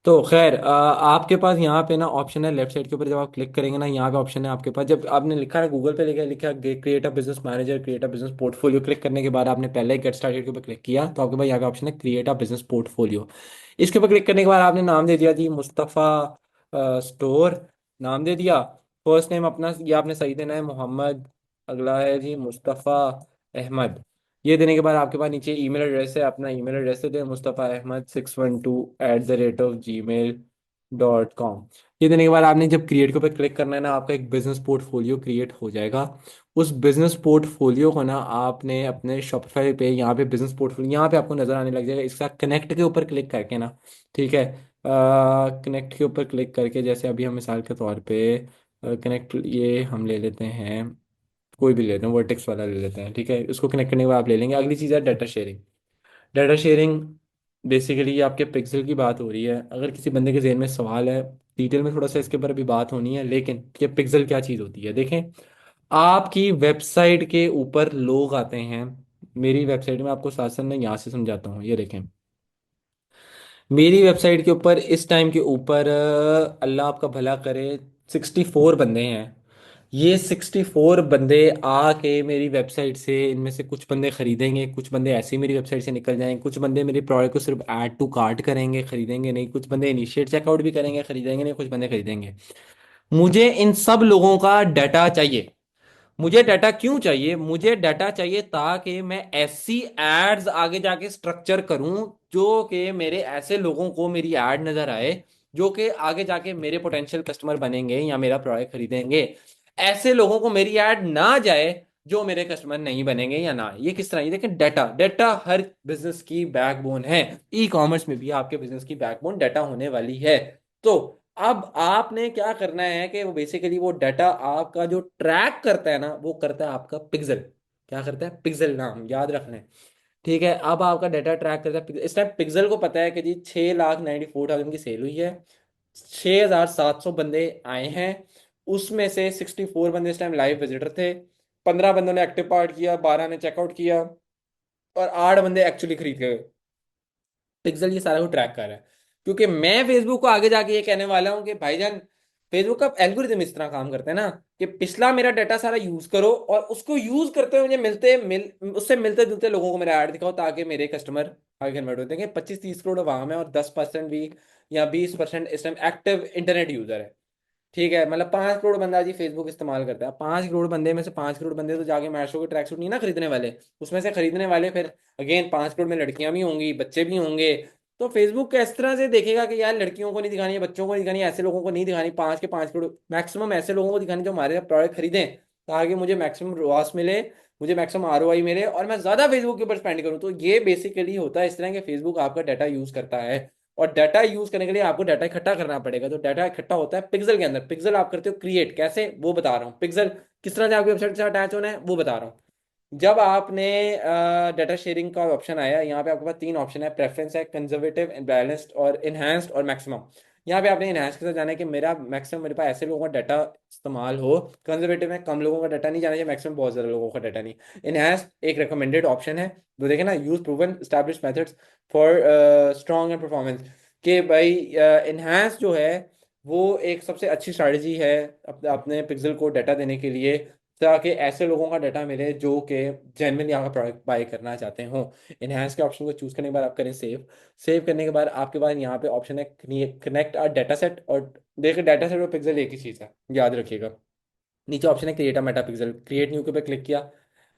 Speaker 1: तो खैर, आपके पास यहाँ पे ना ऑप्शन है लेफ्ट साइड के ऊपर, जब आप क्लिक करेंगे ना, यहाँ पे ऑप्शन है आपके पास। जब आपने लिखा है गूगल पे, लिखा लिखा create a business manager, create a business portfolio, click करने के बाद आपने पहले ही गेट स्टार्टेड के ऊपर क्लिक किया, तो आपके पास यहाँ पे ऑप्शन है क्रिएट अ बिजनेस पोर्टफोलियो। इसके ऊपर क्लिक करने के बाद आपने नाम दे दिया जी मुस्तफ़ा स्टोर, नाम दे दिया। फर्स्ट नेम अपना ये आपने सही देना है, मोहम्मद। अगला है जी मुस्तफ़ा अहमद। ये देने के बाद आपके पास नीचे ईमेल एड्रेस है, अपना ईमेल एड्रेस दे दें, mustafa ahmad612@gmail.com। ये देने के बाद आपने जब क्रिएट के ऊपर क्लिक करना है ना, आपका एक बिजनेस पोर्टफोलियो क्रिएट हो जाएगा। उस बिजनेस पोर्टफोलियो को ना आपने अपने शॉपिफाई पे, यहाँ पे बिजनेस पोर्टफोलियो यहाँ पे आपको नजर आने लग जाएगा। इसका कनेक्ट के ऊपर क्लिक करके ना, ठीक है, कनेक्ट के ऊपर क्लिक करके, जैसे अभी हम मिसाल के तौर पे कनेक्ट, ये हम ले लेते हैं, कोई भी ले लेते हैं, वर्टेक्स वाला ले लेते हैं। ठीक है, इसको कनेक्ट करने के बाद आप ले लेंगे। अगली चीज़ है data sharing. Data sharing basically ये आपके पिक्सल की बात हो रही है। अगर किसी बंदे के जहन में सवाल है, डिटेल में थोड़ा सा इसके ऊपर अभी बात होनी है, लेकिन ये पिक्सल क्या चीज़ होती है, देखें। आपकी वेबसाइट के ऊपर लोग आते हैं। मेरी वेबसाइट में आपको साथ साथ मैं यहाँ से समझाता हूँ, ये देखें। मेरी वेबसाइट के ऊपर इस टाइम के ऊपर अल्लाह आपका भला करे, 64 बंदे हैं। ये 64 बंदे आके मेरी वेबसाइट से, इनमें से कुछ बंदे खरीदेंगे, कुछ बंदे ऐसे ही मेरी वेबसाइट से निकल जाएंगे, कुछ बंदे मेरे प्रोडक्ट को सिर्फ ऐड टू कार्ट करेंगे, खरीदेंगे नहीं, कुछ बंदे इनिशिएट चेकआउट भी करेंगे, खरीदेंगे नहीं, कुछ बंदे खरीदेंगे। मुझे इन सब लोगों का डाटा चाहिए। मुझे डाटा क्यों चाहिए? मुझे डाटा चाहिए ताकि मैं ऐसी एड्स आगे जाके स्ट्रक्चर करूं जो कि मेरे ऐसे लोगों को मेरी एड नजर आए, जो कि आगे जाके मेरे पोटेंशियल कस्टमर बनेंगे या मेरा प्रोडक्ट खरीदेंगे। ऐसे लोगों को मेरी एड ना जाए जो मेरे कस्टमर नहीं बनेंगे या ना। ये किस तरह? ये देखें, डाटा, डाटा हर बिजनेस की बैकबोन है। ई कॉमर्स में भी आपके बिजनेस की बैकबोन डाटा होने वाली है। तो अब आपने क्या करना है कि वो बेसिकली वो डाटा आपका जो ट्रैक करता है ना, वो करता है आपका पिक्सल। क्या करता है? पिक्सल, नाम याद रखना है। ठीक है, अब आपका डाटा ट्रैक करता है इस टाइम पिक्सल को पता है कि जी 6,94,000 की सेल हुई है, 6,700 बंदे आए हैं, उसमें से 64 बंदे इस टाइम लाइव विजिटर थे, 15 बंदों ने एक्टिव पार्ट किया, 12 ने चेकआउट किया, और 8 बंदे एक्चुअली खरीद गए। पिक्सल ये सारा को ट्रैक कर रहा है, क्योंकि मैं फेसबुक को आगे जाके ये कहने वाला हूँ कि भाईजान, फेसबुक का एल्गोरिदम इस तरह काम करता है ना कि पिछला मेरा डाटा सारा यूज करो और उसको यूज करते हुए मुझे उससे मिलते जुलते लोगों को मेरा ऐड दिखाओ, ताकि मेरे कस्टमर आगे कन्वर्ट होते हैं। 25-30 करोड़ अवाम है और 10% भी या 20% इस टाइम एक्टिव इंटरनेट यूजर है। ठीक है, मतलब 5 करोड़ बंदा जी फेसबुक इस्तेमाल करता है। 5 करोड़ बंदे में से 5 करोड़ बंदे तो जाके मैशो के ट्रैक सूट नहीं ना खरीदने वाले। उसमें से खरीदने वाले फिर अगेन 5 करोड़ में लड़कियां भी होंगी, बच्चे भी होंगे। तो फेसबुक इस तरह से देखेगा कि यार लड़कियों को नहीं दिखानी है, बच्चों को नहीं दिखानी है, ऐसे लोगों को नहीं दिखानी। 5 के 5 करोड़ मैक्सिमम ऐसे लोगों को दिखानी जो हमारे प्रोडक्ट खरीदें, ताकि मुझे मैक्सिमम रॉस मिले, मुझे मैक्सिमम आरओआई मिले और मैं ज्यादा फेसबुक के ऊपर स्पेंड करूं। तो ये बेसिकली होता है इस तरह के फेसबुक आपका डाटा यूज करता है। और डाटा यूज करने के लिए आपको डाटा इकट्ठा करना पड़ेगा। तो डाटा इकट्ठा होता है पिक्सल के अंदर। पिक्सल आप करते हो क्रिएट, कैसे वो बता रहा हूँ। पिक्सल किस तरह से आपकी वेबसाइट से अटैच होना है वो बता रहा हूँ। जब आपने डाटा शेयरिंग का ऑप्शन आया, यहाँ पे आपके पास 3 ऑप्शन है, प्रेफरेंस है, कंजर्वेटिव, बैलेंस्ड और इनहैंस्ड और मैक्सिमम। यहाँ पे आपने इनहैंस के साथ जाना है कि मेरा मैक्सिमम, मेरे पास ऐसे लोगों का डाटा इस्तेमाल हो। कंजर्वेटिव में कम लोगों का डाटा नहीं जाना चाहिए, मैक्सिमम बहुत ज्यादा लोगों का डाटा नहीं। इनहैंस एक रिकमेंडेड ऑप्शन है, जो देखे ना, use proven establish methods for strong and performance. कि भाई इनहैंस जो है वो एक सबसे अच्छी स्ट्रैटेजी है अपने अपने पिक्सल को डाटा देने के लिए, ताकि ऐसे लोगों का डाटा मिले जो कि जेनविनली आपका प्रोडक्ट बाय करना चाहते हो। इनहैंस के ऑप्शन को चूज करने के बाद आप करें सेव। सेव करने के बाद आपके पास यहाँ पे ऑप्शन है कनेक्ट अ डाटा सेट। और देखिए, डाटा सेट और पिक्सल एक ही चीज़ है, याद रखिएगा। नीचे ऑप्शन है create a Meta pixel, create new के ऊपर क्लिक किया,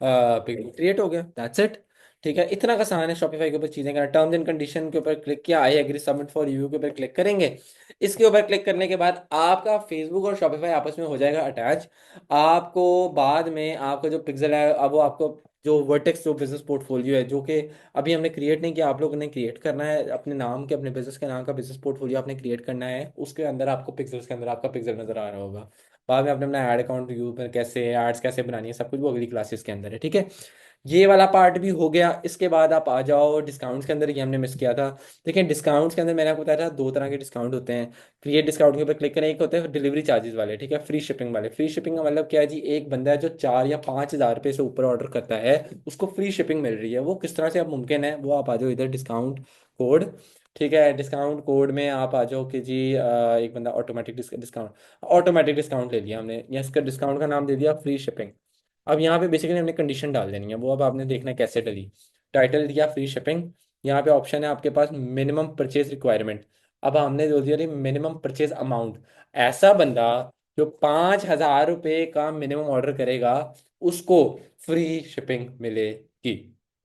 Speaker 1: पिक्सल क्रिएट हो गया, दैट्स इट। ठीक है, इतना का आसान है शॉपिफाई के ऊपर चीजें करना। टर्म्स एंड कंडीशन के ऊपर क्लिक किया, I agree submit for review के ऊपर क्लिक करेंगे। इसके ऊपर क्लिक करने के बाद आपका फेसबुक और शॉपिफाई आपस में हो जाएगा अटैच। आपको बाद में आपका जो पिक्सल है, अब वो आपको जो वर्टेक्स जो बिजनेस पोर्टफोलियो है, जो कि अभी हमने क्रिएट नहीं किया, आप लोगों ने क्रिएट करना है अपने नाम के, अपने बिजनेस के नाम का बिजनेस पोर्टफोलियो आपने क्रिएट करना है। उसके अंदर आपको पिक्सल्स के अंदर आपका पिक्सल नजर आ रहा होगा। बाद में आपने अपना ऐड अकाउंट यूज में कैसे एड्स कैसे बनानी है, सब कुछ वो अगली क्लासेस के अंदर है। ठीक है, ये वाला पार्ट भी हो गया। इसके बाद आप आ जाओ डिस्काउंट्स के अंदर, ये हमने मिस किया था। देखिए, डिस्काउंट्स के अंदर मैंने आपको बताया था 2 तरह के डिस्काउंट होते हैं। क्रिएट डिस्काउंट के ऊपर क्लिक करें, एक होते हैं डिलीवरी चार्जेस वाले, ठीक है, फ्री शिपिंग वाले। फ्री शिपिंग का मतलब क्या है जी? एक बंदा है जो 4 या 5 हज़ार रुपये से ऊपर ऑर्डर करता है, उसको फ्री शिपिंग मिल रही है। वो किस तरह से अब मुमकिन है? वो आप आ जाओ इधर डिस्काउंट कोड। ठीक है, डिस्काउंट कोड में आप आ जाओ कि जी एक बंदा ऑटोमेटिक डिस्काउंट, ऑटोमेटिक डिस्काउंट ले लिया हमने, या इसका डिस्काउंट का नाम दे दिया फ्री शिपिंग। अब यहाँ पे बेसिकली हमने कंडीशन डाल देनी है, वो अब आपने देखना है कैसे डली। टाइटल दिया फ्री शिपिंग। यहाँ पे ऑप्शन है आपके पास मिनिमम परचेज रिक्वायरमेंट। अब हमने जो दिया मिनिमम परचेज अमाउंट। ऐसा बंदा जो 5,000 रुपये का मिनिमम ऑर्डर करेगा, उसको फ्री शिपिंग मिलेगी।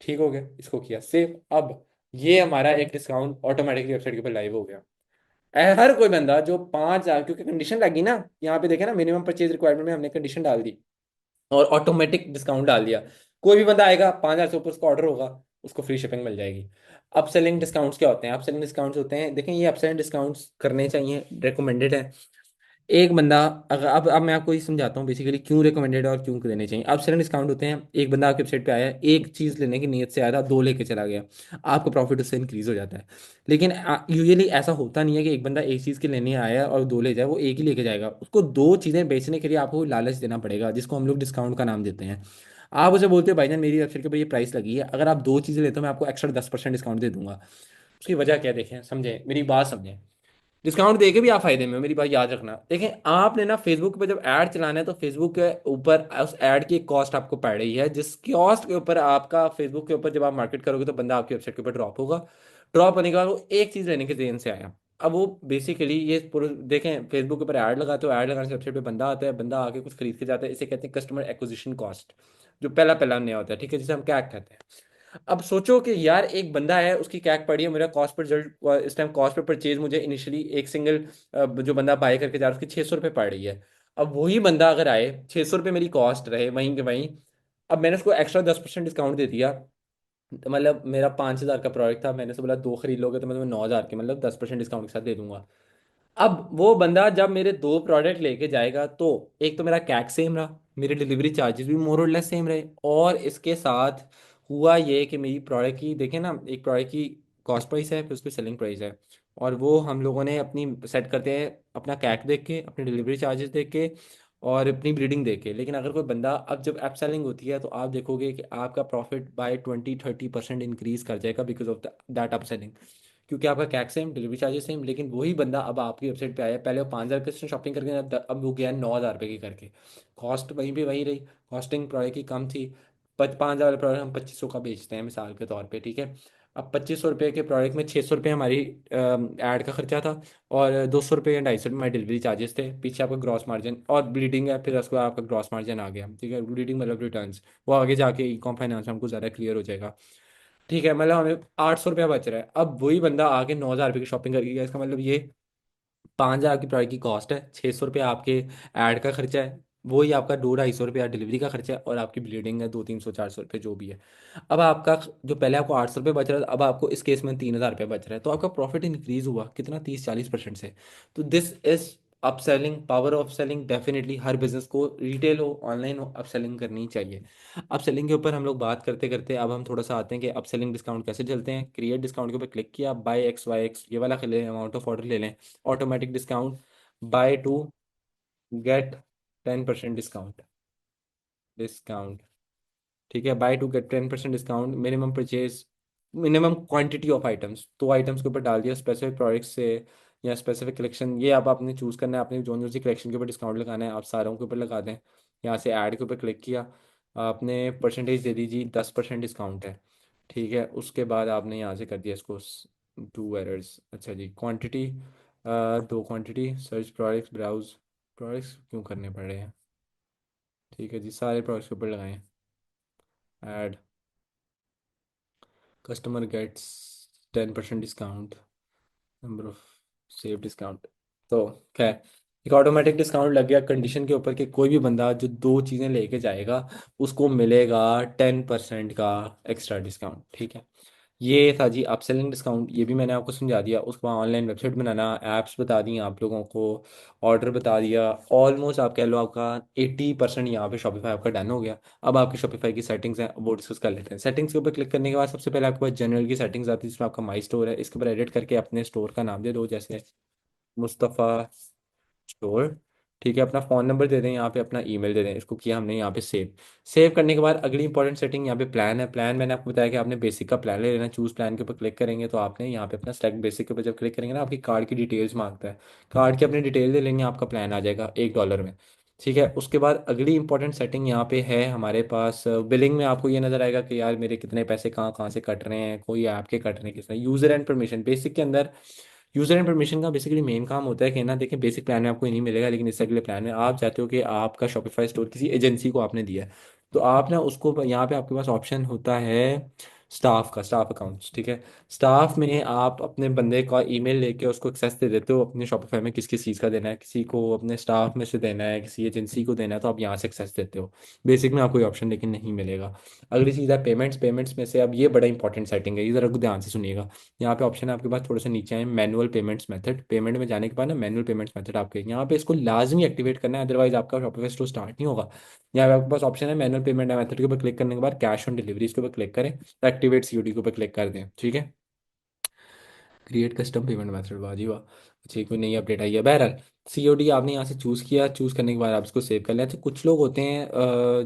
Speaker 1: ठीक हो गया, इसको किया सेव। अब ये हमारा एक डिस्काउंट ऑटोमेटिकली वेबसाइट के ऊपर लाइव हो गया। हर कोई बंदा जो 5,000, क्योंकि कंडीशन लगी ना, यहाँ पे देखे ना, मिनिमम परचेज रिक्वायरमेंट में हमने कंडीशन डाल दी और ऑटोमेटिक डिस्काउंट डाल दिया। कोई भी बंदा आएगा 5,000 से ऊपर उसका ऑर्डर होगा, उसको फ्री शिपिंग मिल जाएगी। अपसेलिंग डिस्काउंट्स क्या होते हैं? अपसेलिंग डिस्काउंट्स होते हैं, देखें, ये अपसेलिंग डिस्काउंट्स करने चाहिए, रिकमेंडेड है। एक बंदा, अगर अब मैं आपको ये समझाता हूँ बेसिकली क्यों रिकमेंडेड और क्यों देने चाहिए। अब सडन डिस्काउंट होते हैं, एक बंदा आपकी वेबसाइट पे आया, एक चीज़ लेने की नीयत से आया था, 2 लेके चला गया, आपका प्रॉफिट उससे इंक्रीज हो जाता है। लेकिन यूजुअली ऐसा होता नहीं है कि एक बंदा एक चीज़ के लेने आया और 2 ले जाए, वो एक ही लेके जाएगा। उसको 2 चीज़ें बेचने के लिए आपको लालच देना पड़ेगा, जिसको हम लोग डिस्काउंट का नाम देते हैं। आप उसे बोलते हो भाईजान मेरी वेबसाइट के ऊपर ये प्राइस लगी है, अगर आप 2 चीज़ें लेते हो मैं आपको एक्स्ट्रा 10% डिस्काउंट दे दूंगा। उसकी वजह क्या है? देखें, समझें मेरी बात, समझें। डिस्काउंट देके भी आप फायदे में हो, मेरी बात याद रखना। देखें, आपने ना फेसबुक पे जब ऐड चलाना है, तो फेसबुक के ऊपर उस ऐड की कॉस्ट आपको पड़ रही है, जिस कॉस्ट के ऊपर आपका फेसबुक के ऊपर जब आप मार्केट करोगे तो बंदा आपकी वेबसाइट के ऊपर ड्रॉप होगा। ड्रॉप होने के बाद वो एक चीज़ लेने के जेन से आया, अब वो बेसिकली ये पूरे देखें, फेसबुक के ऊपर ऐड लगाते हो, ऐड लगाने से वेबसाइट पे बंदा आता है, बंदा आके कुछ खरीद के जाता है, इसे कहते हैं कस्टमर एक्विजिशन कॉस्ट, जो पहला पहला नया होता है, ठीक है, जिसे हम कैक कहते हैं। अब सोचो कि यार एक बंदा है, उसकी कैक पड़ी है, मेरा कॉस्ट पर रिजल्ट इस टाइम कॉस्ट पर परचेज मुझे इनिशियली एक सिंगल जो बंदा बाय करके जा रहा है उसकी 600 रुपये पड़ रही है। अब वही बंदा अगर आए, 600 रुपये मेरी कॉस्ट रहे वहीं के वहीं, अब मैंने उसको एक्स्ट्रा 10% डिस्काउंट दे दिया, तो मतलब मेरा 5,000 का प्रोडक्ट था, मैंने उससे बोला दो खरीद लोगे तो मैं तुम्हें 9,000 के मतलब 10% डिस्काउंट के साथ दे दूंगा। अब वो बंदा जब मेरे दो प्रोडक्ट लेके जाएगा तो एक तो मेरा कैक सेम रहा, मेरे डिलीवरी चार्जेस भी मोर और लेस सेम रहे, और इसके साथ हुआ ये कि मेरी प्रोडक्ट की देखें ना, एक प्रोडक्ट की कॉस्ट प्राइस है, फिर उसकी सेलिंग प्राइस है, और वो हम लोगों ने अपनी सेट करते हैं अपना कैक देख के, अपने डिलीवरी चार्जेस देख के, और अपनी ब्लीडिंग देख के। लेकिन अगर कोई बंदा, अब जब ऐप सेलिंग होती है तो आप देखोगे कि आपका प्रॉफिट बाय 20-30% इंक्रीज कर जाएगा because of that up selling, क्योंकि आपका कैक सेम, डिलीवरी चार्जेस सेम, लेकिन वही बंदा अब आपकी वेबसाइट पे आया, पहले वो 5,000 के शॉपिंग करके अब वो गया 9,000 रुपये की करके, कॉस्ट वहीं पे वही रही, कॉस्टिंग प्रोडक्ट की कम थी। 5,000 वाले प्रोडक्ट हम 2,500 का बेचते हैं मिसाल के तौर पे, ठीक है। अब 2,500 रुपये के प्रोडक्ट में 600 रुपये हमारी ऐड का खर्चा था, और 200 रुपये या 250 रुपये हमारे डिलीवरी चार्जेस थे, पीछे आपका ग्रॉस मार्जिन और ब्लीडिंग है, फिर उसके बाद आपका ग्रॉस मार्जिन आ गया, ठीक है, ब्लीडिंग मतलब रिटर्न्स, वो आगे जाके ई कॉम फाइनेंस में हमको ज़्यादा क्लियर हो जाएगा। ठीक है, मतलब हमें 800 रुपया बच रहा है। अब वही बंदा आके 9,000 रुपये की शॉपिंग करके गया, इसका मतलब ये 5,000 आपकी प्रोडक्ट की कॉस्ट है, 600 रुपया आपके ऐड का खर्चा है, वही आपका 200-250 रुपया डिलीवरी का खर्चा है, और आपकी ब्लीडिंग है 200-300-400 रुपये जो भी है। अब आपका जो पहले आपको 800 रुपये बच रहा था, अब आपको इस केस में 3,000 रुपये बच रहा है, तो आपका प्रॉफिट इंक्रीज हुआ कितना, 30-40% से। तो this is upselling, power of selling. Definitely her business को, रिटेल हो ऑनलाइन हो, अपसेलिंग करनी चाहिए। अपसेलिंग के ऊपर हम लोग बात करते करते अब हम थोड़ा सा आते हैं कि अपसेलिंग डिस्काउंट कैसे चलते हैं। क्रिएट डिस्काउंट के ऊपर क्लिक किया, बाय एक्स वाई एक्स ये वाला ले लें, अमाउंट ऑफ ऑर्डर ले लें, automatic discount, buy two get 10% discount, discount, ठीक है, buy two get 10% discount, minimum purchase, minimum quantity of items, तो आइटम्स के ऊपर डाल दिया, स्पेसिफिक प्रोडक्ट्स से या स्पेसिफिक कलेक्शन, ये आप आपने चूज़ करना है, आपने जो सी कलेक्शन के ऊपर डिस्काउंट लगाना है आप सारों के ऊपर लगा दें। यहाँ से ऐड के ऊपर क्लिक किया, आपने परसेंटेज दे दीजिए 10% डिस्काउंट है, ठीक है। उसके बाद आपने यहाँ से कर दिया इसको टू एरर्स, अच्छा जी, क्वांटिटी, दो quantity, search products, browse products क्यों करने पड़ रहे हैं, ठीक है जी, सारे प्रोडक्ट्स के ऊपर लगाएं, add, customer gets 10% discount, number of save discount, तो खैर एक ऑटोमेटिक डिस्काउंट लग गया कंडीशन के ऊपर कि कोई भी बंदा जो दो चीज़ें लेके जाएगा उसको मिलेगा 10% का एक्स्ट्रा डिस्काउंट, ठीक है। ये था जी अपसेलिंग डिस्काउंट, ये भी मैंने आपको समझा दिया। उसके बाद ऑनलाइन वेबसाइट बनाना, ऐप्स बता दी आप लोगों को, ऑर्डर बता दिया, ऑलमोस्ट आप कह लो आपका 80% यहाँ पे शॉपिफाई आपका डन हो गया। अब आपकी शॉपिफाई की सेटिंग्स हैं, वो डिस्कस कर लेते हैं। सेटिंग्स के ऊपर क्लिक करने के बाद सबसे पहले आपके पास जनरल की सेटिंग्स आती है, जिसमें आपका माई स्टोर है, इसके ऊपर एडिट करके अपने स्टोर का नाम दे दो, जैसे मुस्तफ़ा श्योर, ठीक है। अपना फ़ोन नंबर दे दें, यहाँ पे अपना ईमेल दे दें, इसको किया हमने यहाँ पे सेव। सेव करने के बाद अगली इंपॉर्टेंट सेटिंग यहाँ पे प्लान है। प्लान मैंने आपको बताया कि आपने बेसिक का प्लान ले लेना। चूज़ प्लान के ऊपर क्लिक करेंगे तो आपने यहाँ पे अपना सेलेक्ट बेसिक के ऊपर जब क्लिक करेंगे ना, आपकी कार्ड की डिटेल्स मांगता है, कार्ड की अपनी डिटेल दे लेंगे, आपका प्लान आ जाएगा $1 में, ठीक है। उसके बाद अगली इंपॉर्टेंट सेटिंग यहाँ पे है हमारे पास, बिलिंग में आपको ये नज़र आएगा कि यार मेरे कितने पैसे कहाँ कहाँ से कट रहे हैं, कोई ऐप के कट रहे हैं, किस तरह, यूज़र एंड परमिशन। बेसिक के अंदर यूजर एंड परमिशन का बेसिकली मेन काम होता है कि ना, देखिए बेसिक प्लान में आपको ये नहीं मिलेगा, लेकिन इससे अगले प्लान में आप चाहते हो कि आपका शॉपिफाई स्टोर किसी एजेंसी को आपने दिया है, तो आप ना उसको यहाँ पे आपके पास ऑप्शन होता है स्टाफ का, स्टाफ अकाउंट्स, ठीक है। स्टाफ में आप अपने बंदे का ईमेल लेके उसको एक्सेस दे देते हो अपने शॉपिफाई में, किस किस चीज़ का देना है, किसी को अपने स्टाफ में से देना है, किसी एजेंसी को देना है, तो आप यहाँ से एक्सेस देते हो। बेसिक में आपको ये ऑप्शन लेकिन नहीं मिलेगा। अगली चीज़ है पेमेंट्स। पेमेंट्स में से अब ये बड़ा इंपॉर्टेंट सेटिंग है, ये ज़रा ध्यान से सुनिएगा। यहाँ पे ऑप्शन है आपके पास थोड़े से नीचे आए, मैनुअल पेमेंट्स मेथड। पेमेंट में जाने के बाद ना मैनुअल पेमेंट्स मेथड आपके यहाँ पे इसको लाजमी एक्टिवेट करना है, अदरवाइज आपका शॉपिफाई स्टोर स्टार्ट नहीं होगा। यहाँ पे आपके पास ऑप्शन है मैनुअल पेमेंट मेथड के ऊपर क्लिक करने के बाद कैश ऑन डिलीवरी, इसके ऊपर क्लिक करें, एक्टिवेट सीओडी के ऊपर क्लिक कर दें, ठीक है। क्रिएट कस्टम पेमेंट मेथड, वाह जी वाह, अच्छी कोई नई अपडेट आई है। बहरहाल सीओडी आपने यहाँ से चूज़ किया, चूज़ करने के बाद आप इसको सेव कर लें। अच्छा कुछ लोग होते हैं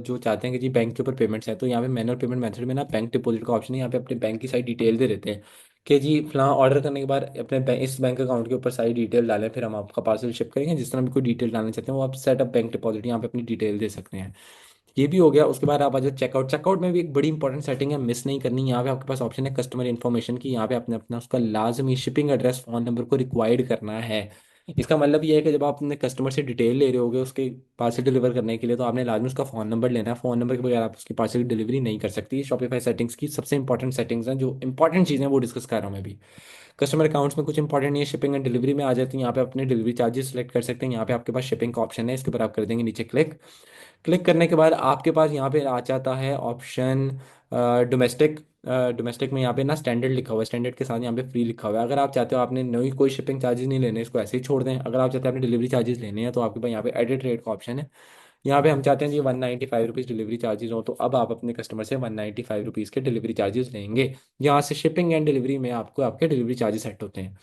Speaker 1: जो चाहते हैं कि जी बैंक के ऊपर पेमेंट्स हैं, तो यहाँ पे मैनुअल पेमेंट मेथड में ना बैंक डिपॉजिट का ऑप्शन है, यहाँ पे अपने बैंक की सारी डिटेल दे देते हैं कि जी फलां ऑर्डर करने के बाद अपने इस बैंक अकाउंट के ऊपर सारी डिटेल डालें, फिर हम आपका पार्सल शिप करेंगे। जिस तरह भी कोई डिटेल डालना चाहते हैं वो आप सेटअप बैंक डिपॉजिट यहाँ पे अपनी डिटेल दे सकते हैं,
Speaker 2: ये भी हो गया। उसके बाद आप आ जाओ चेकआउट। चेकआउट में भी एक बड़ी इंपॉर्टेंट सेटिंग है, मिस नहीं करनी। यहाँ पे आपके पास ऑप्शन है कस्टमर इन्फॉर्मेशन की। यहाँ पे आपने अपना उसका लाजमी शिपिंग एड्रेस, फ़ोन नंबर को रिक्वायर्ड करना है। इसका मतलब ये है कि जब आप अपने कस्टमर से डिटेल ले रहे होगे उसके पार्सल डिलीवर करने के लिए, तो आपने लाजमी उसका फ़ोन नंबर लेना है। फ़ोन नंबर के बगैर आप उसकी पार्सल की डिलीवरी नहीं कर सकती। शॉपिफाई सेटिंग्स की सबसे इंपॉर्टेंट सेटिंग्स हैं, जो इंपॉर्टेंट चीज़ें हैं वो डिस्कस कर रहा हूँ मैं भी। कस्टमर अकाउंट्स में कुछ इंपॉर्टेंट नहीं है, शिपिंग एंड डिलीवरी में आ जाती है। यहाँ पे अपने डिलीवरी चार्जेस सेलेक्ट कर सकते हैं। यहाँ पे आपके पास शिपिंग का ऑप्शन है, इसके ऊपर आप कर देंगे नीचे क्लिक। क्लिक करने के बाद आपके पास यहाँ पे आ जाता है ऑप्शन डोमेस्टिक। डोमेस्टिक में यहाँ पे ना स्टैंडर्ड लिखा हुआ है, स्टैंडर्ड के साथ यहाँ पे फ्री लिखा हुआ है। अगर आप चाहते हो आपने नई कोई शिपिंग चार्जेस नहीं लेने, इसको ऐसे ही छोड़ दें। अगर आप चाहते हैं आपने डिलीवरी चार्जेस लेने हैं, तो आपके पास यहाँ पे एडिट रेट का ऑप्शन है। यहाँ पे हम चाहते हैं कि 195 रुपीज़ डिलीवरी चार्जेस हो, तो अब आप अपने कस्टमर से 195 रुपीज़ के डिलीवरी चार्जेस लेंगे। यहाँ से शिपिंग एंड डिलीवरी में आपको आपके डिलीवरी चार्जेस सेट होते हैं।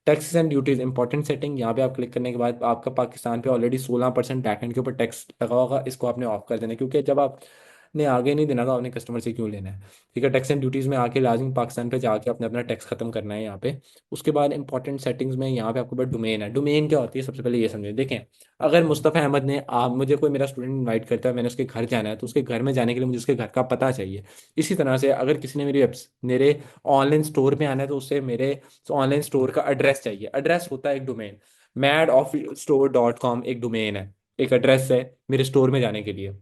Speaker 2: Taxes and duties important setting, यहाँ पे आप क्लिक करने के बाद आपका पाकिस्तान पे ऑलरेडी 16% बैकएंड के ऊपर टैक्स लगा होगा, इसको आपने ऑफ कर देना है, क्योंकि जब आपने आगे नहीं देना तो आपने कस्टमर से क्यों लेना है। ठीक है, टैक्स एंड ड्यूटीज में आके लाजमी पाकिस्तान पे जाके अपने अपना टैक्स खत्म करना है यहाँ पे। उसके बाद इंपॉर्टेंट सेटिंग्स में यहाँ पे आपके पास डोमेन है। डोमेन क्या होती है, सबसे पहले ये समझें। देखें, अगर मुस्तफ़ा अहमद ने आप मुझे कोई मेरा स्टूडेंट इनवाइट करता है, मैंने उसके घर जाना है, तो उसके घर में जाने के लिए मुझे उसके घर का पता चाहिए। इसी तरह से अगर किसी ने मेरे ऑनलाइन स्टोर पे आना है, तो उससे मेरे ऑनलाइन स्टोर का एड्रेस चाहिए। एड्रेस होता है एक डोमेन। madofstore.com एक डोमेन है, एक एड्रेस है मेरे स्टोर में जाने के लिए।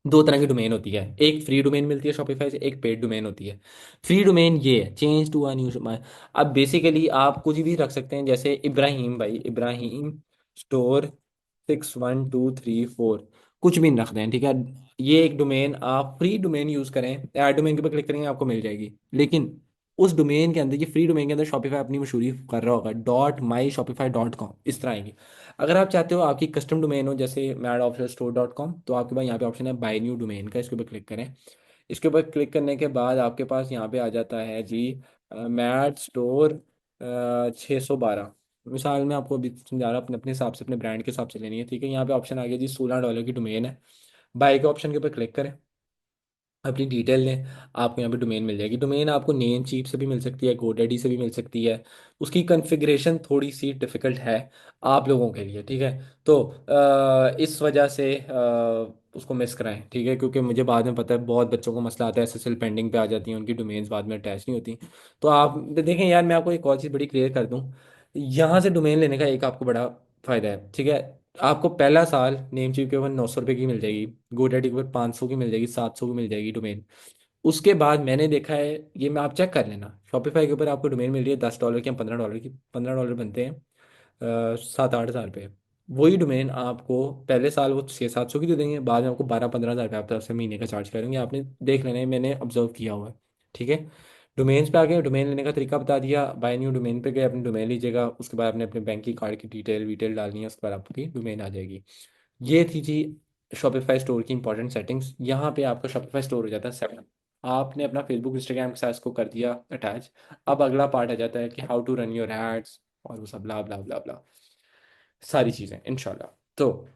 Speaker 2: दो तरह की डोमेन होती है, एक फ्री डोमेन मिलती है शॉपिफाई से, एक पेड डोमेन होती है। फ्री डोमेन ये है चेंज टू अ न्यू। अब बेसिकली आप कुछ भी रख सकते हैं, जैसे इब्राहिम भाई, इब्राहिम स्टोर 6123 4, कुछ भी रख दें, ठीक है। ये एक डोमेन आप फ्री डोमेन यूज करें, ऐड डोमेन के ऊपर क्लिक करेंगे आपको मिल जाएगी। लेकिन उस डोमेन के अंदर, ये फ्री डोमेन के अंदर शॉपिफाई अपनी मशहूरी कर रहा होगा, .myshopify.com इस तरह आएगी। अगर आप चाहते हो आपकी कस्टम डोमेन हो, जैसे madofficialstore.com, तो आपके पास यहाँ पे ऑप्शन है बाय न्यू डोमेन का, इसके ऊपर क्लिक करें। इसके ऊपर क्लिक करने के बाद आपके पास यहाँ पे आ जाता है जी मैड स्टोर 612। मिसाल में आपको अभी समझा रहा हूँ, अपने अपने हिसाब से, अपने ब्रांड के हिसाब से लेनी है, ठीक है। यहाँ पे ऑप्शन आ गया जी, $16 की डोमेन है। बाय के ऑप्शन के ऊपर क्लिक करें, अपनी डिटेल दें, आपको यहाँ पे डोमेन मिल जाएगी। डोमेन आपको नेम चीप से भी मिल सकती है, गोडैडी से भी मिल सकती है। उसकी कॉन्फ़िगरेशन थोड़ी सी डिफ़िकल्ट है आप लोगों के लिए, ठीक है। तो इस वजह से उसको मिस कराएं, ठीक है, क्योंकि मुझे बाद में पता है बहुत बच्चों को मसला आता है, एसएसएल पेंडिंग पे आ जाती हैं, उनकी डोमेन्स बाद में अटैच नहीं होती। तो आप देखें यार, मैं आपको एक और चीज़ बड़ी क्लियर कर दूँ। यहाँ से डोमेन लेने का एक आपको बड़ा फ़ायदा है, ठीक है। आपको पहला साल नेम चीप के ऊपर 900 रुपये की मिल जाएगी, गोडैडी के ऊपर 500 की मिल जाएगी, 700 की मिल जाएगी डोमेन। उसके बाद मैंने देखा है, ये मैं आप चेक कर लेना, शॉपिफाई के ऊपर आपको डोमेन मिल रही है $10 की या $15 की। $15 बनते हैं 7-8 हज़ार रुपये। वही डोमेन आपको पहले साल वो 600-700 की दे देंगे, बाद में आपको 12-15 हज़ार रुपये आप तरफ से महीने का चार्ज करेंगे। आपने देख लेना है, मैंने ऑब्जर्व किया हुआ है, ठीक है। डोमेन्स पे आ गए, डोमेन लेने का तरीका बता दिया, बाय न्यू डोमेन पे गए, अपनी डोमेन लीजिएगा। उसके बाद आपने अपने बैंक की कार्ड की डिटेल विटेल डालनी है, उसके बाद आपकी डोमेन आ जाएगी। ये थी जी शॉपिफाई स्टोर की इंपॉर्टेंट सेटिंग्स। यहाँ पे आपका शॉपिफाई स्टोर हो जाता है 7। आपने अपना फेसबुक इंस्टाग्राम के साथ इसको कर दिया अटैच। अब अगला पार्ट आ जाता है कि how to run your ads और वो सब ब्ला ब्ला ब्ला ब्ला, सारी चीज़ें इंशाल्लाह। तो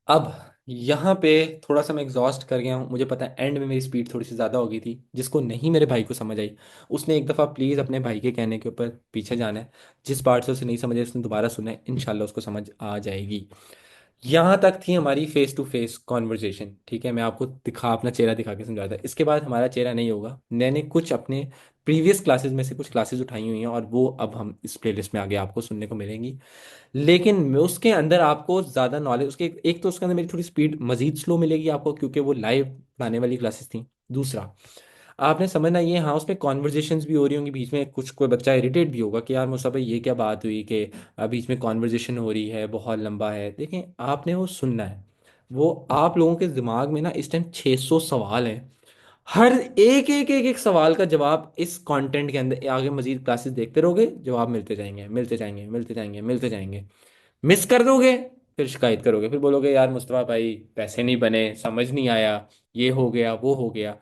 Speaker 2: अब यहाँ पे थोड़ा सा मैं एग्जॉस्ट कर गया हूँ, मुझे पता है एंड में मेरी स्पीड थोड़ी सी ज़्यादा हो गई थी। जिसको नहीं मेरे भाई को समझ आई, उसने एक दफ़ा प्लीज़ अपने भाई के कहने के ऊपर पीछे जाना है। जिस पार्ट से उसे नहीं समझ आई उसने दोबारा सुना है, इंशाल्लाह उसको समझ आ जाएगी। यहाँ तक थी हमारी फेस टू फेस कॉन्वर्जेशन, ठीक है। मैं आपको अपना चेहरा दिखा के समझाता। इसके बाद हमारा चेहरा नहीं होगा, मैंने कुछ अपने प्रीवियस क्लासेस में से कुछ क्लासेस उठाई हुई हैं, और वो अब हम इस प्लेलिस्ट में आगे आपको सुनने को मिलेंगी। लेकिन उसके अंदर आपको ज़्यादा नॉलेज, उसके एक तो उसके अंदर मेरी थोड़ी स्पीड मजीद स्लो मिलेगी आपको, क्योंकि वो लाइव पढ़ाने वाली क्लासेस थी। दूसरा, आपने समझना ये, हाँ उसमें कॉन्वर्जेशंस भी हो रही होंगी बीच में, कुछ कोई बच्चा इरिटेट भी होगा कि यार मुसा भाई ये क्या बात हुई कि बीच में कॉन्वर्जेशन हो रही है, बहुत लंबा है। देखें, आपने वो सुनना है। वो आप लोगों के दिमाग में ना इस टाइम 600 सवाल हैं। हर एक सवाल का जवाब इस कंटेंट के अंदर, आगे मजीद क्लासेस देखते रहोगे, जवाब मिलते जाएंगे, मिलते जाएंगे, मिलते जाएंगे, मिलते जाएंगे। मिस कर दोगे, फिर शिकायत करोगे, फिर बोलोगे यार मुस्तफ़ा भाई पैसे नहीं बने, समझ नहीं आया, ये हो गया वो हो गया।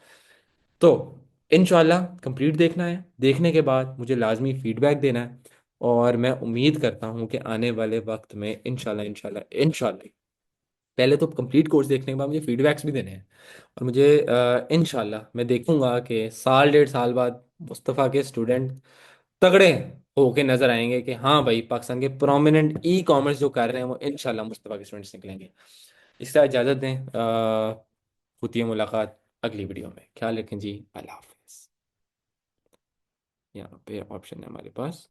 Speaker 2: तो इंशाल्लाह कंप्लीट देखना है, देखने के बाद मुझे लाजमी फीडबैक देना है। और मैं उम्मीद करता हूँ कि आने वाले वक्त में इंशाल्लाह इंशाल्लाह इंशाल्लाह, पहले तो कंप्लीट कोर्स देखने के बाद मुझे फीडबैक्स भी देने हैं। और मुझे इंशाल्लाह मैं देखूंगा कि साल 1.5 साल बाद मुस्तफ़ा के स्टूडेंट तगड़े होके नजर आएंगे कि हाँ भाई, पाकिस्तान के प्रोमिनेंट ई कॉमर्स जो कर रहे हैं वो इंशाल्लाह मुस्तफ़ा के स्टूडेंट्स निकलेंगे। इससे इजाज़त दें।
Speaker 1: होती है मुलाकात अगली वीडियो में। ख्याल रखें जी, अल्लाह हाफिज़। यहाँ पे ऑप्शन है हमारे पास।